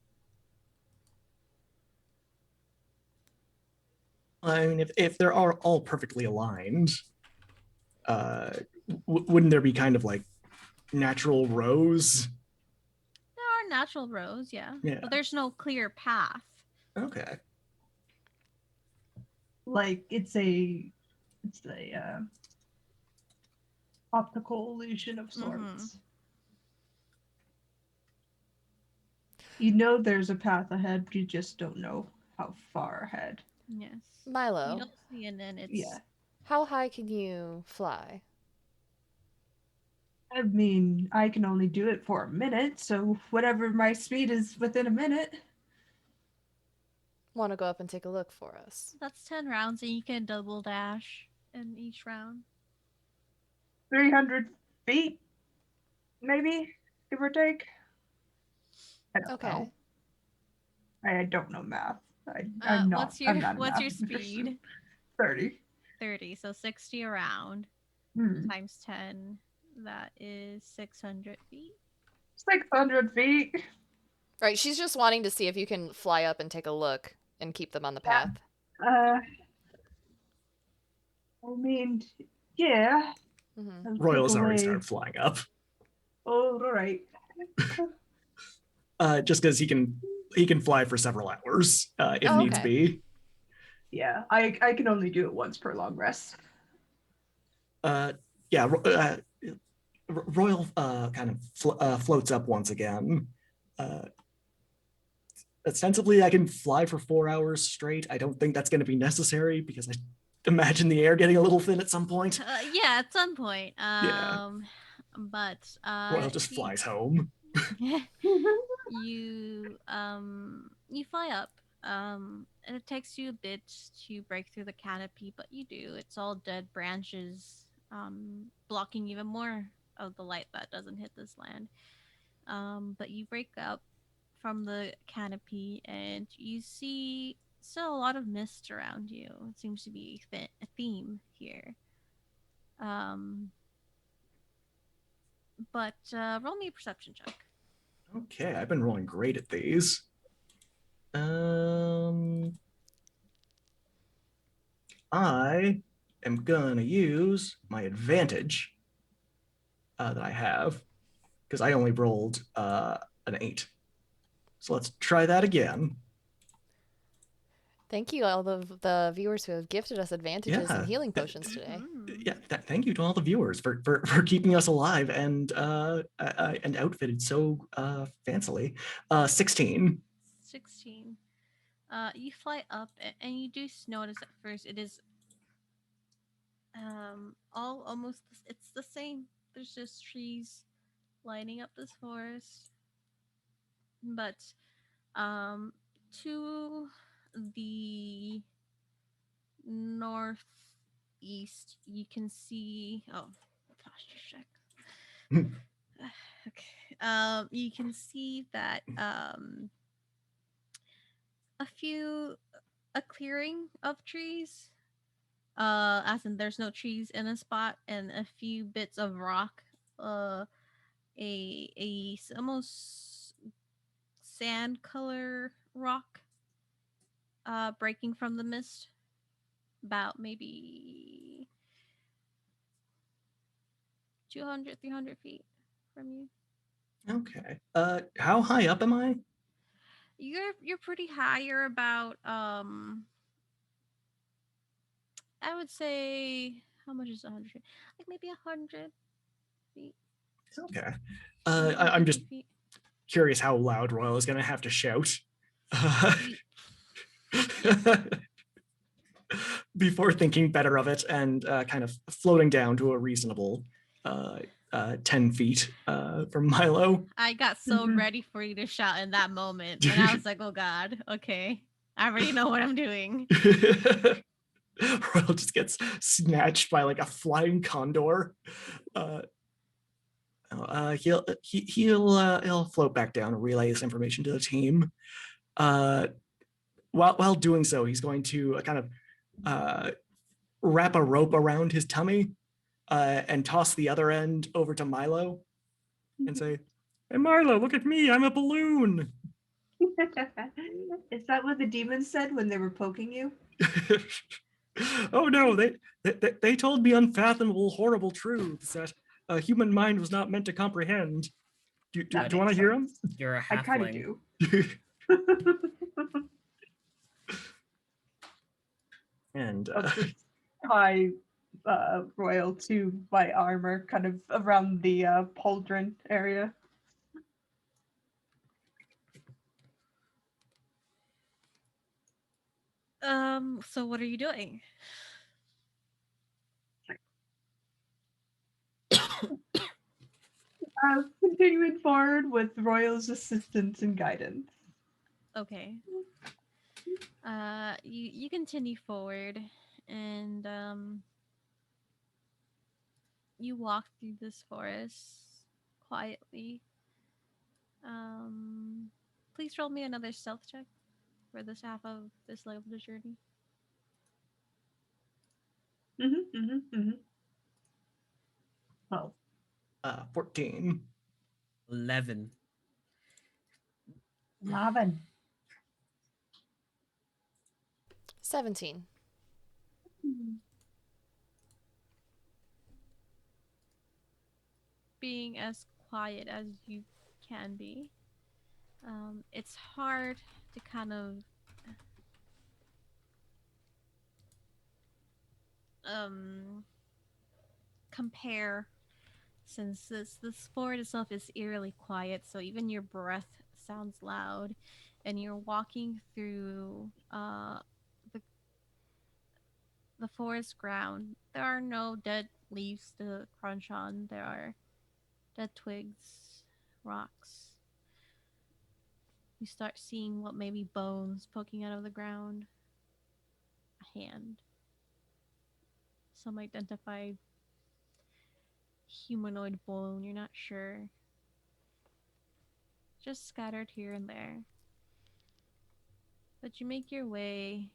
I mean, if they're all perfectly aligned, uh, wouldn't there be kind of like natural rows? There are natural roads, yeah, Yeah. but there's no clear path. Okay. Like it's a optical illusion of sorts. You know there's a path ahead, but you just don't know how far ahead. Yes. You Milo, don't see, and then it's Yeah. how high can you fly? I mean, I can only do it for a minute, so whatever my speed is within a minute. Want to go up and take a look for us? that's 10 rounds, and you can double dash in each round. 300 feet, maybe, give or take. I don't Okay. know. I don't know math. I'm not. What's your I'm not a what's your math person. speed? 30. 30. So 60 around Hmm. times 10. That is 600 feet. 600 feet. Right, she's just wanting to see if you can fly up and take a look and keep them on the path. Uh, I mean, yeah. Mm-hmm. I'll take Royals already away. started flying up. Oh, all right. Just because he can fly for several hours if Oh, needs okay. be. Yeah, I can only do it once per long rest. Yeah, Royal kind of floats up once again. Ostensibly, I can fly for 4 hours straight. I don't think that's going to be necessary because I imagine the air getting a little thin at some point. Yeah, at some point. Yeah. But Royal just flies home. you fly up. And it takes you a bit to break through the canopy, but you do. It's all dead branches, blocking even more of the light that doesn't hit this land. But you break up from the canopy and you see still a lot of mist around you. It seems to be a theme here. Um, but roll me a perception check. Okay, I've been rolling great at these. I am gonna use my advantage that I have because I only rolled an 8. So let's try that again. Thank you, all the viewers who have gifted us advantages and Yeah. healing potions today. Yeah, thank you to all the viewers for keeping us alive and outfitted so fancily. 16. 16. You fly up, and you do notice at first it is all almost it's the same. There's just trees lining up this forest, but to the northeast you can see. Oh, posture check. Okay. You can see that a clearing of trees, as in there's no trees in a spot, and a few bits of rock, almost sand color rock, breaking from the mist, about maybe 200, 300 feet from you. Okay. How high up am I? You're pretty high. You're about I would say, how much is 100 feet? Like maybe 100 feet. Okay. Maybe I'm 50 just feet. curious how loud Royal is going to have to shout before thinking better of it and kind of floating down to a reasonable 10 feet from Milo. I got so Mhm. ready for you to shout in that moment, and I was like, "Oh God, okay, I already know what I'm doing." Royal just gets snatched by like a flying condor. He'll float back down and relay this information to the team. While doing so, he's going to kind of wrap a rope around his tummy and toss the other end over to Milo and say, "Hey Milo, look at me! I'm a balloon." Is that what the demons said when they were poking you? Oh no, they told me unfathomable, horrible truths that a human mind was not meant to comprehend. Do you That want to makes hear them? sense. You're a I kind of halfling. do. And I'll just tie Royal to my armor, kind of around the pauldron area. So what are you doing? Continuing forward with Royal's assistance and guidance. Okay. You continue forward, and you walk through this forest quietly. Um, Please roll me another stealth check for this half of this leg of the journey. Well, 14. 11. Robin. 17. Being as quiet as you can be, it's hard to kind of compare, since this forest itself is eerily quiet, so even your breath sounds loud, and you're walking through the the forest ground. There are no dead leaves to crunch on. There are dead twigs, rocks. You start seeing what may be bones poking out of the ground. A hand. Some identified humanoid bone, you're not sure. Just scattered here and there. But you make your way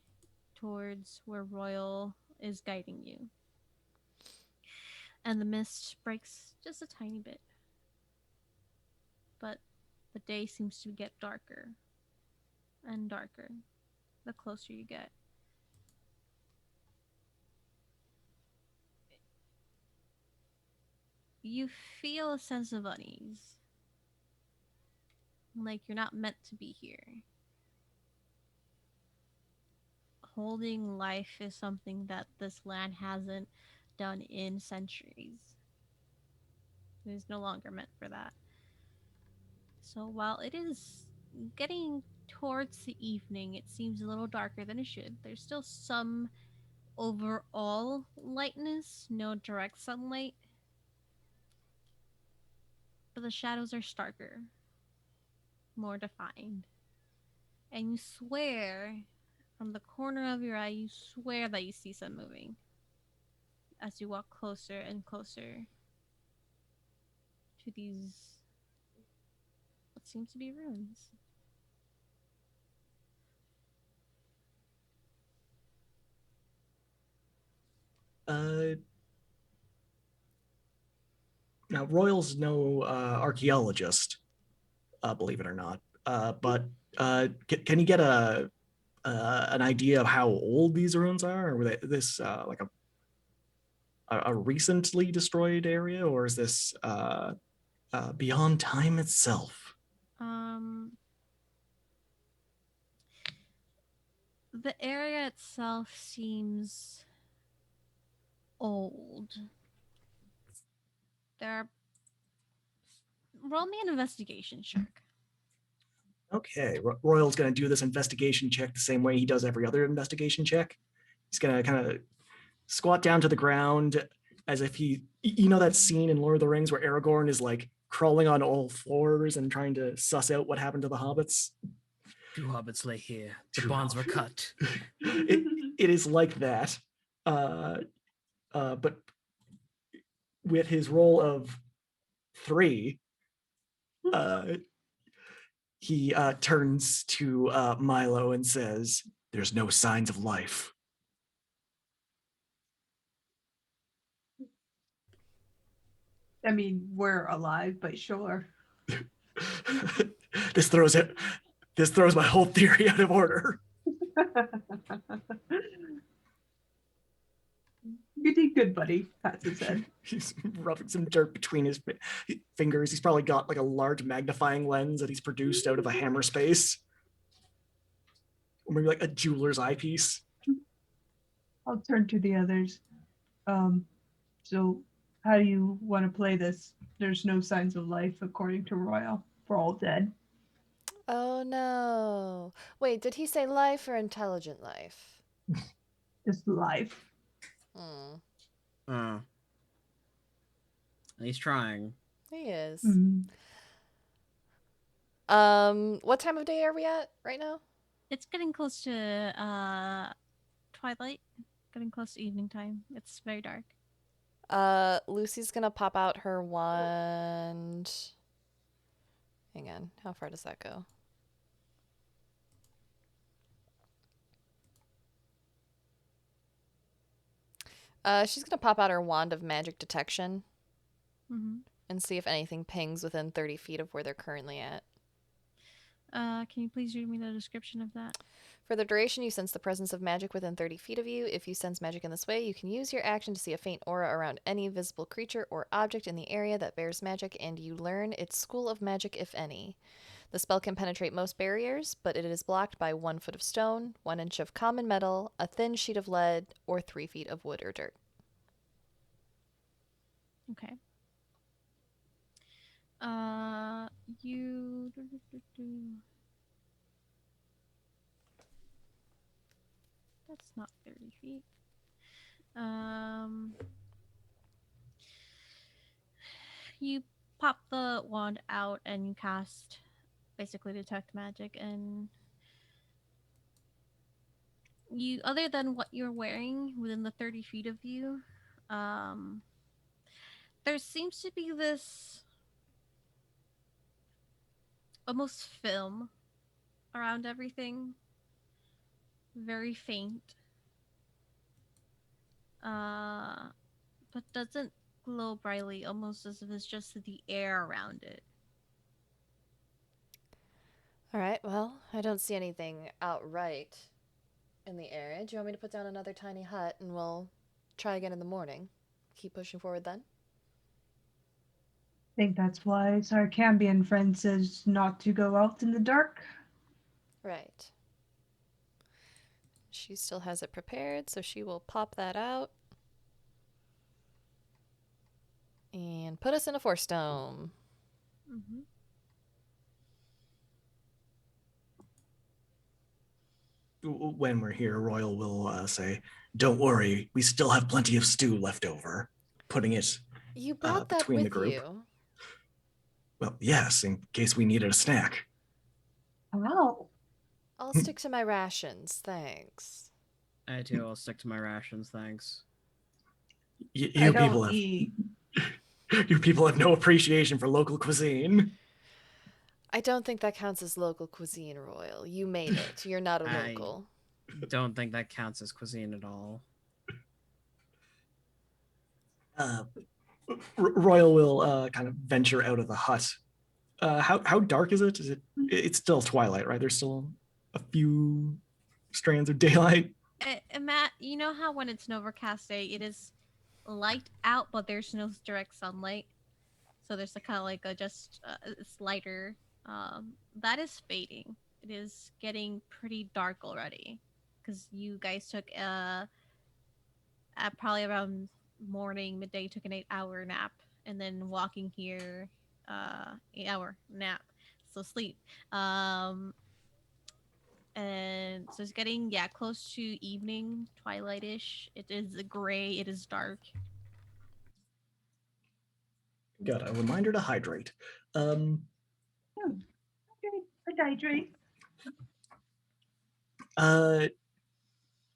towards where Royal is guiding you. And the mist breaks just a tiny bit. But the day seems to get darker and darker the closer you get. You feel a sense of unease. Like you're not meant to be here. Holding life is something that this land hasn't done in centuries. It is no longer meant for that. So while it is getting towards the evening, it seems a little darker than it should. There's still some overall lightness, no direct sunlight, but the shadows are starker, more defined. And you swear, from the corner of your eye, you swear that you see some moving as you walk closer and closer to these, what seems to be ruins. Uh, Now, Royal's no archaeologist, believe it or not, but can you get an idea of how old these ruins are? Or were they this like a recently destroyed area, or is this beyond time itself? Um, the area itself seems old. There are Roll me an investigation check. Okay, Royal's going to do this investigation check the same way he does every other investigation check. He's going to kind of squat down to the ground as if you know that scene in Lord of the Rings where Aragorn is like crawling on all fours and trying to suss out what happened to the hobbits? Two hobbits lay here. The bonds were cut. It is like that. But with his roll of 3, he turns to Milo and says, "There's no signs of life." I mean, we're alive, but sure. This throws my whole theory out of order. You did good, buddy, pats his head. He's rubbing some dirt between his fingers. He's probably got like a large magnifying lens that he's produced out of a hammer space. Or maybe like a jeweler's eyepiece. I'll turn to the others. So how do you want to play this? There's no signs of life, according to Royal. We're all dead. Oh no. Wait, did he say life or intelligent life? Just life. Hmm. He's trying. He is. Mm. What time of day are we at right now? It's getting close to twilight. Getting close to evening time. It's very dark. Lucy's gonna pop out her wand. Hang on, how far does that go? She's gonna pop out her wand of magic detection and see if anything pings within 30 feet of where they're currently at. Can you please read me the description of that? For the duration, you sense the presence of magic within 30 feet of you. If you sense magic in this way, you can use your action to see a faint aura around any visible creature or object in the area that bears magic, and you learn its school of magic, if any. The spell can penetrate most barriers, but it is blocked by 1 foot of stone, 1 inch of common metal, a thin sheet of lead, or 3 feet of wood or dirt. Okay. You. That's not 30 feet. You pop the wand out and you cast basically detect magic, and you, other than what you're wearing within the 30 feet of you, there seems to be this almost film around everything, very faint, but doesn't glow brightly, almost as if it's just the air around it. All right, well, I don't see anything outright in the area. Do you want me to put down another tiny hut and we'll try again in the morning? Keep pushing forward then? I think that's wise. Our Cambion friend says not to go out in the dark. Right. She still has it prepared, so she will pop that out. And put us in a force dome. When we're here, Royal will say, "Don't worry, we still have plenty of stew left over," putting it You brought that between the with group. you. Well, yes, in case we needed a snack. Wow. I'll stick to my rations, thanks. I too, I'll stick to my rations, thanks. I don't eat. You people have no appreciation for local cuisine. I don't think that counts as local cuisine, Royal. You made it. You're not a local. Don't think that counts as cuisine at all. Royal will kind of venture out of the hut. How dark is it? It's still twilight, right? There's still a few strands of daylight. Matt, you know how when it's an overcast day, it is light out, but there's no direct sunlight. So there's a kind of like it's lighter. That is fading. It is getting pretty dark already, because you guys took at probably around morning midday, took an 8-hour nap, and then walking here 8-hour nap, so sleep. Um, and so it's getting close to evening, twilightish. It is gray. It is dark. Got a reminder to hydrate. Um, Okay, I hydrate. uh,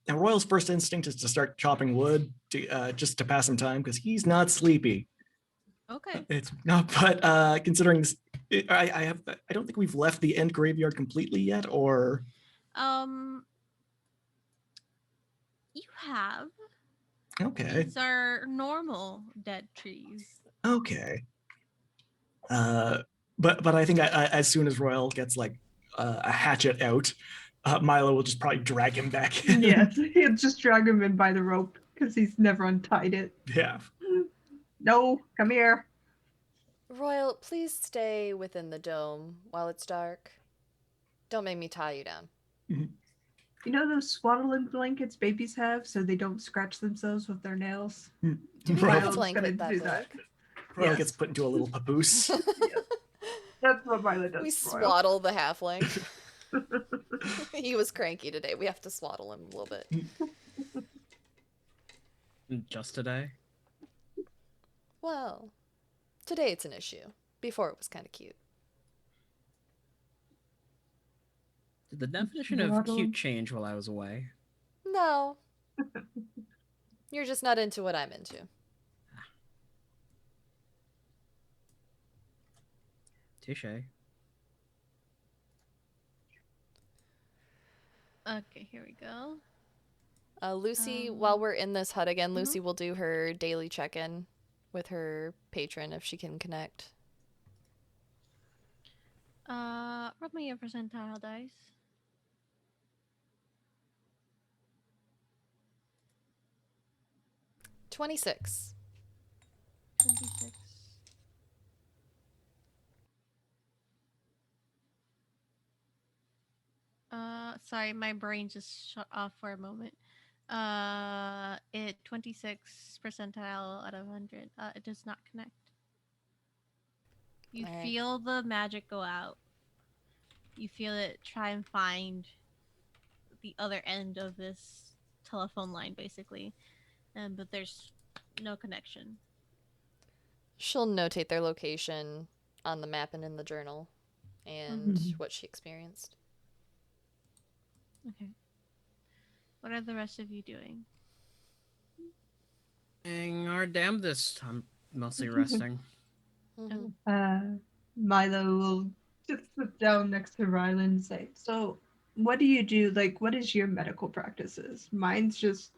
Now, Royal's first instinct is to start chopping wood just to pass some time because he's not sleepy. Okay. It's not, but considering this, I don't think we've left the end graveyard completely yet, or Um, you have. okay, These are normal dead trees. okay. But I think as soon as Royal gets like a hatchet out, Milo will just probably drag him back in. Yes, he'll just drag him in by the rope because he's never untied it. Yeah. No, come here. Royal, please stay within the dome while it's dark. Don't make me tie you down. You know those swaddling blankets babies have so they don't scratch themselves with their nails? Do we Royal, have a Milo's blanket gonna that do big? that. Royal Yes. gets put into a little papoose. Yes. That's what Milo does. We to Royal. swaddle the halfling. He was cranky today. We have to swaddle him a little bit. Just today. Well, today it's an issue. Before it was kind of cute. Did the definition of cute change while I was away? No. You're just not into what I'm into. Touche. Okay, here we go. Lucy, while we're in this hut again, Lucy will do her daily check-in with her patron if she can connect. Roll me a percentile dice. 26. 26. Sorry, my brain just shut off for a moment. It 26 percentile out of 100. It does not connect. You Alright. feel the magic go out. You feel it try and find the other end of this telephone line, basically, but there's no connection. She'll notate their location on the map and in the journal and what she experienced. Okay. What are the rest of you doing? Doing our damnedest. I'm mostly resting. Milo will just sit down next to Rylan and say, "So, what do you do? Like, what is your medical practices? Mine's just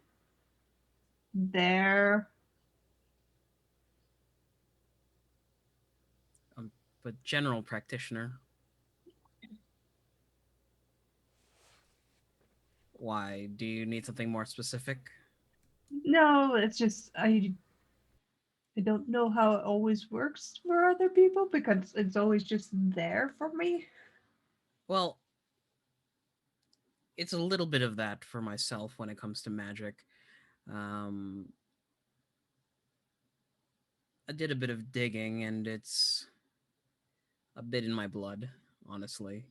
there." But general practitioner. Why? Do you need something more specific? No, it's just I don't know how it always works for other people because it's always just there for me. Well, it's a little bit of that for myself when it comes to magic. I did a bit of digging, and it's a bit in my blood, honestly.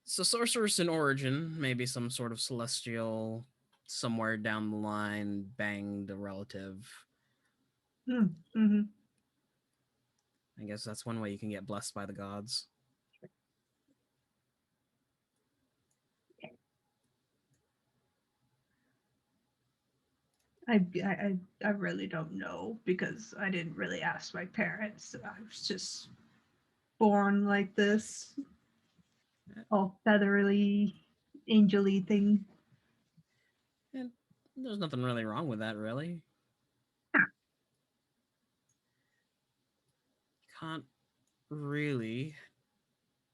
So sorceress in origin, maybe some sort of celestial, somewhere down the line, banged a relative. Mm-hmm. I guess that's one way you can get blessed by the gods. I really don't know because I didn't really ask my parents. I was just born like this, all feathery, angely thing. And there's nothing really wrong with that, really. Can't really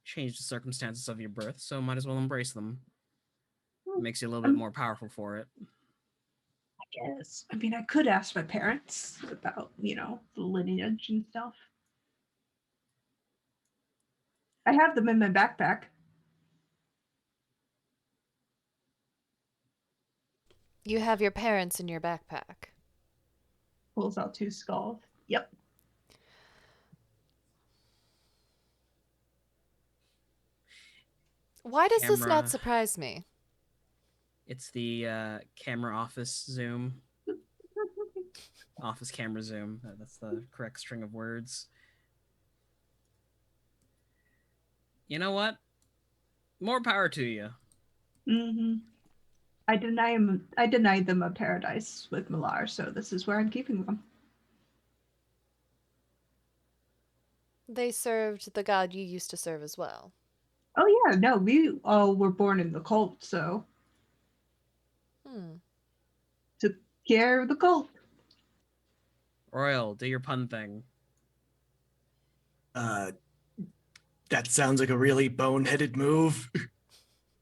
change the circumstances of your birth, so might as well embrace them. It makes you a little bit more powerful for it. I guess. I mean, I could ask my parents about, the lineage and stuff. I have them in my backpack. You have your parents in your backpack. Pulls out 2 skulls. Yep. Why does this not Camera. surprise me? It's the camera office zoom. Office camera zoom. That's the correct string of words. You know what? More power to you. Mm-hmm. I denied them a paradise with Malar, so this is where I'm keeping them. They served the god you used to serve as well. Oh yeah, no, we all were born in the cult, so Hmm. took care of the cult. Royal, do your pun thing. That sounds like a really boneheaded move.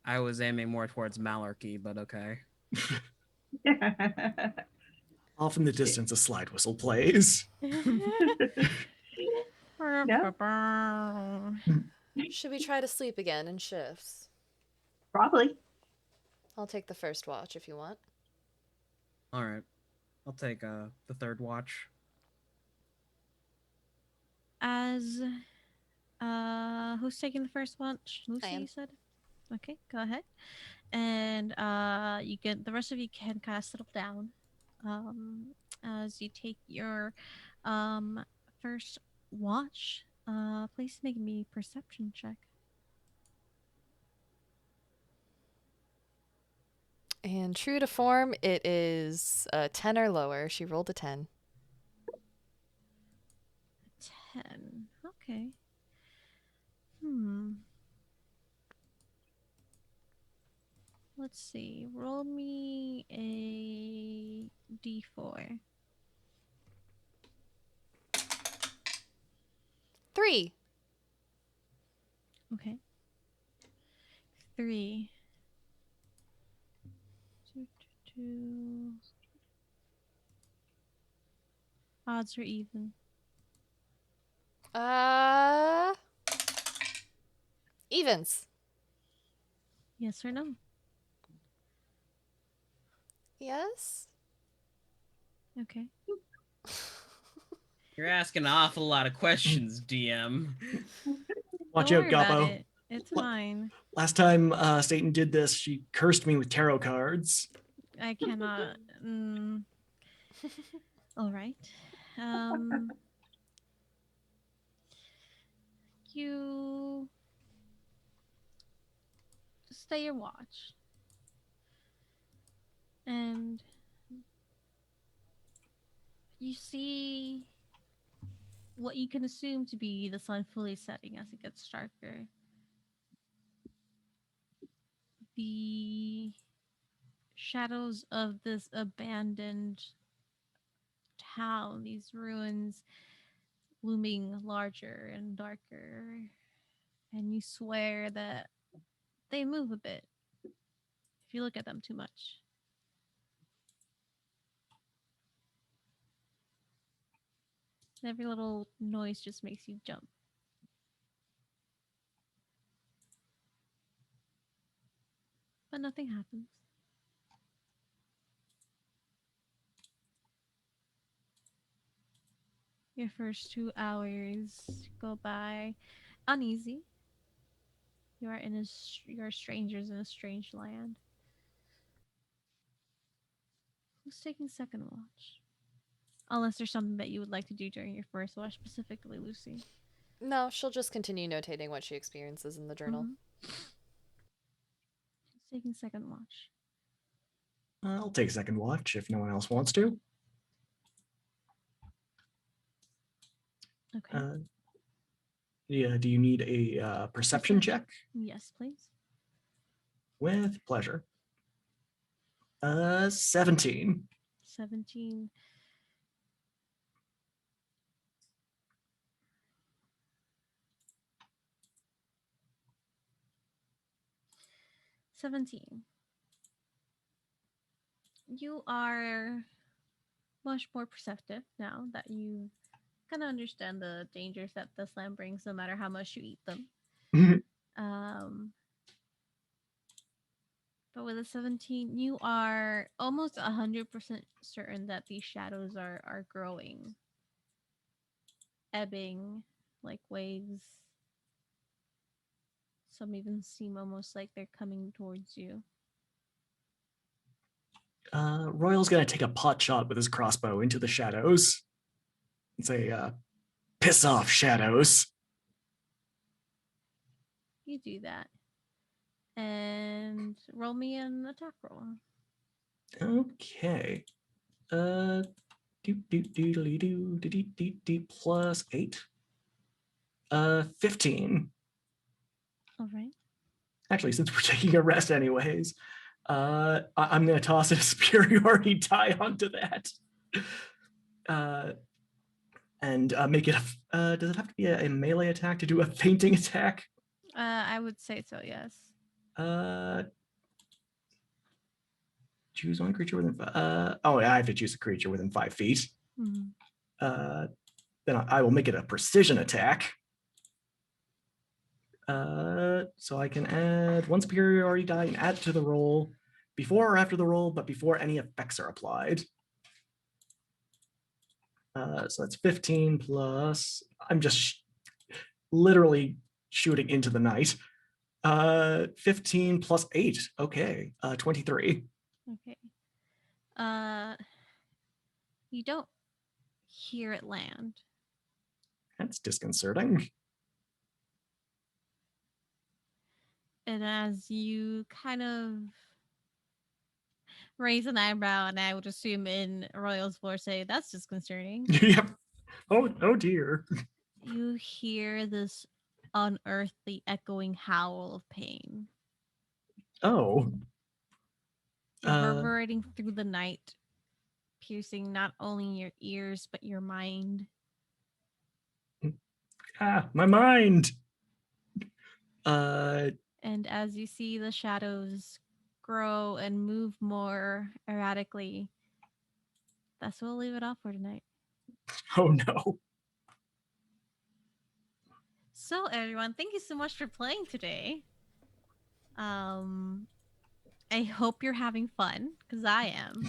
I was aiming more towards malarkey, but okay. Off in the distance, a slide whistle plays. No, Should we try to sleep again in shifts? probably. I'll take the first watch if you want. All right. I'll take the third watch. As who's taking the first watch? Lucy, am. you said? Okay, go ahead. And you can the rest of you can kind of settle down. As you take your first watch. Please make me a perception check. And true to form, it is a 10 or lower. She rolled a 10. 10. Okay. Hmm. Let's see. Roll me a d4. 3. Okay. 3. Two, two, two. Odds are even. Evens. Yes or no? Yes? Okay. You're asking an awful lot of questions, DM. Watch Don't out, worry about Goppo. it. It's What? fine. Last time Satan did this, she cursed me with tarot cards. I cannot. All right. Um. You stay your watch, and you see what you can assume to be the sun fully setting as it gets darker. The shadows of this abandoned town, these ruins looming larger and darker, and you swear that they move a bit if you look at them too much. Every little noise just makes you jump. But nothing happens. Your first 2 hours go by uneasy. You are strangers in a strange land. Who's taking second watch? Unless there's something that you would like to do during your first watch, specifically Lucy. No, she'll just continue notating what she experiences in the journal. Who's taking second watch? I'll take a second watch if no one else wants to. Okay. Yeah, do you need a perception check? Yes, please. With pleasure. 17. 17. You are much more perceptive now that you kind of understand the dangers that this land brings, no matter how much you eat them. But But with a 17, you are almost 100% certain that these shadows are growing, ebbing like waves. Some even seem almost like they're coming towards you. Royal's gonna take a pot shot with his crossbow into the shadows and say, "Piss off, shadows." You do that. And roll me an attack roll. Okay. Plus 8. 15. All right. Actually, since we're taking a rest anyways, I'm going to toss a superiority die onto that. And make it does it have to be a melee attack to do a fainting attack? I would say so, yes. Choose one creature within I have to choose a creature within 5 feet. Mm-hmm. Then I will make it a precision attack. So I can add 1 superiority die and add it to the roll before or after the roll, but before any effects are applied. So that's 15 plus, I'm just literally shooting into the night. 15 plus 8. Okay. 23. Okay. You don't hear it land. That's disconcerting. And as you kind of raise an eyebrow, and I would assume in Royal's voice say, "That's disconcerting." Yep. Oh dear. You hear this unearthly echoing howl of pain, Oh. reverberating through the night, piercing not only your ears but your mind. My mind. And as you see the shadows grow and move more erratically, that's what we'll leave it off for tonight. Oh no. So everyone, thank you so much for playing today. I hope you're having fun, because I am.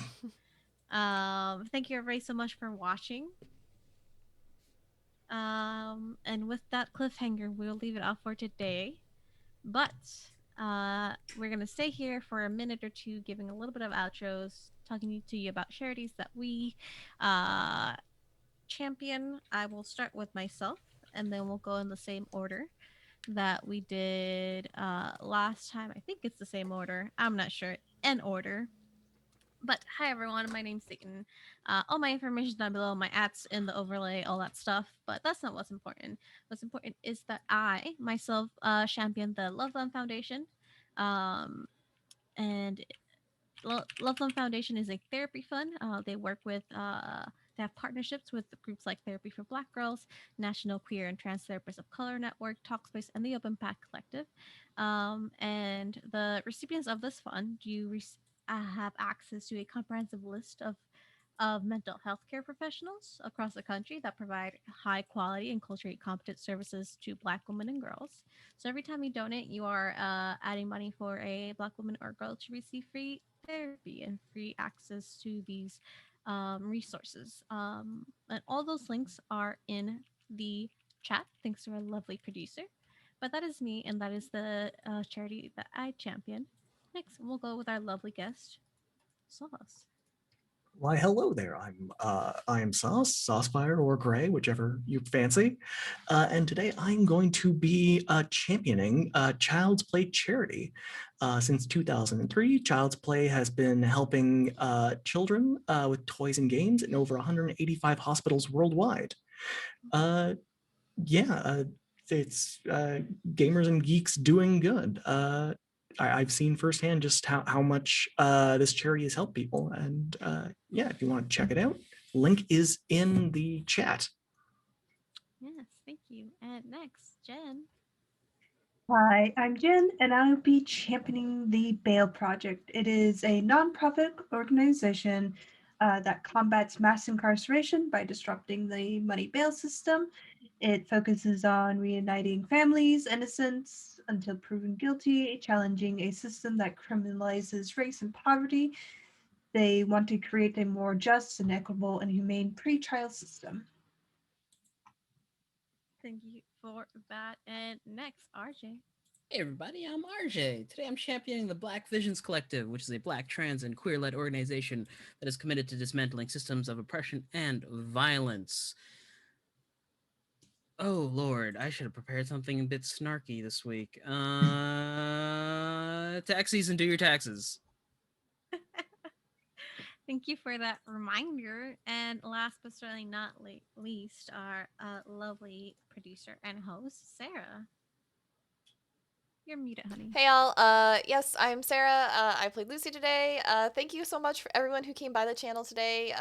Thank you everybody so much for watching. And with that cliffhanger, we'll leave it off for today. But we're gonna stay here for a minute or two, giving a little bit of outros, talking to you about charities that we champion. I will start with myself, and then we'll go in the same order that we did last time. I think it's the same order. I'm not sure. In order. But hi everyone, my name's Satan. All my information down below, my ads in the overlay, all that stuff. But that's not what's important. What's important is that I myself champion the Loveland Foundation, and Loveland Foundation is a therapy fund. They work with they have partnerships with groups like Therapy for Black Girls, National Queer and Trans Therapists of Color Network, Talkspace, and the Open Path Collective. And the recipients of this fund, have access to a comprehensive list of mental health care professionals across the country that provide high quality and culturally competent services to Black women and girls. So every time you donate, you are adding money for a Black woman or girl to receive free therapy and free access to these resources. And all those links are in the chat, thanks to our lovely producer. But that is me, and that is the charity that I champion. Next, we'll go with our lovely guest, Sauce. Why, hello there. I am Sauce, Saucefire, or Gray, whichever you fancy. And today I'm going to be championing Child's Play charity. Since 2003, Child's Play has been helping children with toys and games in over 185 hospitals worldwide. It's gamers and geeks doing good. I've seen firsthand just how much this charity has helped people. And if you want to check it out, link is in the chat. Yes, thank you. And next, Jen. Hi, I'm Jen, and I'll be championing the Bail Project. It is a nonprofit organization that combats mass incarceration by disrupting the money bail system. It focuses on reuniting families, innocents, until proven guilty, challenging a system that criminalizes race and poverty. They want to create a more just and equitable and humane pre-trial system. Thank you for that. And next, RJ. Hey everybody, I'm RJ. Today I'm championing the Black Visions Collective, which is a black, trans, and queer-led organization that is committed to dismantling systems of oppression and violence. Oh Lord, I should have prepared something a bit snarky this week. Tax season, do your taxes. Thank you for that reminder. And last but certainly not least, our lovely producer and host, Sarah. You're muted, honey. Hey y'all, yes, I'm Sarah. I played Lucy today. Thank you so much for everyone who came by the channel today,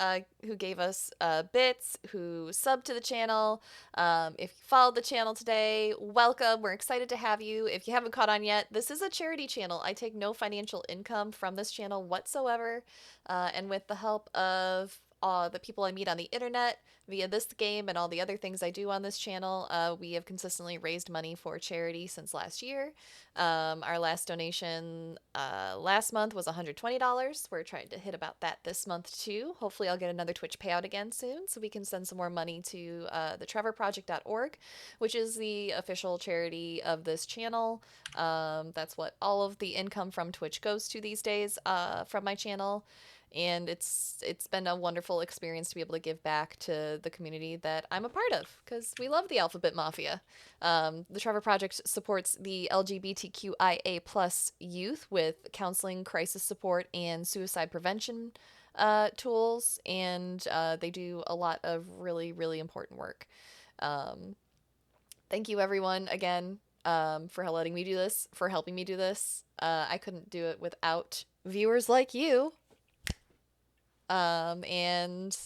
who gave us bits, who subbed to the channel. If you followed the channel today, welcome. We're excited to have you. If you haven't caught on yet, this is a charity channel. I take no financial income from this channel whatsoever, and with the help of the people I meet on the internet via this game and all the other things I do on this channel, we have consistently raised money for charity since last year. Our last donation last month was $120. We're trying to hit about that this month too. Hopefully I'll get another Twitch payout again soon so we can send some more money to the trevorproject.org, which is the official charity of this channel. That's what all of the income from Twitch goes to these days from my channel. And it's been a wonderful experience to be able to give back to the community that I'm a part of, because we love the Alphabet Mafia. The Trevor Project supports the LGBTQIA plus youth with counseling, crisis support, and suicide prevention tools, and they do a lot of really, really important work. Thank you, everyone, again, for letting me do this, for helping me do this. I couldn't do it without viewers like you. And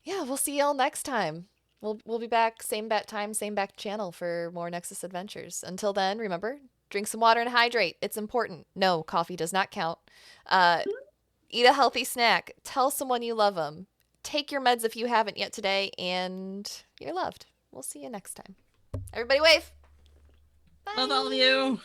yeah, we'll see y'all next time. We'll be back, same bat time, same back channel for more Nexus Adventures. Until then, remember, drink some water and hydrate. It's important. No, coffee does not count. Eat a healthy snack. Tell someone you love them. Take your meds if you haven't yet today, and you're loved. We'll see you next time. Everybody wave. Bye. Love all of you.